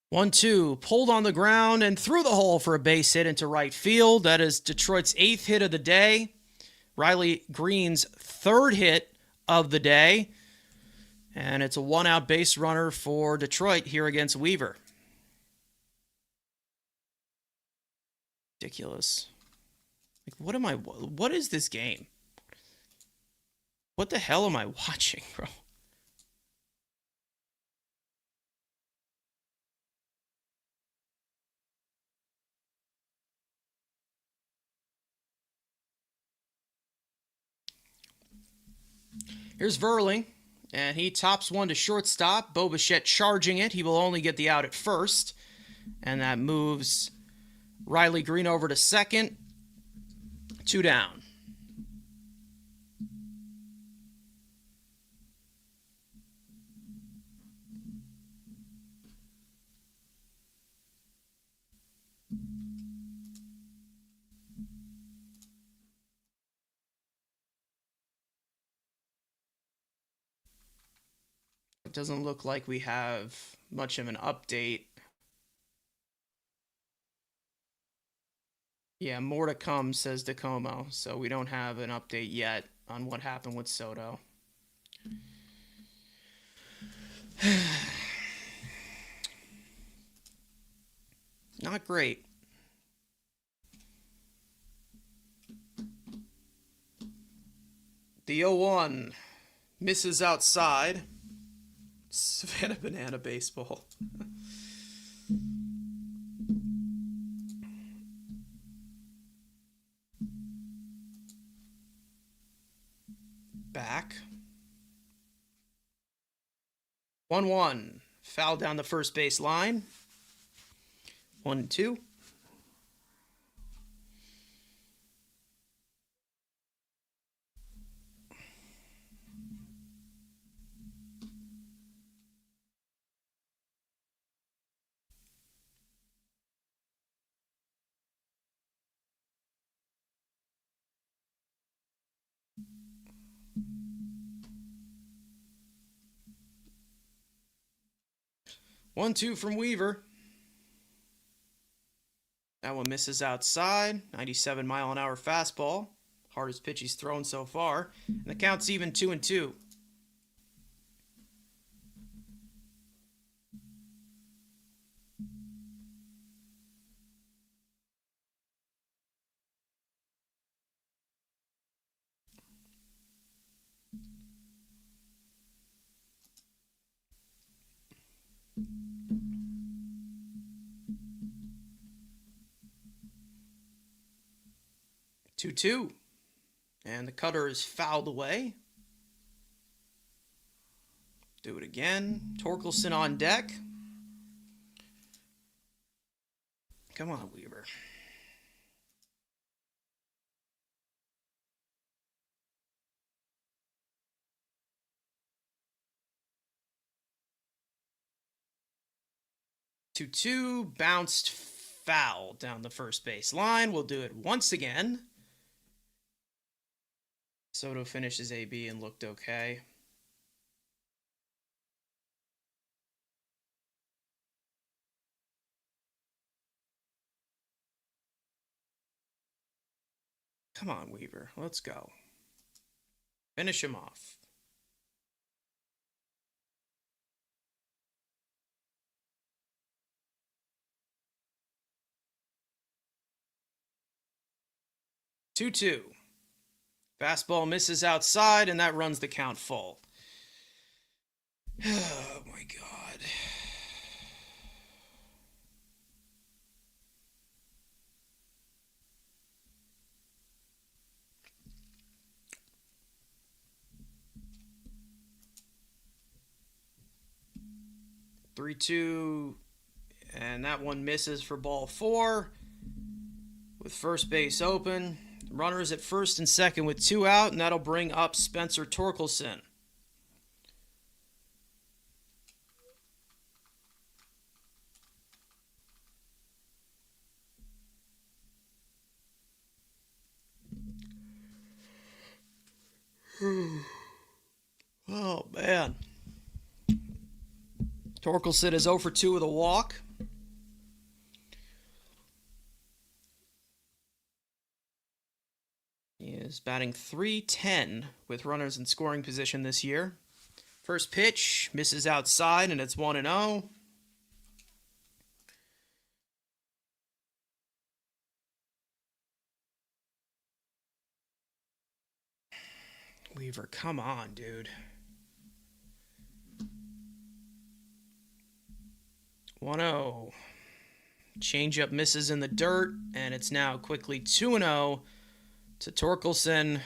One, two, pulled on the ground and through the hole for a base hit into right field. That is Detroit's 8th hit of the day. Riley Green's 3rd hit of the day. And it's a 1-out base runner for Detroit here against Weaver. Ridiculous. What is this game? What the hell am I watching, bro? Here's Verling, and he tops one to shortstop. Bo Bichette charging it. He will only get the out at first, and that moves Riley Green over to second. 2 down. It doesn't look like we have much of an update. Yeah, more to come, says DeComo. So we don't have an update yet on what happened with Soto. Not great. The 0-1 misses outside. Savannah Banana Baseball. Back. 1-1. Foul down the first base line. 1-2. One, two from Weaver. That one misses outside. 97-mile-an-hour fastball. Hardest pitch he's thrown so far. And the count's even 2-2. 2-2. And the cutter is fouled away. Do it again. Torkelson on deck. Come on, Weaver. Two bounced foul down the first base line. We'll do it once again. Soto finishes AB and looked okay. Come on, Weaver. Let's go. Finish him off. Two. Fastball misses outside, and that runs the count full. Oh, my God. Three, two, and that one misses for ball 4. With first base open. Runners at first and second with 2 out, and that'll bring up Spencer Torkelson. Oh, man. Torkelson is 0 for 2 with a walk. He is batting .310 with runners in scoring position this year. First pitch misses outside, and it's 1-0. Weaver, come on, dude. 1-0. Changeup misses in the dirt, and it's now quickly 2-0 to Torkelson.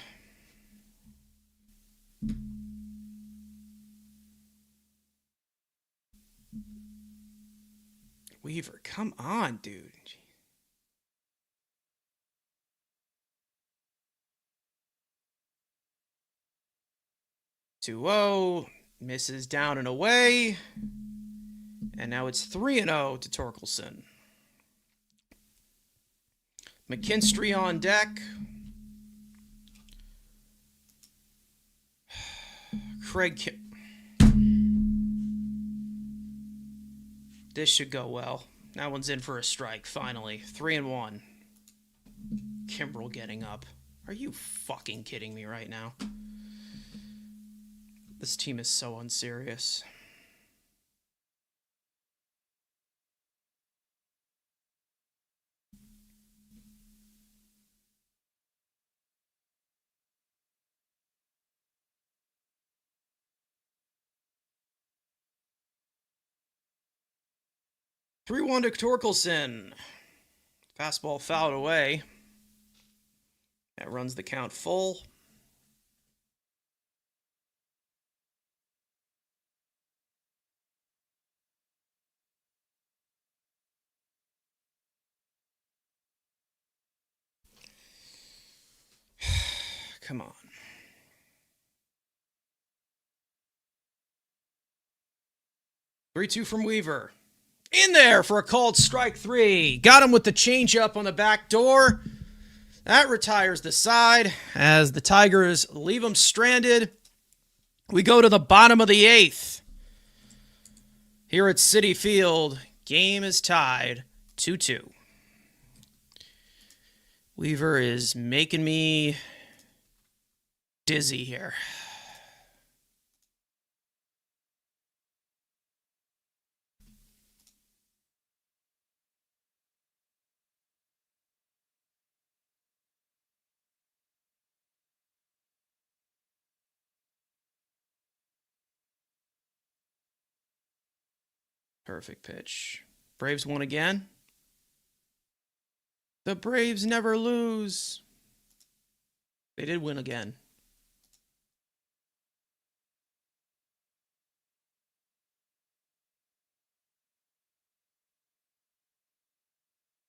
Weaver, come on, dude. 2-0. Misses down and away. And now it's 3-0 to Torkelson. McKinstry on deck. Craig. This should go well. That one's in for a strike, finally. 3-1. Kimbrel getting up. Are you fucking kidding me right now? This team is so unserious. Three-one to Torkelson. Fastball fouled away. That runs the count full. Come on. Three-two from Weaver. In there for a called strike three. Got him with the changeup on the back door. That retires the side as the Tigers leave him stranded. We go to the bottom of the eighth. Here at Citi Field, game is tied 2-2. Weaver is making me dizzy here. Perfect pitch. Braves won again. The Braves never lose. They did win again.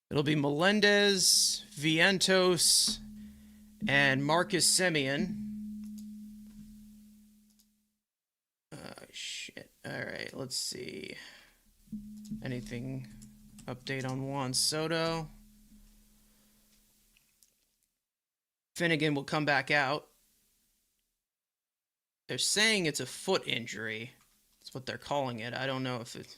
It'll be Melendez, Vientos, and Marcus Semien. Oh, shit. All right, let's see. Anything update on Juan Soto? Finnegan will come back out. They're saying it's a foot injury. That's what they're calling it. I don't know if it's...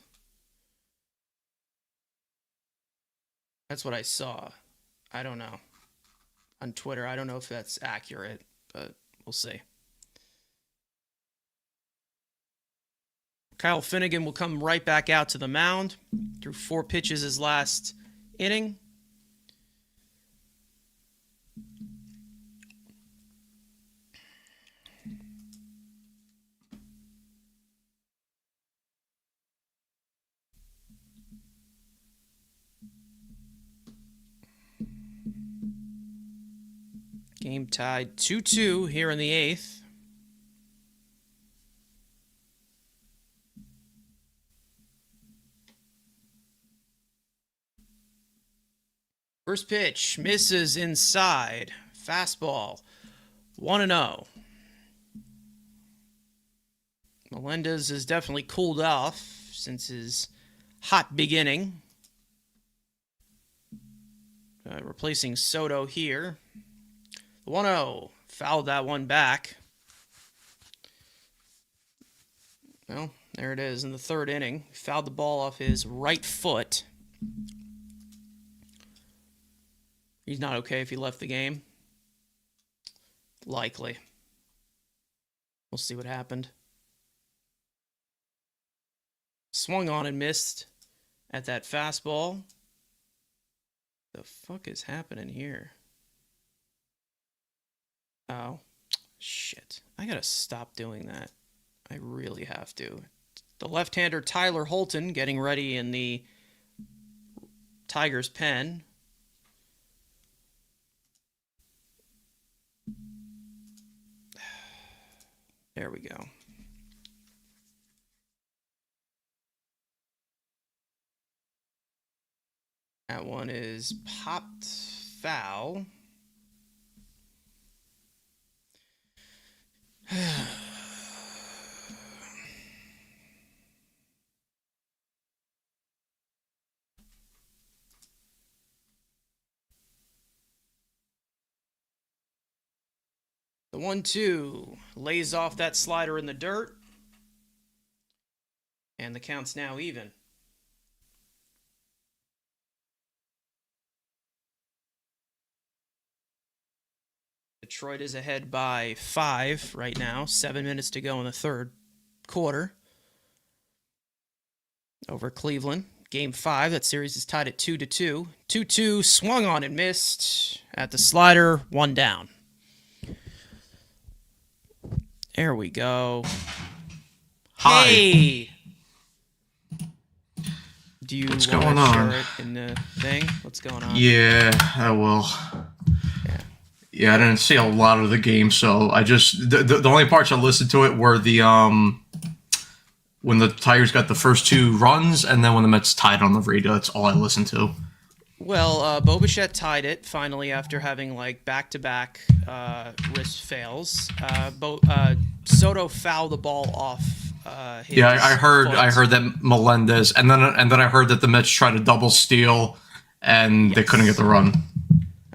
That's what I saw. I don't know. On Twitter, I don't know if that's accurate, but we'll see. Kyle Finnegan will come right back out to the mound. Threw 4 pitches his last inning. Game tied 2-2 here in the 8th. First pitch misses inside. Fastball 1-0. Melendez has definitely cooled off since his hot beginning. Replacing Soto here. 1-0. Fouled that one back. Well, there it is in the 3rd inning. Fouled the ball off his right foot. He's not okay if he left the game. Likely. We'll see what happened. Swung on and missed at that fastball. The fuck is happening here? Oh, shit. I gotta stop doing that. I really have to. The left-hander Tyler Holton getting ready in the Tigers' pen. There we go. That one is popped foul. The 1-2 lays off that slider in the dirt. And the count's now even. Detroit is ahead by 5 right now. 7 minutes to go in the 3rd quarter. Over Cleveland. Game 5, that series is tied at 2-2. 2-2, swung on and missed at the slider, 1 down. There we go. Hi. Hey! Do you What's want going to on? share it in the thing? What's going on? Yeah, I will. Yeah. Yeah, I didn't see a lot of the game, so I just the only parts I listened to it were the when the Tigers got the first 2 runs, and then when the Mets tied on the radio. That's all I listened to. Well, Bobichette tied it finally after having like back-to-back wrist fails. Soto fouled the ball off. His Yeah, I heard. foot. I heard that Melendez, and then I heard that the Mets tried to double steal, and they couldn't get the run.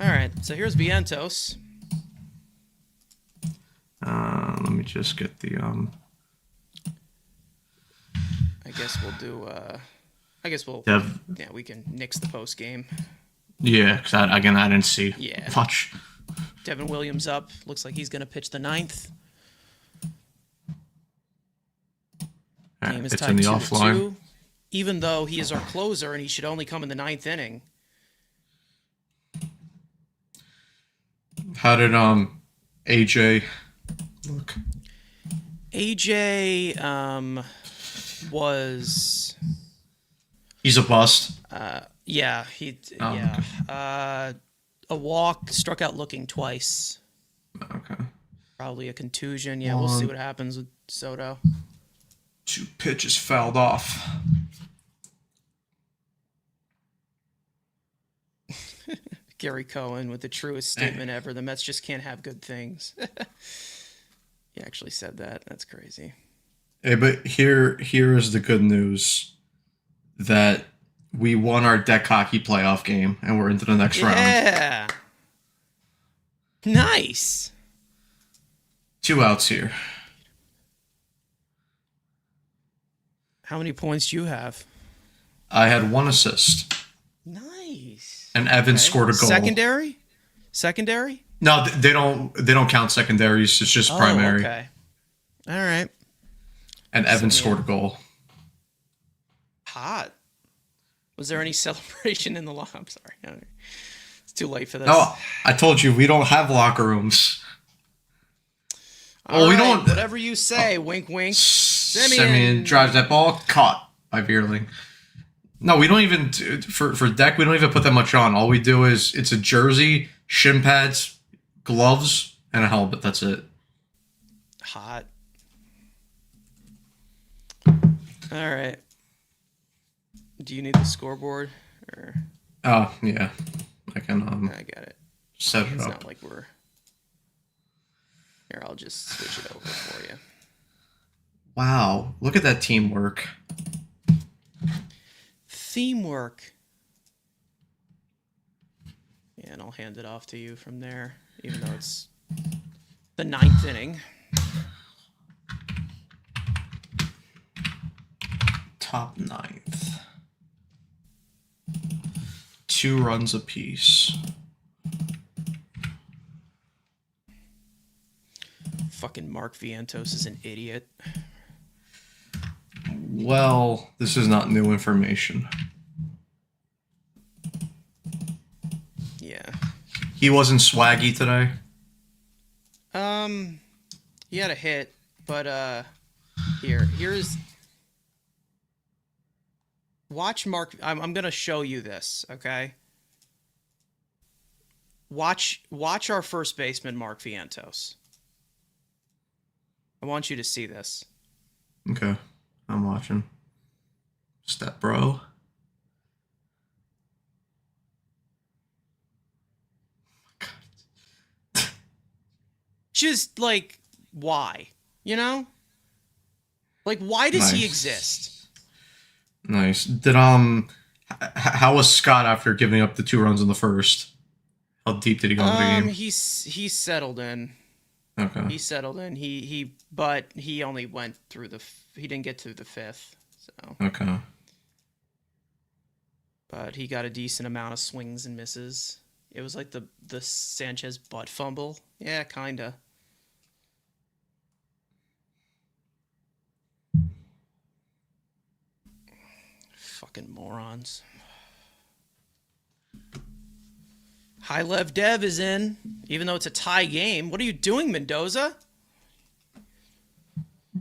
All right, so here's Vientos. Let me just get the I guess we'll do. We can nix the post game. Yeah, because I didn't see much. Devin Williams up. Looks like he's going to pitch the 9th. Game is It's tied in the 2-2, offline. even though he is our closer and he should only come in the 9th inning. How did AJ look? AJ was. He's a bust. Yeah, Okay. A walk, struck out looking twice. Okay. Probably a contusion. Yeah, we'll see what happens with Soto. 2 pitches fouled off. Gary Cohen with the truest statement ever. The Mets just can't have good things. He actually said that. That's crazy. Hey, but here is the good news that we won our deck hockey playoff game and we're into the next round. Yeah. Nice. 2 outs here. How many points do you have? I had 1 assist. Nice. And Evan scored a goal. Secondary? No, they don't count secondaries. It's just primary. Okay. All right. And Evan scored a goal. Hot. Was there any celebration in the locker? I'm sorry. It's too late for this. No, I told you we don't have locker rooms. All right, don't. Whatever you say. Wink, wink. Simeon drives that ball, caught by Veerling. No, we don't even for deck. We don't even put that much on. All we do is it's a jersey, shin pads, gloves, and a helmet. That's it. Hot. All right. Do you need the scoreboard? Or? Oh yeah, I can. I got it. Set it it's up. Not like we're. Here, I'll just switch it over for you. Wow, look at that teamwork. Teamwork. Yeah, and I'll hand it off to you from there, even though it's the 9th inning. Top 9th. 2 runs apiece. Fucking Mark Vientos is an idiot. Well, this is not new information. Yeah. He wasn't swaggy today. He had a hit, but here's watch Mark. I'm gonna show you this, okay? Watch our first baseman, Mark Vientos. I want you to see this. Okay, I'm watching. Step bro. Just like, why? You know? Like, why does he Nice. exist? Nice. Did how was Scott after giving up the 2 runs in the first? How deep did he go into the game? He settled in. Okay. He settled in. But he only went through he didn't get to the 5th. So. Okay. But he got a decent amount of swings and misses. It was like the Sanchez butt fumble. Yeah, kinda. Fucking morons. High Lev Dev is in, even though it's a tie game. What are you doing, Mendoza?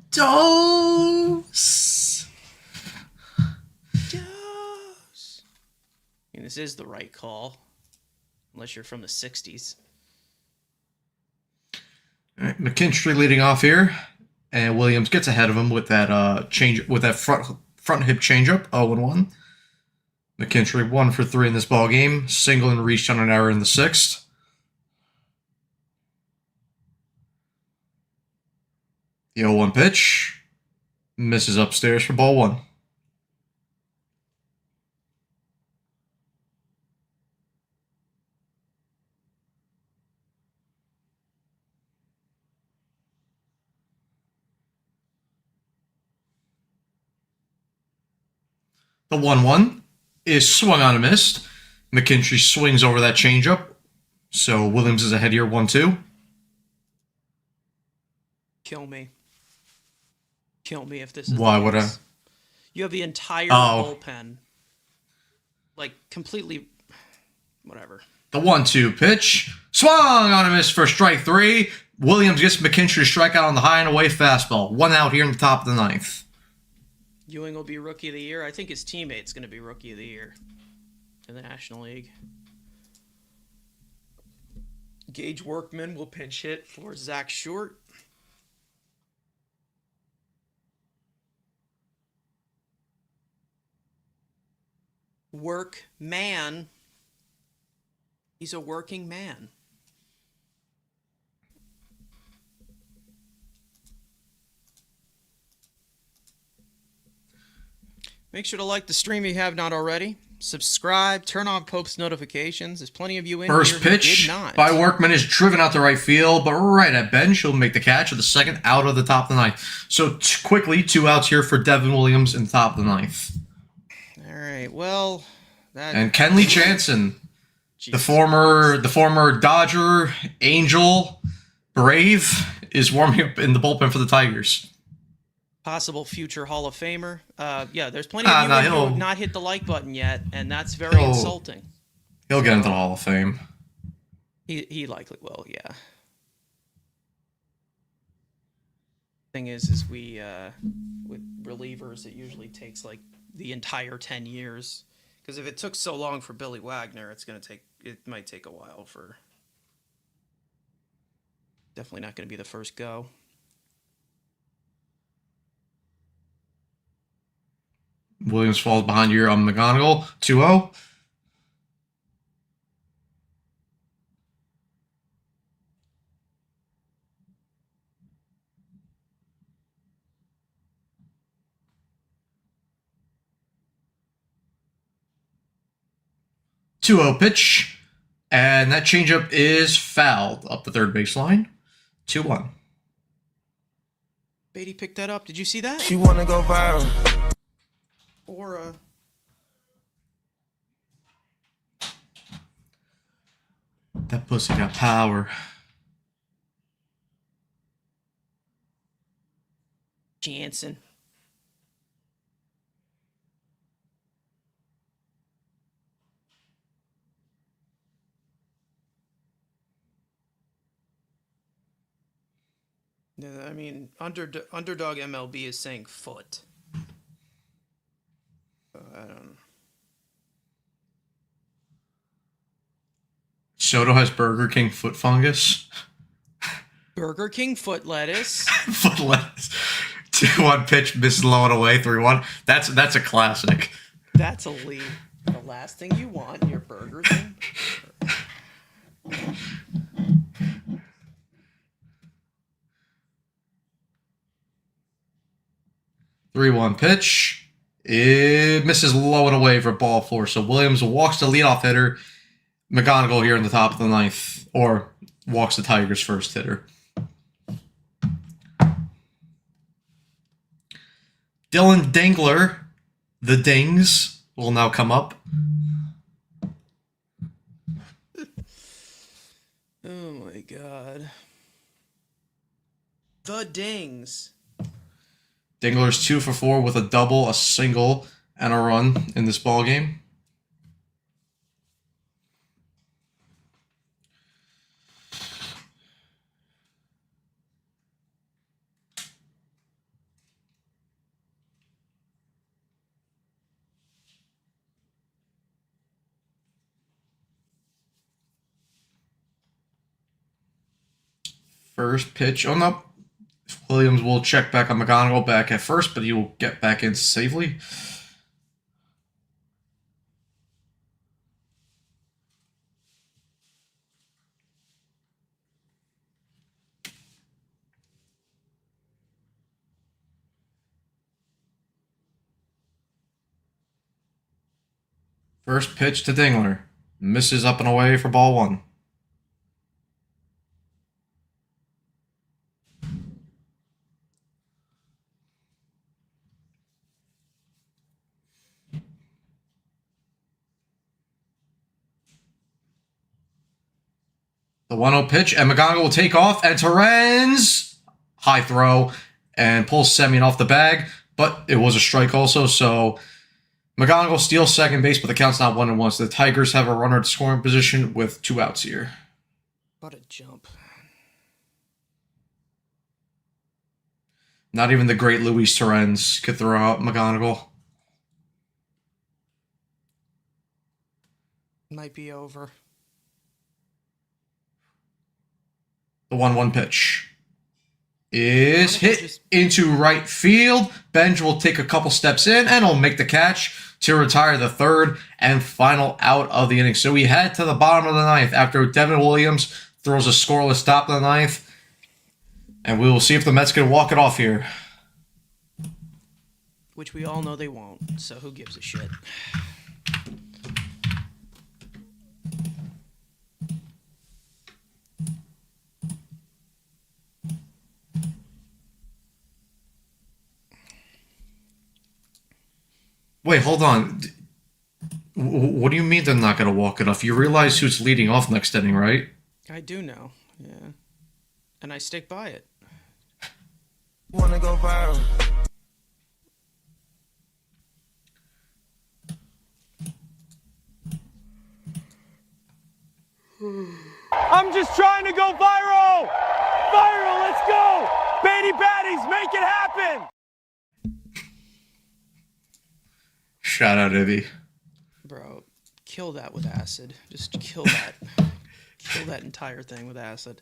Dose. Dose. I mean, this is the right call, unless you're from the 60s. All right, McKinstry leading off here, and Williams gets ahead of him with that front hip changeup, 0-1. McKinstry 1 for 3 in this ball game. Single and reached on an error in the 6th. The 0-1 pitch. Misses upstairs for ball 1. The 1-1 is swung on and missed. McKinstry swings over that changeup. So Williams is ahead here 1-2. Kill me. Kill me if this is Why the would I? case. You have the entire bullpen, like, completely, whatever. The 1-2 pitch. Swung on a miss for strike 3. Williams gets McKinstry to strike out on the high and away fastball. 1 out here in the top of the 9th. Ewing will be Rookie of the Year. I think his teammate's going to be Rookie of the Year in the National League. Gage Workman will pinch hit for Zach Short. Workman. He's a working man. Make sure to like the stream if you have not already. Subscribe, turn on post notifications. There's plenty of you in First here who pitch did not. by Workman is driven out to right field, but right at bench, he'll make the catch with the second out of the top of the 9th. So quickly, 2 outs here for Devin Williams in the top of the 9th. All right, well, that And Kenley Jansen, the Jesus former Dodger, Angel, Brave, is warming up in the bullpen for the Tigers. possible future Hall of Famer. Yeah, there's plenty of you in who have not hit the like button yet, and that's very insulting. He'll get into the Hall of Fame. He likely will, yeah. Thing is we with relievers, it usually takes like the entire 10 years. Because if it took so long for Billy Wagner, it might take a while for. Definitely not going to be the first go. Williams falls behind here on McGonigal. 2-0. Pitch. And that changeup is fouled up the third baseline. 2-1. Beatty picked that up. Did you see that? She wanna go viral. Or That pussy got power. Jansen. I mean, Underdog MLB is saying foot. I don't know. Soto has Burger King foot fungus. Burger King foot lettuce. Foot lettuce. 2-1 pitch, misses low and away, 3-1. That's a classic. That's elite. The last thing you want in your Burger King. 3-1 pitch. It misses low and away for ball 4. So Williams walks the leadoff hitter. McGonigal here in the top of the 9th. Or walks the Tigers' first hitter. Dylan Dingler, the Dings, will now come up. Oh my god. The Dings. Dingler's 2 for 4 with a double, a single, and a run in this ball game. First pitch. Oh, no. Williams will check back on McGonigal back at first, but he will get back in safely. First pitch to Dingler. Misses up and away for ball one. The 1-0 pitch, and McGonigal will take off, and Terens, high throw, and pulls Semyon off the bag, but it was a strike also, so McGonigal steals second base, but the count's not 1-1, so the Tigers have a runner at scoring position with 2 outs here. What a jump. Not even the great Luis Terens could throw out McGonigal. Might be over. The 1-1 pitch is hit into right field. Benj will take a couple steps in and he'll make the catch to retire the third and final out of the inning. So we head to the bottom of the ninth after Devin Williams throws a scoreless top of the ninth. And we will see if the Mets can walk it off here. Which we all know they won't, so who gives a shit? Wait, hold on. What do you mean they're not going to walk it off? You realize who's leading off next inning, right? I do know, yeah. And I stick by it. Wanna go viral. I'm just trying to go viral! Viral, let's go! Beatty Baddies, make it happen! Shout out, Ivy. Bro, kill that with acid. Just kill that. Kill that entire thing with acid.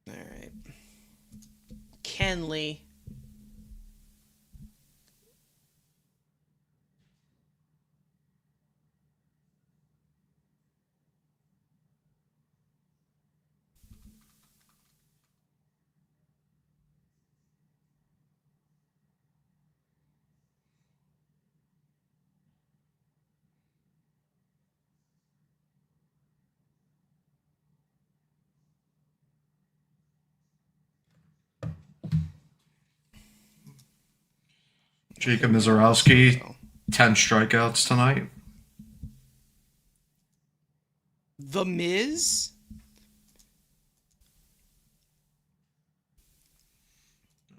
Alright. Kenley. Jacob Mizorowski, 10 strikeouts tonight. The Miz?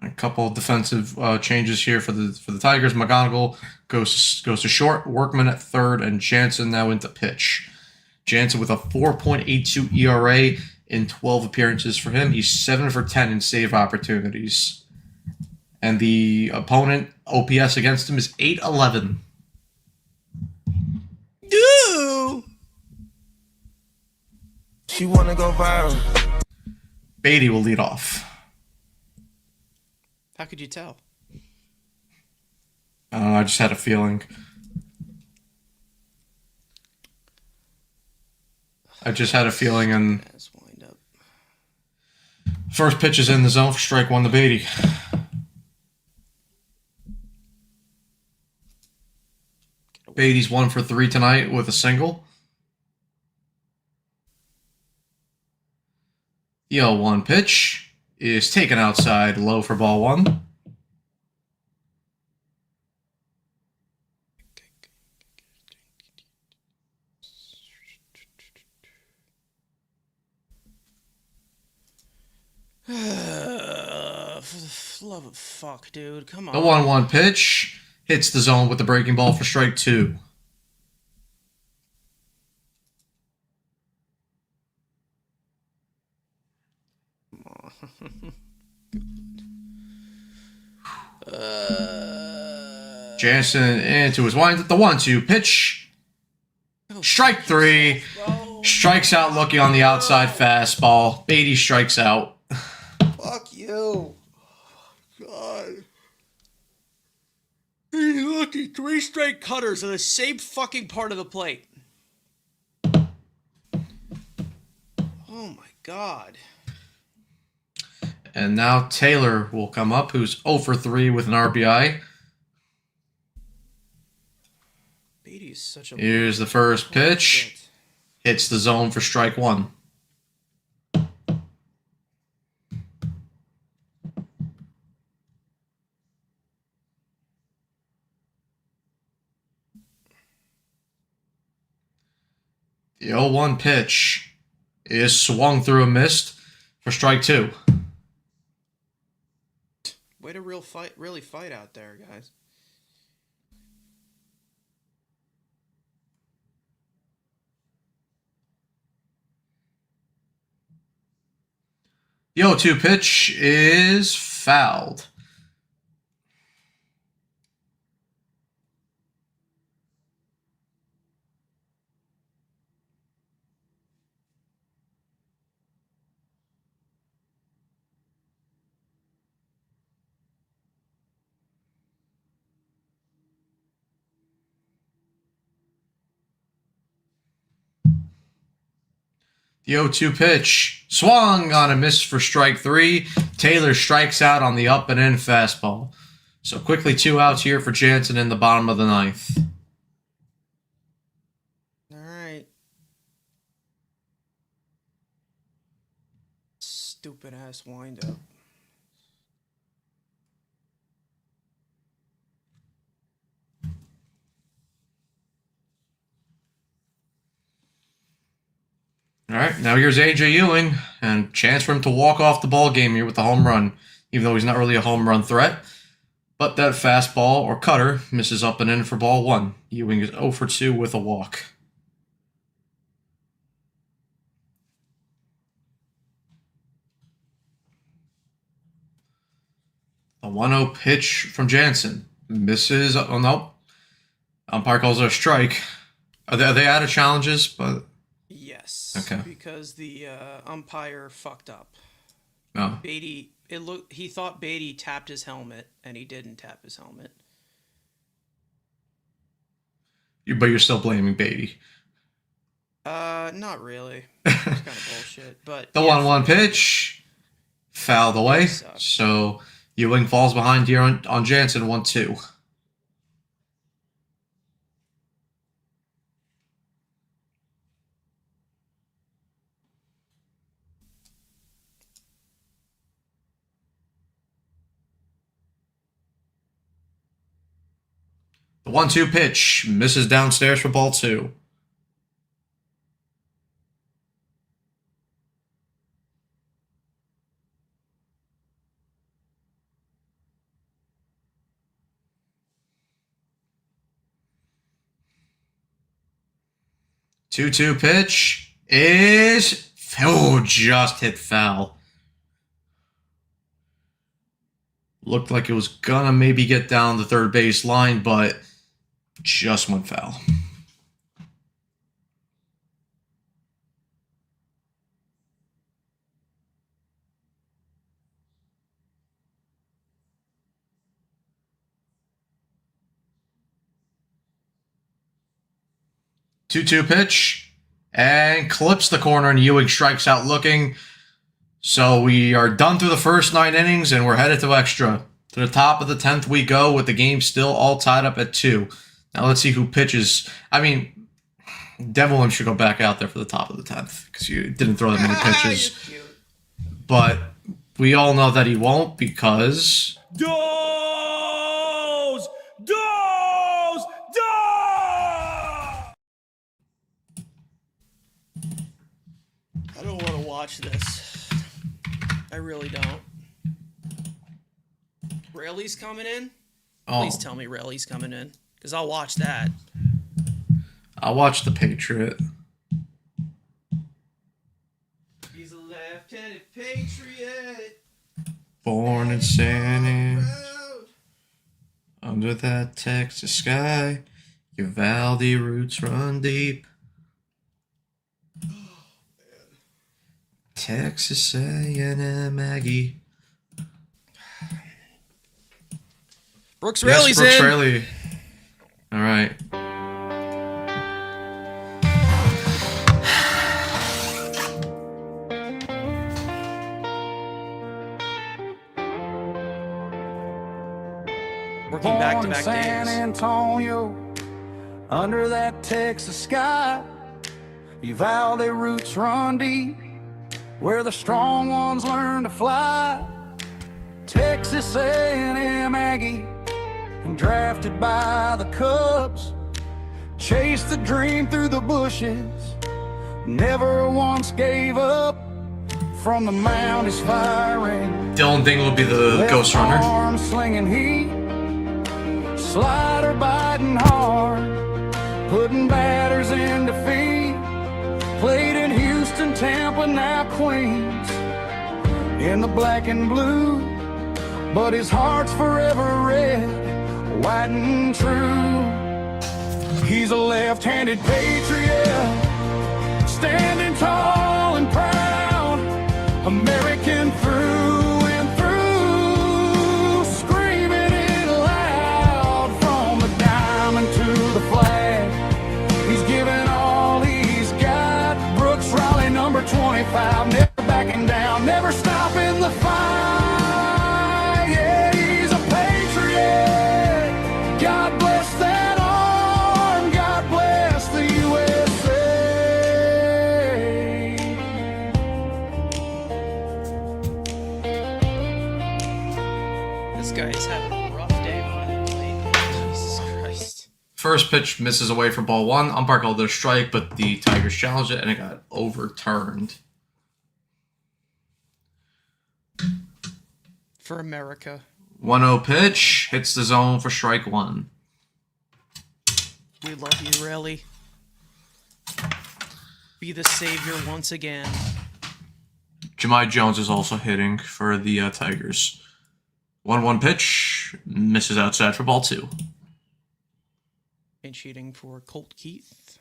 A couple of defensive changes here for the Tigers. McGonigal goes to short, Workman at third, and Jansen now into pitch. Jansen with a 4.82 ERA in 12 appearances for him. He's 7 for 10 in save opportunities. And the opponent OPS against him is 811. Ooh! She wanna go viral. Beatty will lead off. How could you tell? I just had a feeling. I just had a feeling, and Let's wind up. first pitch is in the zone for strike one to Beatty. Beatty's 1 for 3 tonight with a single. The 0-1 pitch is taken outside low for ball one. For the love of fuck, dude. Come on. The 1-1 pitch hits the zone with the breaking ball for strike two. Jansen into his wind. The 1-2 pitch. Strike three. Strikes out looking on the outside fastball. Beatty strikes out. Fuck you. God. Lucky 3 straight cutters on the same fucking part of the plate. Oh my god. And now Taylor will come up, who's 0 for 3 with an RBI. Beatty's such a... Here's the first pitch. Hits the zone for strike one. The 0-1 pitch is swung through a mist for strike two. Way to really fight out there, guys. The 0-2 pitch is fouled. The 0-2 pitch swung on a miss for strike three. Taylor strikes out on the up and in fastball. So quickly 2 outs here for Jansen in the bottom of the ninth. All right. Stupid ass windup. All right, now here's AJ Ewing, and chance for him to walk off the ball game here with the home run, even though he's not really a home run threat. But that fastball or cutter misses up and in for ball one. Ewing is 0 for 2 with a walk. A 1-0 pitch from Jansen misses. Oh no, umpire calls it a strike. Are they out of challenges? But Yes. Okay. Because the umpire fucked up. no. Beatty, he thought Beatty tapped his helmet, and he didn't tap his helmet. But you're still blaming Beatty. Not really. It's kind of bullshit. But The 1-1 pitch fouled away. So Ewing falls behind here on Jansen 1-2. The 1-2 pitch misses downstairs for ball two. Two pitch is just hit foul. Looked like it was gonna maybe get down the third base line, but just went foul. Two pitch and clips the corner, and Ewing strikes out looking. So we are done through the first 9 innings, and we're headed to extra. To the top of the 10th we go, with the game still all tied up at 2. Now let's see who pitches. I mean, Devlin should go back out there for the top of the 10th because you didn't throw that many pitches. But we all know that he won't because... Dose! I don't want to watch this. I really don't. Rayleigh's coming in? Please tell me Rayleigh's coming in, because I'll watch that. I'll watch The Patriot. He's a left-handed patriot. Born in San Andreas, under that Texas sky, your Uvalde roots run deep. Texas A&M Aggie. Brooks Yes, Raley's Brooks in. Raley. All right. Working Born in back-to-back San days. Antonio, under that Texas sky, Uvalde roots run deep, where the strong ones learn to fly. Texas A&M Aggie, and drafted by the Cubs, chased the dream through the bushes, never once gave up. From the mound is firing, Dylan Dingle will be the ghost runner. arm slinging heat, slider biting hard, putting batters in defeat. Played in Houston, Tampa, now Queens, in the black and blue, but his heart's forever red, white and true. He's a left-handed patriot, standing tall and proud, American through and through, screaming it loud, from the diamond to the flag. He's giving all he's got. Brooks Raleigh, number 25, never backing down, never stopping the fight. Yeah, he's a patriot. God bless that arm. God bless the USA. This guy's having a rough day behind the plate. Jesus Christ. First pitch misses away for ball one. Umpire called it a strike, but the Tigers challenged it and it got overturned. For America. 1-0 pitch hits the zone for strike one. We love you, Raley. Be the savior once again. Jahmai Jones is also hitting for the Tigers. 1-1 pitch misses outside for ball two. Pinch hitting for Colt Keith.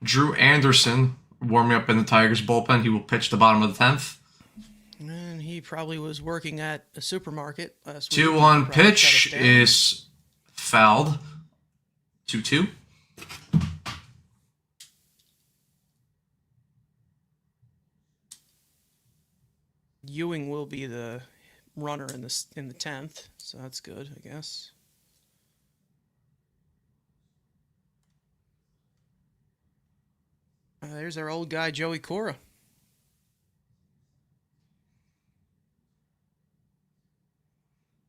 Drew Anderson warming up in the Tigers bullpen. He will pitch the bottom of the 10th. And he probably was working at a supermarket last week. 2-1 Probably pitch shut us down. is fouled. 2-2. Ewing will be the runner in the 10th, so that's good, I guess. There's our old guy, Joey Cora.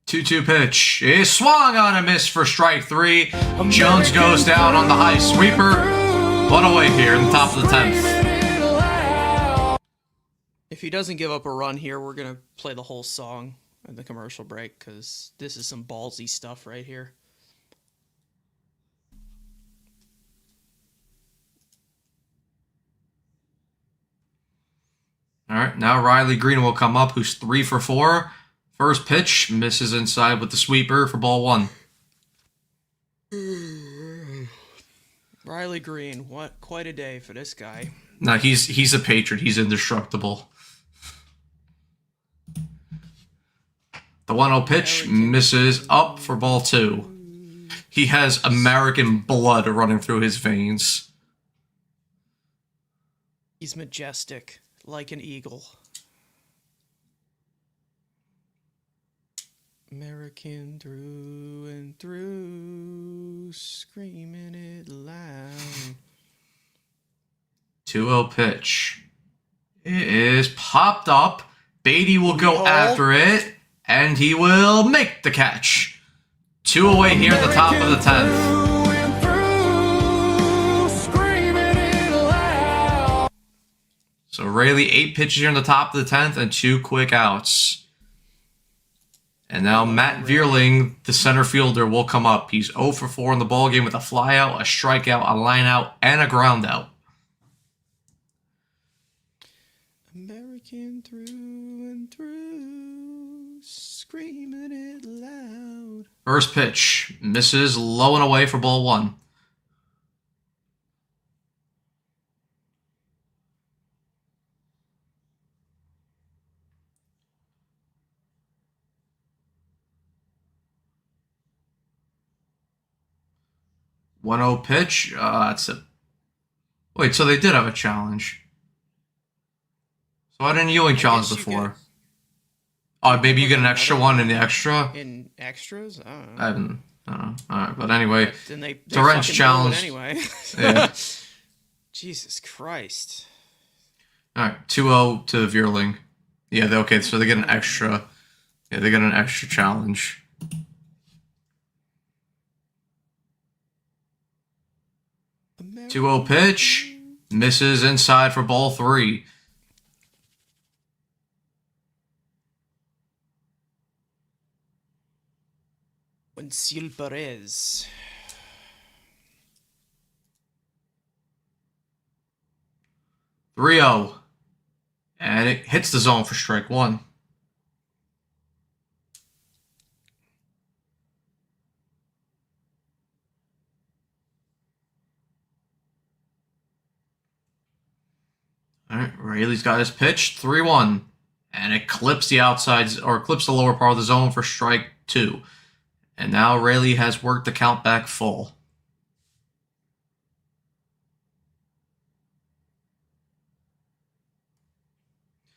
Two-two pitch is swung on a miss for strike three. Jones goes down on the high sweeper. One away here in the top of the 10th. If he doesn't give up a run here, we're going to play the whole song in the commercial break because this is some ballsy stuff right here. All right, now Riley Green will come up, who's 3 for 4. First pitch misses inside with the sweeper for ball one. Riley Green, what quite a day for this guy. No, he's a patriot. He's indestructible. The 1-0 pitch misses up for ball two. He has American blood running through his veins. He's majestic, like an eagle. American through and through, screaming it loud. 2-0 pitch. It is popped up. Beatty will go Oh. after it, and he will make the catch. 2 away here at the top of the 10th. So Raley 8 pitches here in the top of the 10th and 2 quick outs. And now Matt Vierling, the center fielder, will come up. He's 0 for 4 in the ballgame with a flyout, a strikeout, a lineout, and a groundout. American through and through, screaming it loud. First pitch misses low and away for ball one. 1-0 pitch. That's it. Wait, so they did have a challenge. So why didn't Ewing challenge before? Oh, maybe you get an extra one in the extra? In extras? I don't know. I don't know. Alright, but anyway. Then they Torrance challenged. Anyway. Yeah. Jesus Christ. Alright, 2-0 to Vierling. Yeah, okay, so they get an extra. Yeah, they get an extra challenge. American. 2-0 pitch. Misses inside for ball 3. Wencil Perez. 3-0. And it hits the zone for strike 1. All right, Rayleigh's got his pitch, 3-1. And it clips the outsides, or clips the lower part of the zone for strike 2. And now Rayleigh has worked the count back full.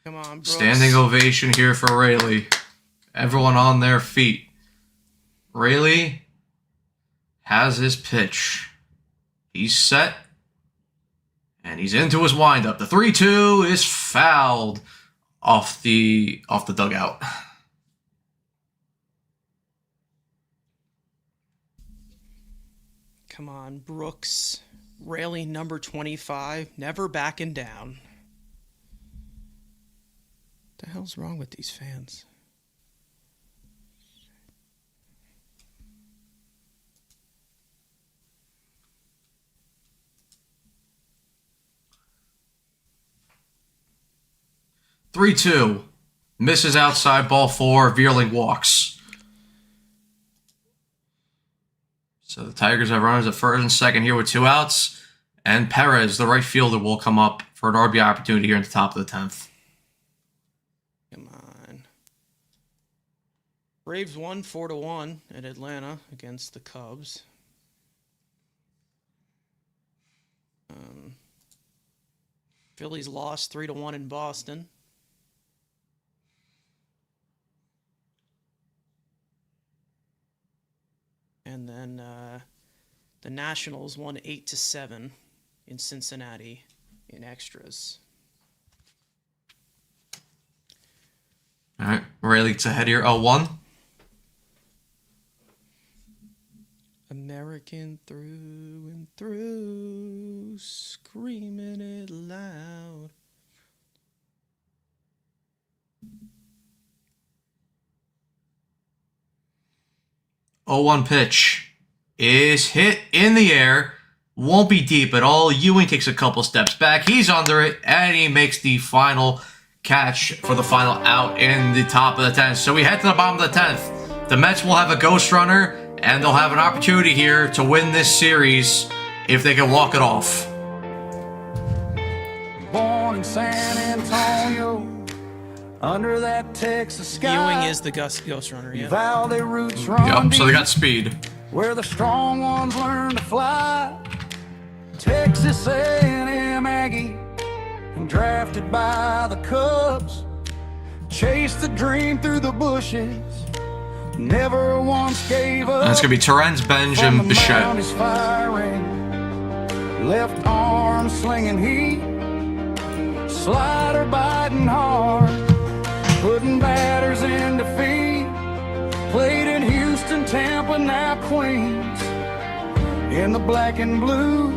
Come on, Brooks. Standing ovation here for Rayleigh. Everyone on their feet. Rayleigh has his pitch. He's set. And he's into his windup. The 3-2 is fouled off the dugout. Come on, Brooks. Rayleigh number 25, never backing down. What the hell's wrong with these fans? Three-two. Misses outside, ball 4. Vierling walks. So the Tigers have runners at first and second here with 2 outs. And Perez, the right fielder, will come up for an RBI opportunity here at the top of the 10th. Come on. Braves won 4-1 at Atlanta against the Cubs. Phillies lost 3-1 in Boston. And then the Nationals won 8-7 in Cincinnati in extras. All right, Rayleigh's ahead here, 0-1. American through and through, screaming it loud. Oh, 0-1 pitch is hit in the air. Won't be deep at all. Ewing takes a couple steps back. He's under it, and he makes the final catch for the final out in the top of the 10th. So we head to the bottom of the 10th. The Mets will have a ghost runner, and they'll have an opportunity here to win this series if they can walk it off. Born in San Antonio, under that Texas sky. Ewing is the ghost runner, yeah. Valley roots run Yep, so they deep, got speed. where the strong ones learn to fly. Texas A&M Aggie, and drafted by the Cubs. Chased the dream through the bushes, never once gave up. And it's going to be Torrens, Benj, and Bichette. Is firing, left arm slinging heat, slider biting hard, putting batters in defeat. Played in Houston, Tampa, now Queens, in the black and blue,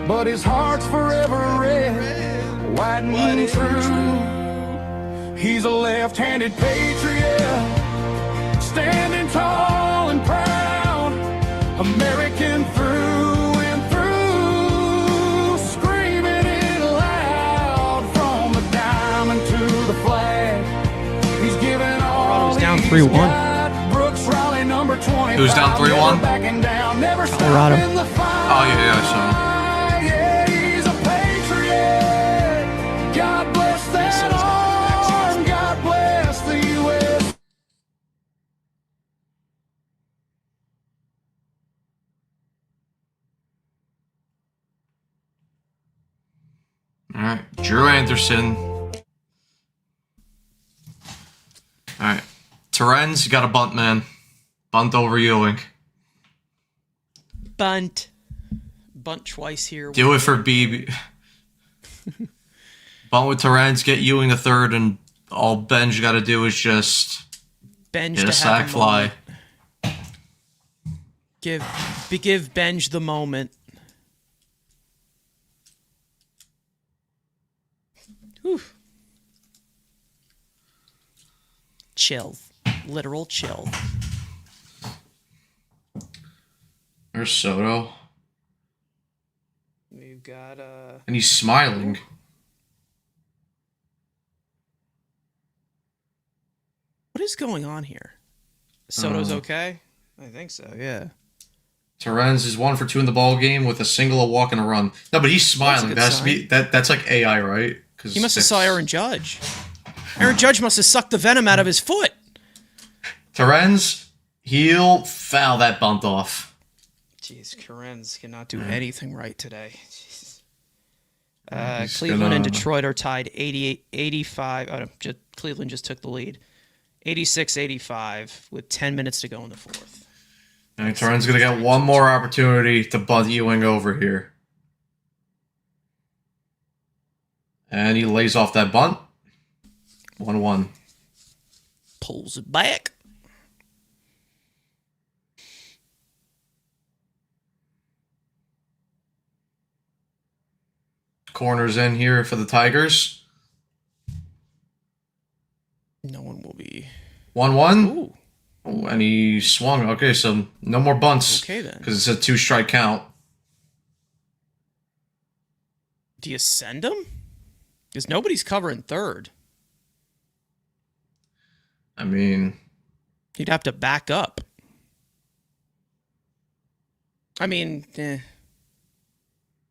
but his heart's forever red, white and true. He's a left-handed patriot, standing tall and proud, American through and through, screaming it loud, from the diamond to the flag. He's giving all down he's 3-1. got. Brooks Riley, number 20. Who's down 3-1? Colorado. Oh, yeah, I saw. Yeah, he's a patriot. God bless that arm. God bless the U.S. All right, Drew Anderson. All right, Terens, you got a bunt, man. Bunt over Ewing. Bunt twice here. Do it for BB. Bunt with Terens, get Ewing the third, and all Benj got to do is just Benj get to a sack fly. Give Benj the moment. Whew. Chill. Literal chill. There's Soto. We've got and he's smiling. What is going on here? Soto's okay? I think so, yeah. Terens is 1 for 2 in the ball game with a single, a walk, and a run. No, but he's smiling. That's like AI, right? He must have saw Aaron Judge. Aaron Judge must have sucked the venom out of his foot. Terens, he'll foul that bunt off. Jeez, Terens cannot do anything right today. Cleveland and Detroit are tied 88-85. Oh, no, Cleveland just took the lead. 86-85 with 10 minutes to go in the fourth. And Terens going to get one more opportunity to bunt Ewing over here. And he lays off that bunt. 1-1. Pulls it back. Corners in here for the Tigers. No one will be. 1-1. Ooh. Oh, and he swung. Okay, so no more bunts. Okay, then. Because it's a 2-strike count. Do you send him? Because nobody's covering third. I mean, he'd have to back up. I mean,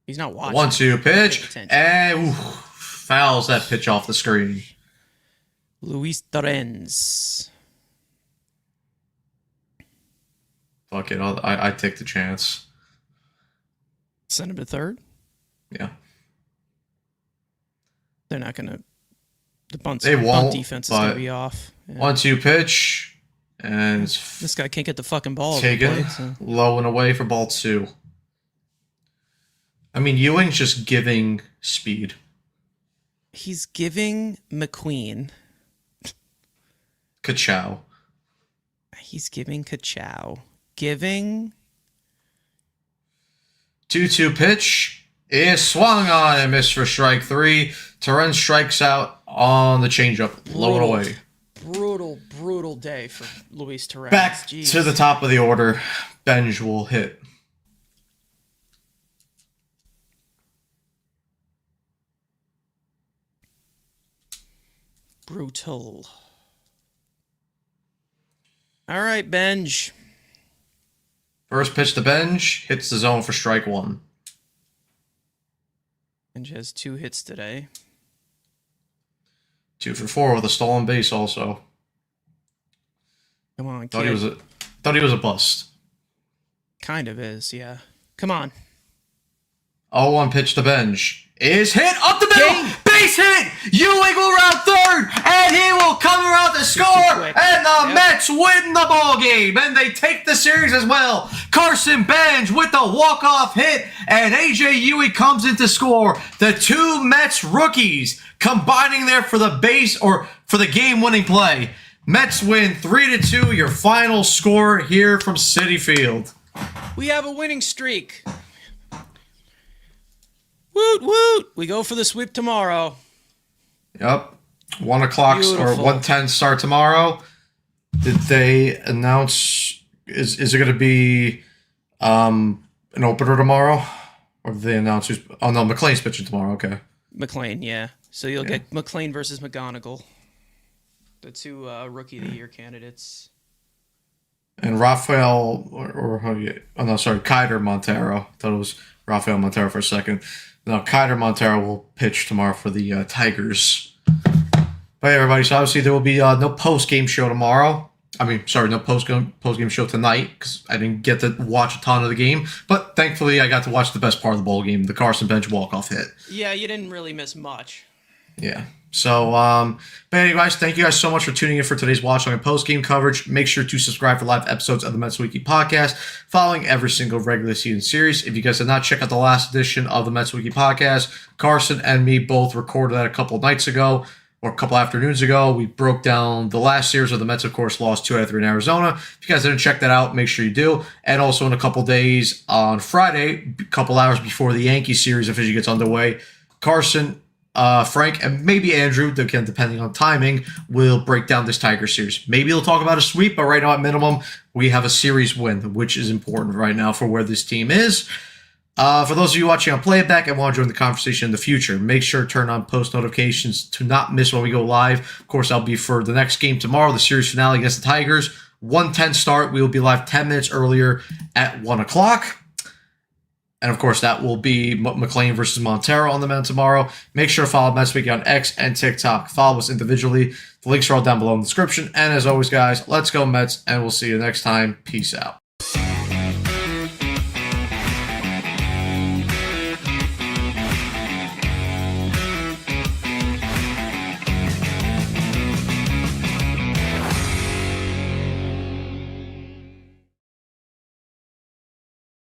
he's not watching. 1-2 pitch. And fouls that pitch off the screen. Luis Terens. Fuck it. I take the chance. Send him to third? Yeah. They're not going to. The bunt defense is going to be off. Yeah. 1-2 pitch. And this guy can't get the fucking ball. Taken. Low and away for ball 2. I mean, Ewing's just giving speed. He's giving McQueen. Ka-chow. He's giving Ka-chow. Giving. 2-2 pitch is swung on and missed for strike 3. Terens strikes out on the changeup. Low and away. Brutal day for Luis Terens. Back to the top of the order. Benj will hit. Brutal. All right, Benj. First pitch to Benj. Hits the zone for strike 1. Benj has 2 hits today. 2 for 4 with a stolen base also. Come on, kid. Thought he was a bust. Kind of is, yeah. Come on. 0-1 pitch to Benj. Is hit up the middle. Base hit. Ewing will round third, and he will come around to score. And the Mets win the ball game, and they take the series as well. Carson Benj with the walk-off hit, and AJ Ewing comes in to score. The 2 Mets rookies combining there for the base or for the game-winning play. Mets win 3-2. Your final score here from Citi Field. We have a winning streak. Woot woot! We go for the sweep tomorrow. Yep. 1 o'clock or 1:10 start tomorrow. Did they announce? Is it going to be an opener tomorrow, or did they announce who's? Oh no, McLean's pitching tomorrow. Okay. McLean, yeah. So you'll get McLean versus McGonigal, the 2 Rookie of the Year candidates. And Rafael Keider Montero. I thought it was Rafael Montero for a second. No, Keider Montero will pitch tomorrow for the Tigers. But hey, everybody, so obviously there will be no post-game show tomorrow. No post-game show tonight because I didn't get to watch a ton of the game. But thankfully, I got to watch the best part of the ball game, the Carson Bench walk-off hit. Yeah, you didn't really miss much. Yeah. So, but anyway, guys, thank you guys so much for tuning in for today's watch on post-game coverage. Make sure to subscribe for live episodes of the Mets Weekly podcast following every single regular season series. If you guys did not check out the last edition of the Mets Weekly podcast, Carson and me both recorded that a couple nights ago or a couple afternoons ago. We broke down the last series of the Mets, of course, lost 2 out of 3 in Arizona. If you guys didn't check that out, make sure you do. And also in a couple days on Friday, a couple hours before the Yankees series officially gets underway, Carson, Frank, and maybe Andrew, again, depending on timing, will break down this Tiger series. Maybe he'll talk about a sweep, but right now, at minimum, we have a series win, which is important right now for where this team is. For those of you watching on playback and want to join the conversation in the future, make sure to turn on post notifications to not miss when we go live. Of course, I'll be for the next game tomorrow, the series finale against the Tigers. 1:10 start. We will be live 10 minutes earlier at 1 o'clock. And, of course, that will be McLean versus Montero on the Men tomorrow. Make sure to follow Mets Weekly on X and TikTok. Follow us individually. The links are all down below in the description. And, as always, guys, let's go Mets, and we'll see you next time. Peace out.